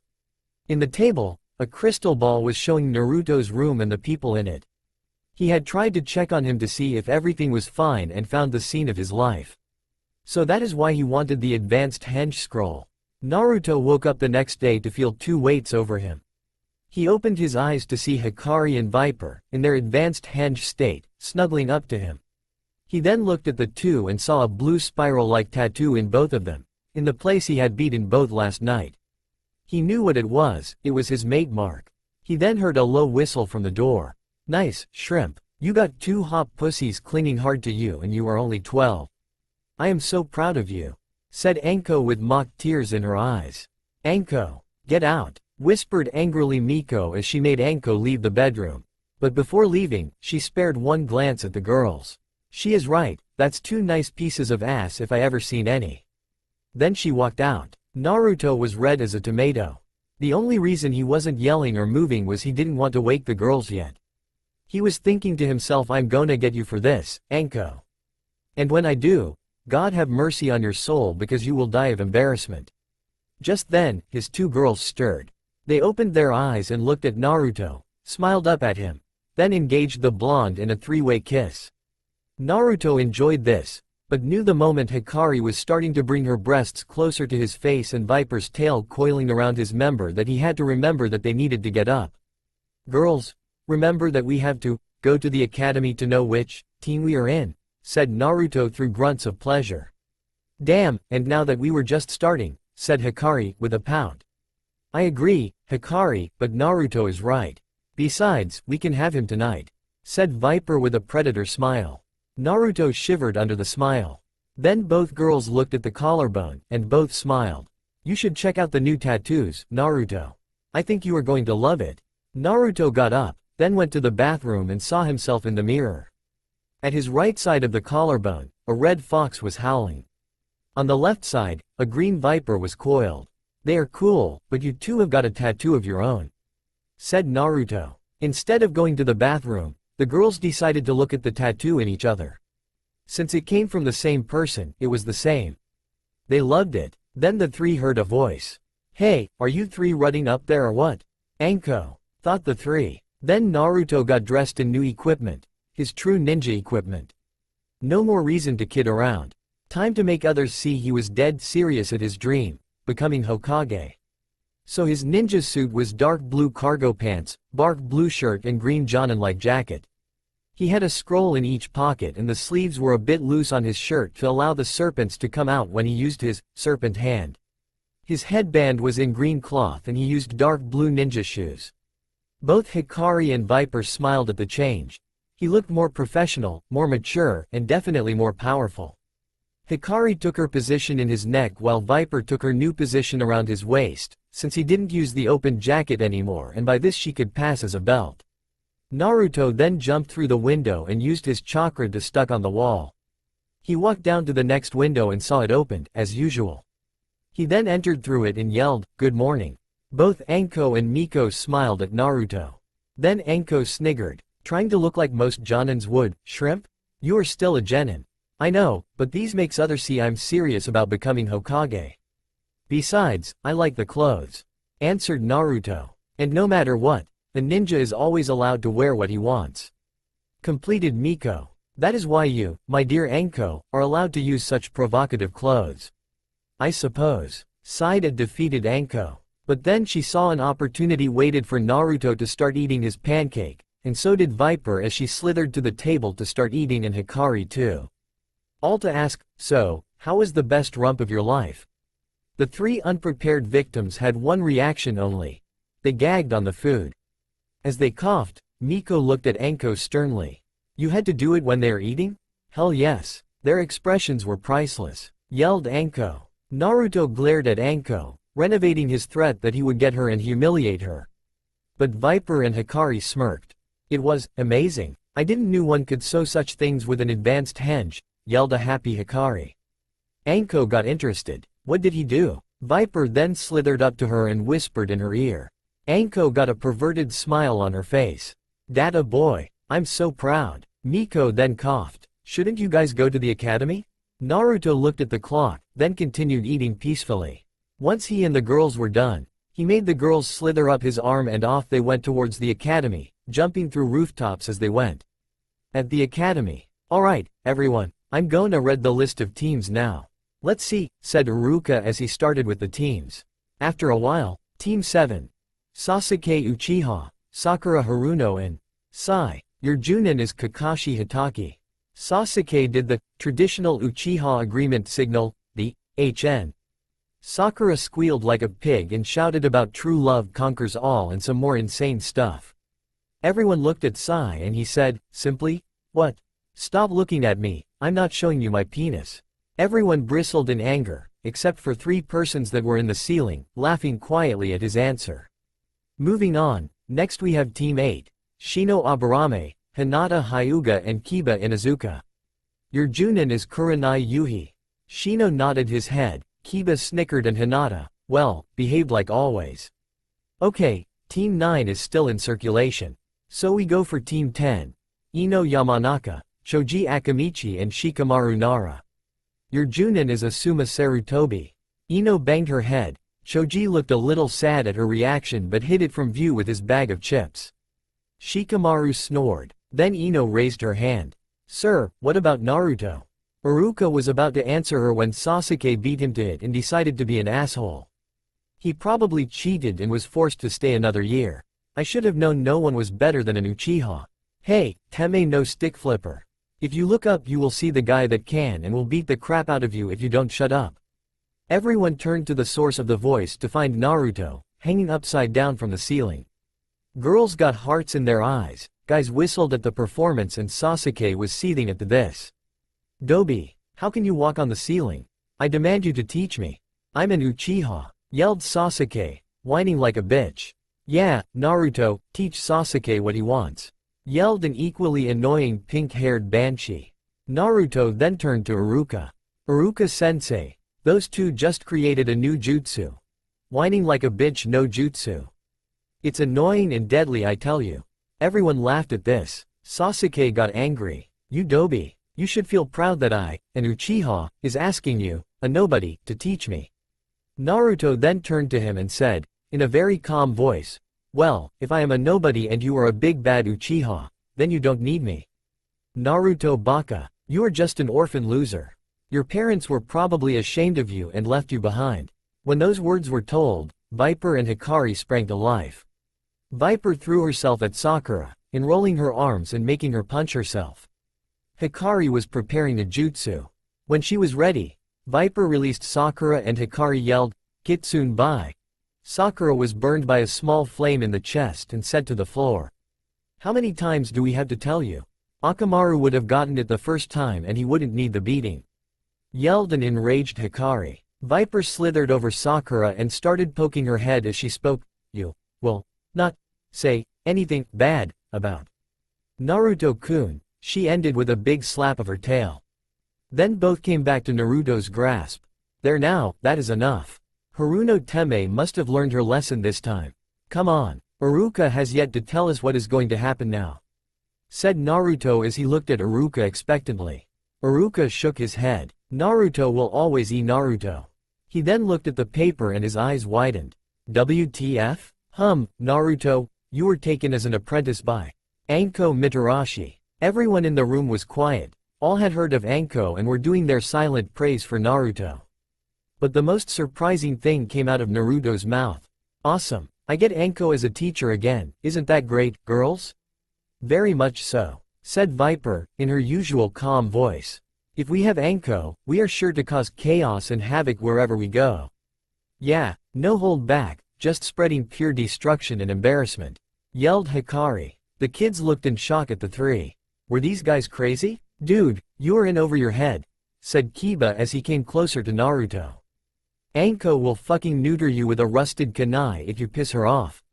In the table, a crystal ball was showing Naruto's room and the people in it. He had tried to check on him to see if everything was fine and found the scene of his life. So that is why he wanted the advanced henge scroll. Naruto woke up the next day to feel two weights over him. He opened his eyes to see Hikari and Viper, in their advanced henge state, snuggling up to him. He then looked at the two and saw a blue spiral-like tattoo in both of them, in the place he had beaten both last night. He knew what it was his mate mark. He then heard a low whistle from the door. "Nice, Shrimp. You got two hot pussies clinging hard to you and you are only 12. I am so proud of you," said Anko with mock tears in her eyes. "Anko, get out," whispered angrily Miko as she made Anko leave the bedroom. But before leaving, she spared one glance at the girls. "She is right, that's two nice pieces of ass if I ever seen any." Then she walked out. Naruto was red as a tomato. The only reason he wasn't yelling or moving was he didn't want to wake the girls yet. He was thinking to himself, "I'm gonna get you for this, Anko. And when I do, God have mercy on your soul because you will die of embarrassment." Just then, his two girls stirred. They opened their eyes and looked at Naruto, smiled up at him, then engaged the blonde in a three-way kiss. Naruto enjoyed this, but knew the moment Hikari was starting to bring her breasts closer to his face and Viper's tail coiling around his member that he had to remember that they needed to get up. "Girls, remember that we have to go to the academy to know which team we are in," said Naruto through grunts of pleasure. "Damn, and now that we were just starting," said Hikari, with a pout. "I agree, Hikari, but Naruto is right. Besides, we can have him tonight," said Viper with a predator smile. Naruto shivered under the smile. Then both girls looked at the collarbone, and both smiled. "You should check out the new tattoos, Naruto. I think you are going to love it." Naruto got up, then went to the bathroom and saw himself in the mirror. At his right side of the collarbone, a red fox was howling. On the left side, a green viper was coiled. "They are cool, but you two have got a tattoo of your own," said Naruto. Instead of going to the bathroom, the girls decided to look at the tattoo in each other. Since it came from the same person, it was the same. They loved it. Then the three heard a voice. "Hey, are you three running up there or what?" "Anko," thought the three. Then Naruto got dressed in new equipment, his true ninja equipment. No more reason to kid around. Time to make others see he was dead serious at his dream, becoming Hokage. So his ninja suit was dark blue cargo pants, bark blue shirt and green Jonin-like jacket. He had a scroll in each pocket and the sleeves were a bit loose on his shirt to allow the serpents to come out when he used his serpent hand. His headband was in green cloth and he used dark blue ninja shoes. Both Hikari and Viper smiled at the change. He looked more professional, more mature, and definitely more powerful. Hikari took her position in his neck while Viper took her new position around his waist, since he didn't use the open jacket anymore and by this she could pass as a belt. Naruto then jumped through the window and used his chakra to stuck on the wall. He walked down to the next window and saw it opened, as usual. He then entered through it and yelled, "Good morning." Both Anko and Miko smiled at Naruto. Then Anko sniggered, trying to look like most Jonins would. "Shrimp? You are still a genin. I know, but these makes others see I'm serious about becoming Hokage. Besides, I like the clothes," answered Naruto. "And no matter what, a ninja is always allowed to wear what he wants," completed Miko. "That is why you, my dear Anko, are allowed to use such provocative clothes." "I suppose," sighed a defeated Anko. But then she saw an opportunity waited for Naruto to start eating his pancake, and so did Viper as she slithered to the table to start eating and Hikari too. All to ask, "So, how was the best rump of your life?" The three unprepared victims had one reaction only. They gagged on the food. As they coughed, Miko looked at Anko sternly. "You had to do it when they are eating?" "Hell yes. Their expressions were priceless," yelled Anko. Naruto glared at Anko, renovating his threat that he would get her and humiliate her. But Viper and Hikari smirked. "It was amazing. I didn't knew one could sew such things with an advanced henge," yelled a happy Hikari. Anko got interested. "What did he do?" Viper then slithered up to her and whispered in her ear. Anko got a perverted smile on her face. Data boy, I'm so proud. Miko then coughed. Shouldn't you guys go to the academy? Naruto looked at the clock, then continued eating peacefully. Once he and the girls were done, he made the girls slither up his arm and off they went towards the academy, jumping through rooftops as they went. At the academy. Alright, everyone, I'm gonna read the list of teams now. Let's see, said Iruka as he started with the teams. After a while, Team 7. Sasuke Uchiha, Sakura Haruno and Sai. Your Junin is Kakashi Hitaki. Sasuke did the traditional Uchiha agreement signal, the HN. Sakura squealed like a pig and shouted about true love conquers all and some more insane stuff. Everyone looked at Sai and he said, simply, what? Stop looking at me, I'm not showing you my penis. Everyone bristled in anger, except for 3 persons that were in the ceiling, laughing quietly at his answer. Moving on, next we have Team 8. Shino Aburame, Hinata Hyuga and Kiba Inuzuka. Your Junin is Kurenai Yuhi. Shino nodded his head, Kiba snickered and Hinata, well, behaved like always. Okay, Team 9 is still in circulation. So we go for Team 10. Ino Yamanaka, Choji Akamichi and Shikamaru Nara. Your Junin is Asuma Sarutobi. Ino banged her head. Choji looked a little sad at her reaction but hid it from view with his bag of chips. Shikamaru snored. Then Ino raised her hand. Sir, what about Naruto? Iruka was about to answer her when Sasuke beat him to it and decided to be an asshole. He probably cheated and was forced to stay another year. I should have known no one was better than an Uchiha. Hey, Teme no stick flipper. If you look up you will see the guy that can and will beat the crap out of you if you don't shut up. Everyone turned to the source of the voice to find Naruto, hanging upside down from the ceiling. Girls got hearts in their eyes, guys whistled at the performance and Sasuke was seething at this. Dobi, how can you walk on the ceiling? I demand you to teach me. I'm an Uchiha, yelled Sasuke, whining like a bitch. Yeah, Naruto, teach Sasuke what he wants, yelled an equally annoying pink-haired banshee. Naruto then turned to Iruka. Iruka-sensei, those two just created a new jutsu. Whining like a bitch no jutsu. It's annoying and deadly I tell you. Everyone laughed at this. Sasuke got angry. You Dobi, you should feel proud that I, an Uchiha, is asking you, a nobody, to teach me. Naruto then turned to him and said, in a very calm voice, well, if I am a nobody and you are a big bad Uchiha, then you don't need me. Naruto Baka, you are just an orphan loser. Your parents were probably ashamed of you and left you behind. When those words were told, Viper and Hikari sprang to life. Viper threw herself at Sakura, enrolling her arms and making her punch herself. Hikari was preparing a jutsu. When she was ready, Viper released Sakura and Hikari yelled, Kitsune Bai. Sakura was burned by a small flame in the chest and said to the floor. How many times do we have to tell you? Akamaru would have gotten it the first time and he wouldn't need the beating. Yelled an enraged Hikari. Viper slithered over Sakura and started poking her head as she spoke, you will not say anything bad about Naruto-kun, she ended with a big slap of her tail. Then both came back to Naruto's grasp. There now, that is enough. Haruno Teme must have learned her lesson this time. Come on, Iruka has yet to tell us what is going to happen now, said Naruto as he looked at Iruka expectantly. Iruka shook his head. Naruto will always be Naruto. He then looked at the paper and his eyes widened. WTF? Naruto, you were taken as an apprentice by Anko Mitarashi. Everyone in the room was quiet. All had heard of Anko and were doing their silent praise for Naruto. But the most surprising thing came out of Naruto's mouth. Awesome, I get Anko as a teacher again, isn't that great, girls? Very much so, said Viper, in her usual calm voice. If we have Anko, we are sure to cause chaos and havoc wherever we go. Yeah, no hold back, just spreading pure destruction and embarrassment, yelled Hikari. The kids looked in shock at the three. Were these guys crazy? Dude, you are in over your head, said Kiba as he came closer to Naruto. Anko will fucking neuter you with a rusted kunai if you piss her off.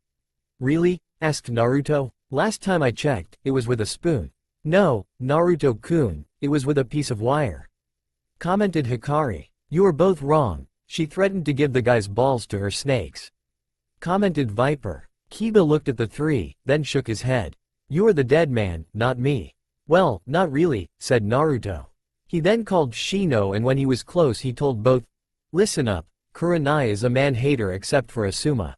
Really? Asked Naruto. Last time I checked, it was with a spoon. No, Naruto-kun, it was with a piece of wire, commented Hikari. You are both wrong. She threatened to give the guy's balls to her snakes. Commented Viper. Kiba looked at the three, then shook his head. You are the dead man, not me. Well, not really, said Naruto. He then called Shino, and when he was close he told both, listen up, Kurenai is a man-hater except for Asuma.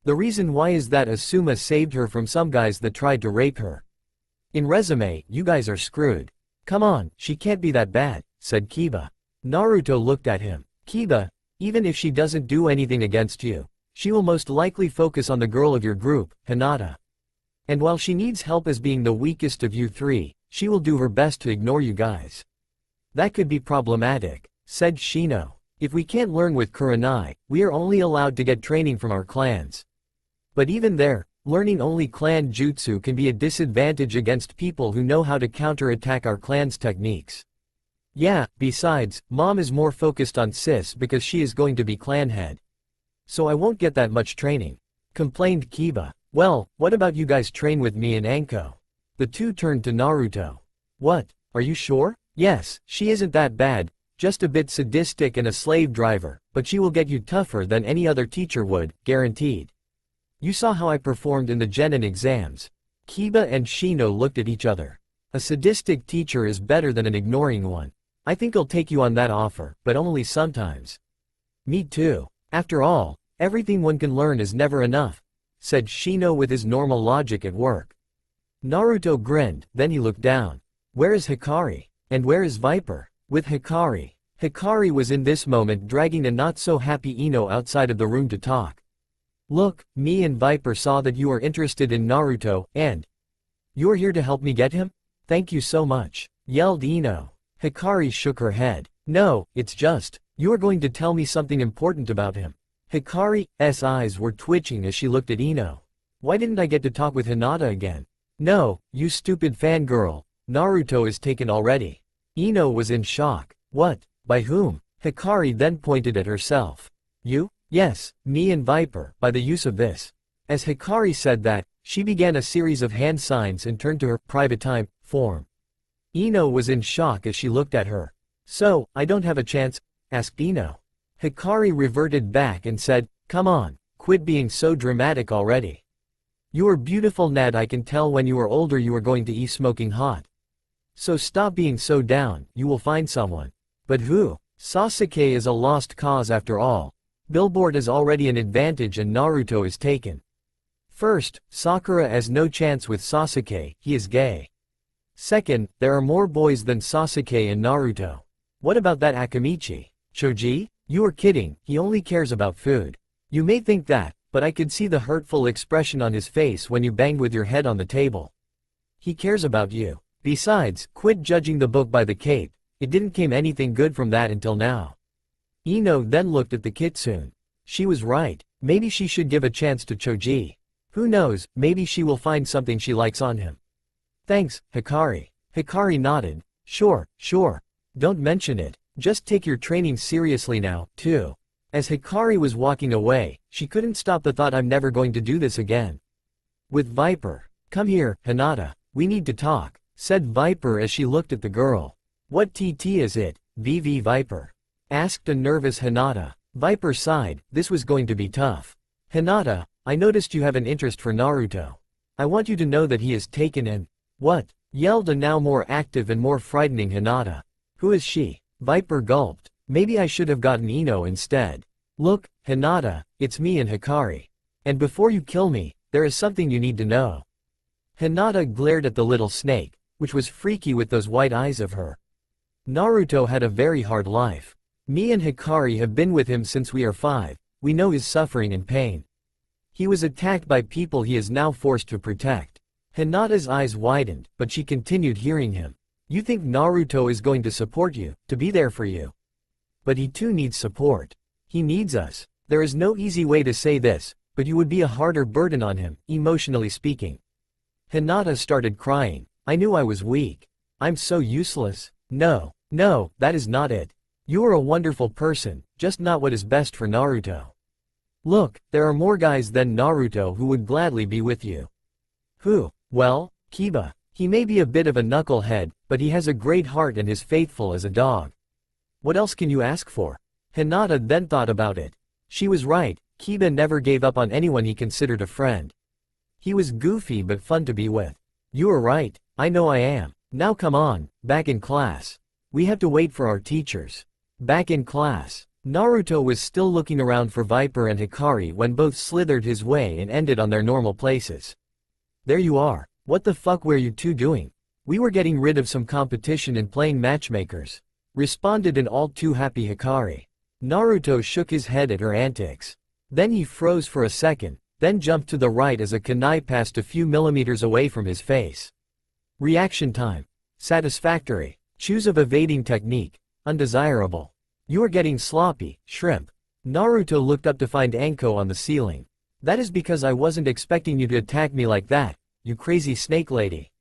The reason why is that Asuma saved her from some guys that tried to rape her. In resume, you guys are screwed. Come on, she can't be that bad, said Kiba. Naruto looked at him. Kiba, even if she doesn't do anything against you, she will most likely focus on the girl of your group, Hinata. And while she needs help as being the weakest of you three, she will do her best to ignore you guys. That could be problematic, said Shino. If we can't learn with Kurenai, we are only allowed to get training from our clans. But even there, learning only clan jutsu can be a disadvantage against people who know how to counterattack our clan's techniques. Yeah, besides, Mom is more focused on sis because she is going to be clan head. So I won't get that much training, complained Kiba. Well, what about you guys train with me and Anko? The two turned to Naruto. What, are you sure? Yes, she isn't that bad, just a bit sadistic and a slave driver, but she will get you tougher than any other teacher would, guaranteed. You saw how I performed in the Genin exams. Kiba and Shino looked at each other. A sadistic teacher is better than an ignoring one. I think I'll take you on that offer, but only sometimes. Me too. After all, everything one can learn is never enough, said Shino with his normal logic at work. Naruto grinned, then he looked down. Where is Hikari? And where is Viper? With Hikari. Hikari was in this moment dragging a not-so-happy Ino outside of the room to talk. Look, me and Viper saw that you are interested in Naruto, and you're here to help me get him? Thank you so much, yelled Ino. Hikari shook her head. No, it's just, you are going to tell me something important about him. Hikari's eyes were twitching as she looked at Ino. Why didn't I get to talk with Hinata again? No, you stupid fangirl, Naruto is taken already. Ino was in shock. What? By whom? Hikari then pointed at herself. You? Yes, me and Viper, by the use of this. As Hikari said that, she began a series of hand signs and turned to her private time form. Ino was in shock as she looked at her. So, I don't have a chance? Asked Ino. Hikari reverted back and said, come on, quit being so dramatic already. You are beautiful Nat, I can tell when you are older you are going to be smoking hot. So stop being so down, you will find someone. But who? Sasuke is a lost cause after all. Billboard is already an advantage and Naruto is taken. First, Sakura has no chance with Sasuke, he is gay. Second, there are more boys than Sasuke and Naruto. What about that Akamichi? Choji? You are kidding, he only cares about food. You may think that, but I could see the hurtful expression on his face when you banged with your head on the table. He cares about you. Besides, quit judging the book by the cape, it didn't came anything good from that until now. Ino then looked at the kitsune. She was right, maybe she should give a chance to Choji. Who knows, maybe she will find something she likes on him. Thanks, Hikari. Hikari nodded. Sure. Don't mention it, just take your training seriously now, too. As Hikari was walking away, she couldn't stop the thought I'm never going to do this again. With Viper. Come here, Hinata, we need to talk, said Viper as she looked at the girl. What TT is it, VV Viper? Asked a nervous Hinata. Viper sighed, this was going to be tough. Hinata, I noticed you have an interest for Naruto. I want you to know that he is taken and… What? Yelled a now more active and more frightening Hinata. Who is she? Viper gulped. Maybe I should have gotten Ino instead. Look, Hinata, it's me and Hikari. And before you kill me, there is something you need to know. Hinata glared at the little snake, which was freaky with those white eyes of her. Naruto had a very hard life. Me and Hikari have been with him since we are 5, we know his suffering and pain. He was attacked by people he is now forced to protect. Hinata's eyes widened, but she continued hearing him. You think Naruto is going to support you, to be there for you. But he too needs support. He needs us. There is no easy way to say this, but you would be a harder burden on him, emotionally speaking. Hinata started crying. I knew I was weak. I'm so useless. No, that is not it. You are a wonderful person, just not what is best for Naruto. Look, there are more guys than Naruto who would gladly be with you. Who? Well, Kiba. He may be a bit of a knucklehead, but he has a great heart and is faithful as a dog. What else can you ask for? Hinata then thought about it. She was right, Kiba never gave up on anyone he considered a friend. He was goofy but fun to be with. You are right, I know I am. Now come on, back in class. We have to wait for our teachers. Back in class. Naruto was still looking around for Viper and Hikari when both slithered his way and ended on their normal places. There you are. What the fuck were you two doing? We were getting rid of some competition and playing matchmakers. Responded an all too happy Hikari. Naruto shook his head at her antics. Then he froze for a second, then jumped to the right as a kunai passed a few millimeters away from his face. Reaction time. Satisfactory. Choose of evading technique. Undesirable. You are getting sloppy, shrimp. Naruto looked up to find Anko on the ceiling. That is because I wasn't expecting you to attack me like that, you crazy snake lady.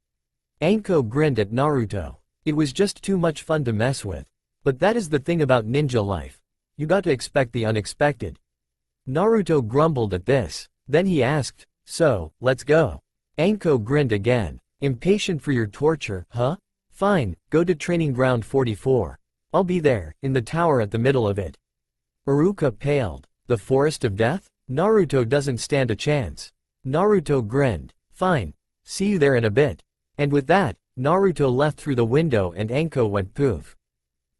Anko grinned at Naruto. It was just too much fun to mess with. But that is the thing about ninja life. You got to expect the unexpected. Naruto grumbled at this. Then he asked, so, let's go. Anko grinned again. Impatient for your torture, huh? Fine, go to training ground 44. I'll be there, in the tower at the middle of it. Iruka paled. The forest of death? Naruto doesn't stand a chance. Naruto grinned. Fine. See you there in a bit. And with that, Naruto left through the window and Anko went poof.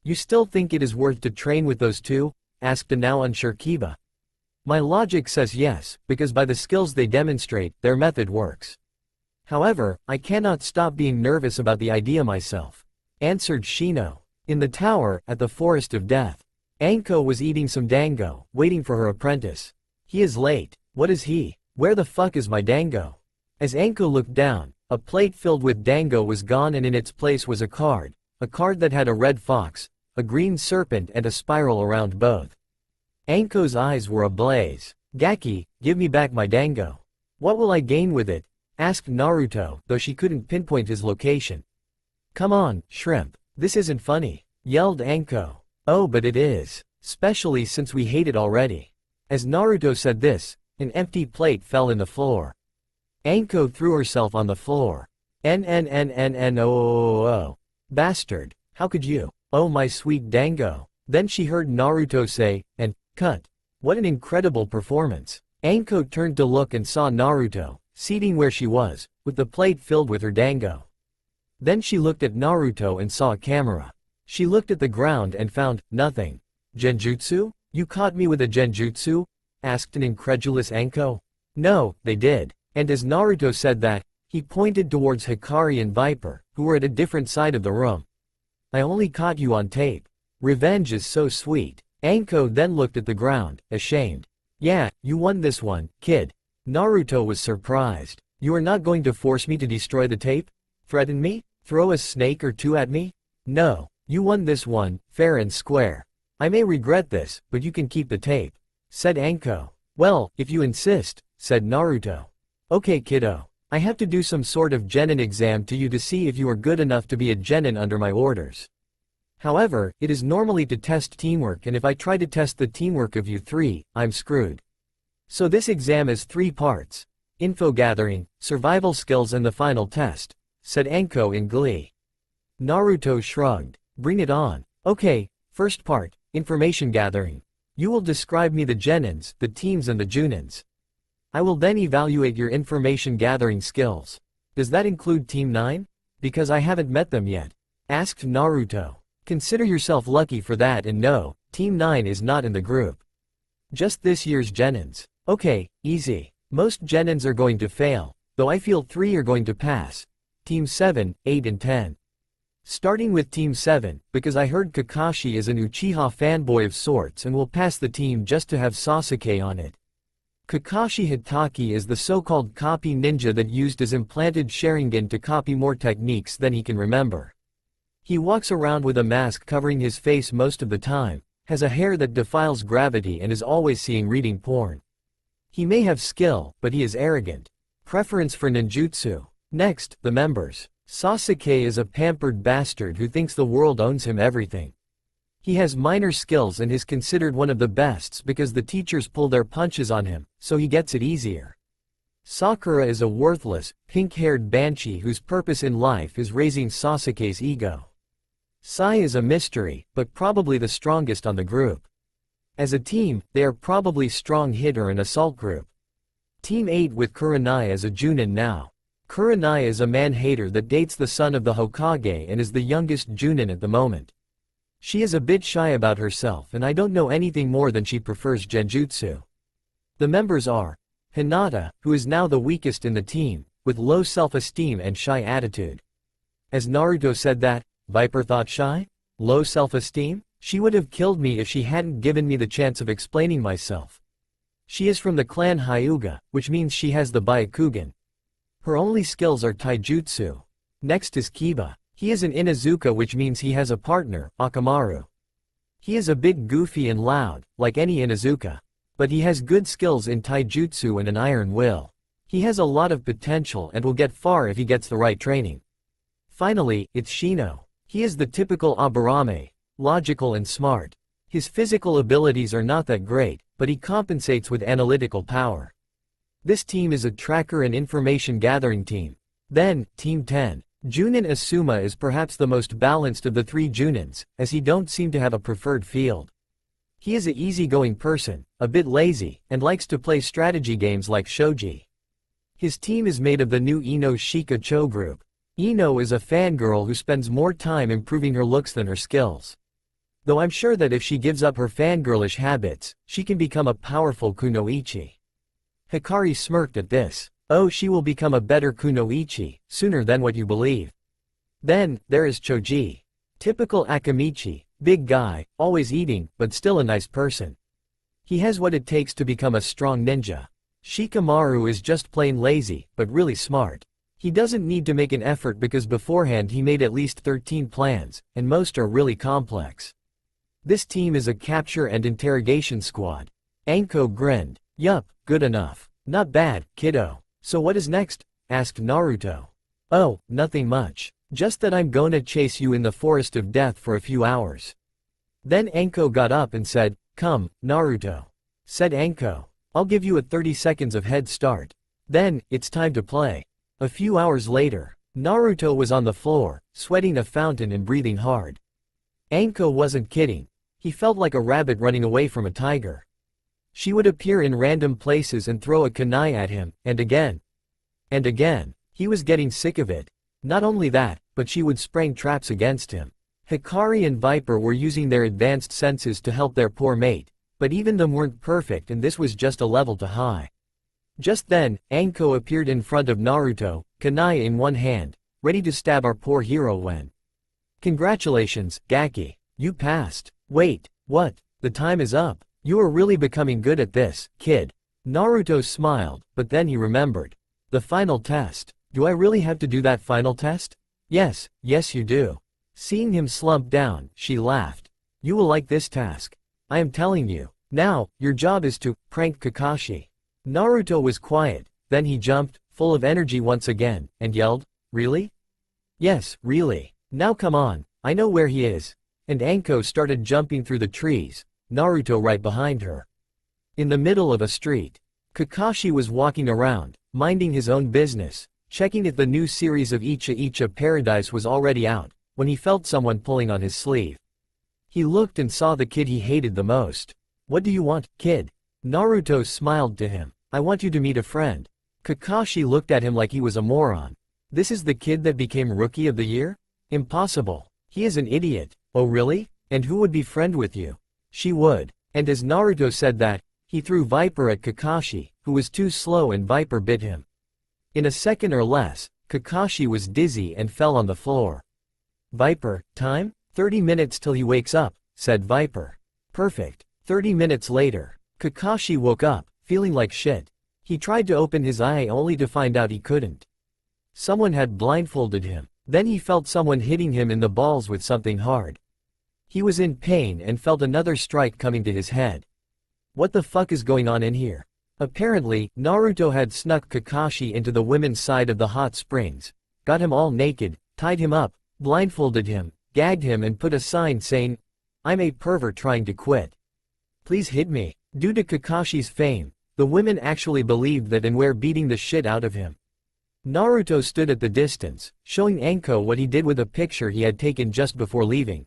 You still think it is worth to train with those two? Asked a now unsure Kiba. My logic says yes, because by the skills they demonstrate, their method works. However, I cannot stop being nervous about the idea myself. Answered Shino. In the tower, at the Forest of Death. Anko was eating some dango, waiting for her apprentice. He is late. What is he? Where the fuck is my dango? As Anko looked down, a plate filled with dango was gone and in its place was a card that had a red fox, a green serpent and a spiral around both. Anko's eyes were ablaze. Gaki, give me back my dango. What will I gain with it? Asked Naruto, though she couldn't pinpoint his location. Come on, shrimp. This isn't funny, yelled Anko. Oh, but it is. Especially since we hate it already. As Naruto said this, an empty plate fell in the floor. Anko threw herself on the floor. Oh. Bastard. How could you? Oh my sweet dango. Then she heard Naruto say, and, cut. What an incredible performance. Anko turned to look and saw Naruto, seating where she was, with the plate filled with her dango. Then she looked at Naruto and saw a camera. She looked at the ground and found nothing. Genjutsu? You caught me with a genjutsu? Asked an incredulous Anko. No, they did. And as Naruto said that, he pointed towards Hikari and Viper, who were at a different side of the room. I only caught you on tape. Revenge is so sweet. Anko then looked at the ground, ashamed. Yeah, you won this one, kid. Naruto was surprised. You are not going to force me to destroy the tape? Threaten me? Throw a snake or two at me? No, you won this one, fair and square. I may regret this, but you can keep the tape, said Anko. Well, if you insist, said Naruto. Okay kiddo, I have to do some sort of genin exam to you to see if you are good enough to be a genin under my orders. However, it is normally to test teamwork and if I try to test the teamwork of you three, I'm screwed. So this exam is 3 parts. Info gathering, survival skills and the final test, said Anko in glee. Naruto shrugged. Bring it on. Okay, first part, information gathering. You will describe me the genins, the teams and the junins. I will then evaluate your information gathering skills. Does that include Team 9? Because I haven't met them yet. Asked Naruto. Consider yourself lucky for that and no, Team 9 is not in the group. Just this year's genins. Okay, easy. Most genins are going to fail, though I feel 3 are going to pass. Team 7, 8 and 10. Starting with Team 7, because I heard Kakashi is an Uchiha fanboy of sorts and will pass the team just to have Sasuke on it. Kakashi Hitaki is the so-called copy ninja that used his implanted Sharingan to copy more techniques than he can remember. He walks around with a mask covering his face most of the time, has a hair that defiles gravity and is always seeing reading porn. He may have skill, but he is arrogant. Preference for ninjutsu. Next, the members. Sasuke is a pampered bastard who thinks the world owns him everything. He has minor skills and is considered one of the bests because the teachers pull their punches on him, so he gets it easier. Sakura is a worthless, pink-haired banshee whose purpose in life is raising Sasuke's ego. Sai is a mystery, but probably the strongest on the group. As a team, they are probably strong hitter and assault group. Team 8 with Kurenai as a Junin now. Kurenai is a man-hater that dates the son of the Hokage and is the youngest Junin at the moment. She is a bit shy about herself and I don't know anything more than she prefers genjutsu. The members are Hinata, who is now the weakest in the team, with low self-esteem and shy attitude. As Naruto said that, Viper thought shy? Low self-esteem? She would have killed me if she hadn't given me the chance of explaining myself. She is from the clan Hyuga, which means she has the Byakugan. Her only skills are taijutsu. Next is Kiba. He is an Inuzuka, which means he has a partner, Akamaru. He is a bit goofy and loud, like any Inuzuka. But he has good skills in taijutsu and an iron will. He has a lot of potential and will get far if he gets the right training. Finally, it's Shino. He is the typical Aburame, logical and smart. His physical abilities are not that great, but he compensates with analytical power. This team is a tracker and information gathering team. Then, Team 10. Junin Asuma is perhaps the most balanced of the three Junins, as he don't seem to have a preferred field. He is an easygoing person, a bit lazy, and likes to play strategy games like shogi. His team is made of the new Ino Shika Cho group. Ino is a fangirl who spends more time improving her looks than her skills. Though I'm sure that if she gives up her fangirlish habits, she can become a powerful kunoichi. Hikari smirked at this. Oh, she will become a better kunoichi, sooner than what you believe. Then, there is Choji. Typical Akamichi, big guy, always eating, but still a nice person. He has what it takes to become a strong ninja. Shikamaru is just plain lazy, but really smart. He doesn't need to make an effort because beforehand he made at least 13 plans, and most are really complex. This team is a capture and interrogation squad. Anko grinned. Yup, good enough. Not bad, kiddo. So what is next? Asked Naruto. Oh, nothing much. Just that I'm gonna chase you in the forest of death for a few hours. Then Anko got up and said, come, Naruto. Said Anko. I'll give you a 30 seconds of head start. Then, it's time to play. A few hours later, Naruto was on the floor, sweating a fountain and breathing hard. Anko wasn't kidding. He felt like a rabbit running away from a tiger. She would appear in random places and throw a kunai at him, and again. And again. He was getting sick of it. Not only that, but she would spring traps against him. Hikari and Viper were using their advanced senses to help their poor mate, but even them weren't perfect and this was just a level too high. Just then, Anko appeared in front of Naruto, kunai in one hand, ready to stab our poor hero when. Congratulations, Gaki. You passed. Wait, what? The time is up. You are really becoming good at this, kid. Naruto smiled, but then he remembered. The final test. Do I really have to do that final test? Yes, yes you do. Seeing him slump down, she laughed. You will like this task. I am telling you. Now, your job is to prank Kakashi. Naruto was quiet, then he jumped, full of energy once again, and yelled, really? Yes, really. Now come on, I know where he is. And Anko started jumping through the trees, Naruto right behind her. In the middle of a street, Kakashi was walking around, minding his own business, checking if the new series of Icha Icha Paradise was already out, when he felt someone pulling on his sleeve. He looked and saw the kid he hated the most. What do you want, kid? Naruto smiled to him. I want you to meet a friend. Kakashi looked at him like he was a moron. This is the kid that became Rookie of the Year? Impossible. He is an idiot. Oh really? And who would be friend with you? She would. And as Naruto said that, he threw Viper at Kakashi, who was too slow and Viper bit him. In a second or less, Kakashi was dizzy and fell on the floor. Viper, time? 30 minutes till he wakes up, said Viper. Perfect. 30 minutes later, Kakashi woke up, feeling like shit. He tried to open his eye only to find out he couldn't. Someone had blindfolded him. Then he felt someone hitting him in the balls with something hard. He was in pain and felt another strike coming to his head. What the fuck is going on in here? Apparently, Naruto had snuck Kakashi into the women's side of the hot springs, got him all naked, tied him up, blindfolded him, gagged him and put a sign saying, I'm a pervert trying to quit. Please hit me. Due to Kakashi's fame, the women actually believed that and were beating the shit out of him. Naruto stood at the distance, showing Anko what he did with a picture he had taken just before leaving.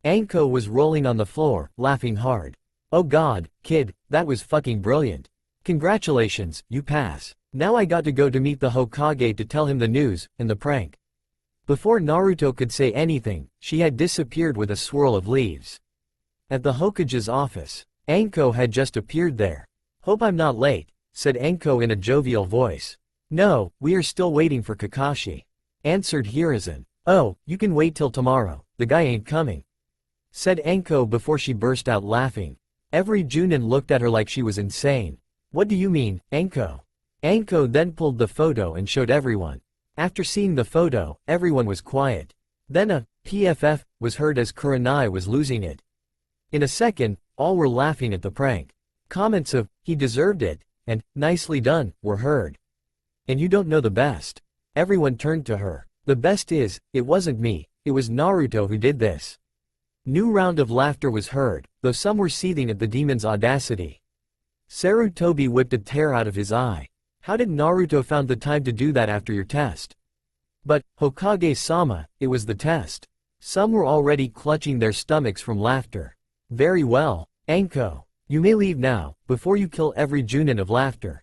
Anko was rolling on the floor, laughing hard. Oh god, kid, that was fucking brilliant. Congratulations, you pass. Now I got to go to meet the Hokage to tell him the news, and the prank. Before Naruto could say anything, she had disappeared with a swirl of leaves. At the Hokage's office, Anko had just appeared there. Hope I'm not late, said Anko in a jovial voice. No, we are still waiting for Kakashi, answered Hiruzen. Oh, you can wait till tomorrow, the guy ain't coming, said Anko before she burst out laughing. Every Junin looked at her like she was insane. What do you mean, Anko? Anko then pulled the photo and showed everyone. After seeing the photo, everyone was quiet. Then a PFF was heard as Kurenai was losing it. In a second, all were laughing at the prank. Comments of, he deserved it, and, nicely done, were heard. And you don't know the best. Everyone turned to her. The best is, it wasn't me, it was Naruto who did this. New round of laughter was heard, though some were seething at the demon's audacity. Sarutobi whipped a tear out of his eye. How did Naruto found the time to do that after your test? But, Hokage-sama, it was the test. Some were already clutching their stomachs from laughter. Very well, Anko. You may leave now, before you kill every Junin of laughter.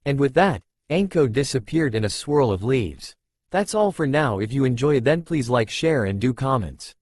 And with that, Anko disappeared in a swirl of leaves. That's all for now. If you enjoy then please like, share and do comments.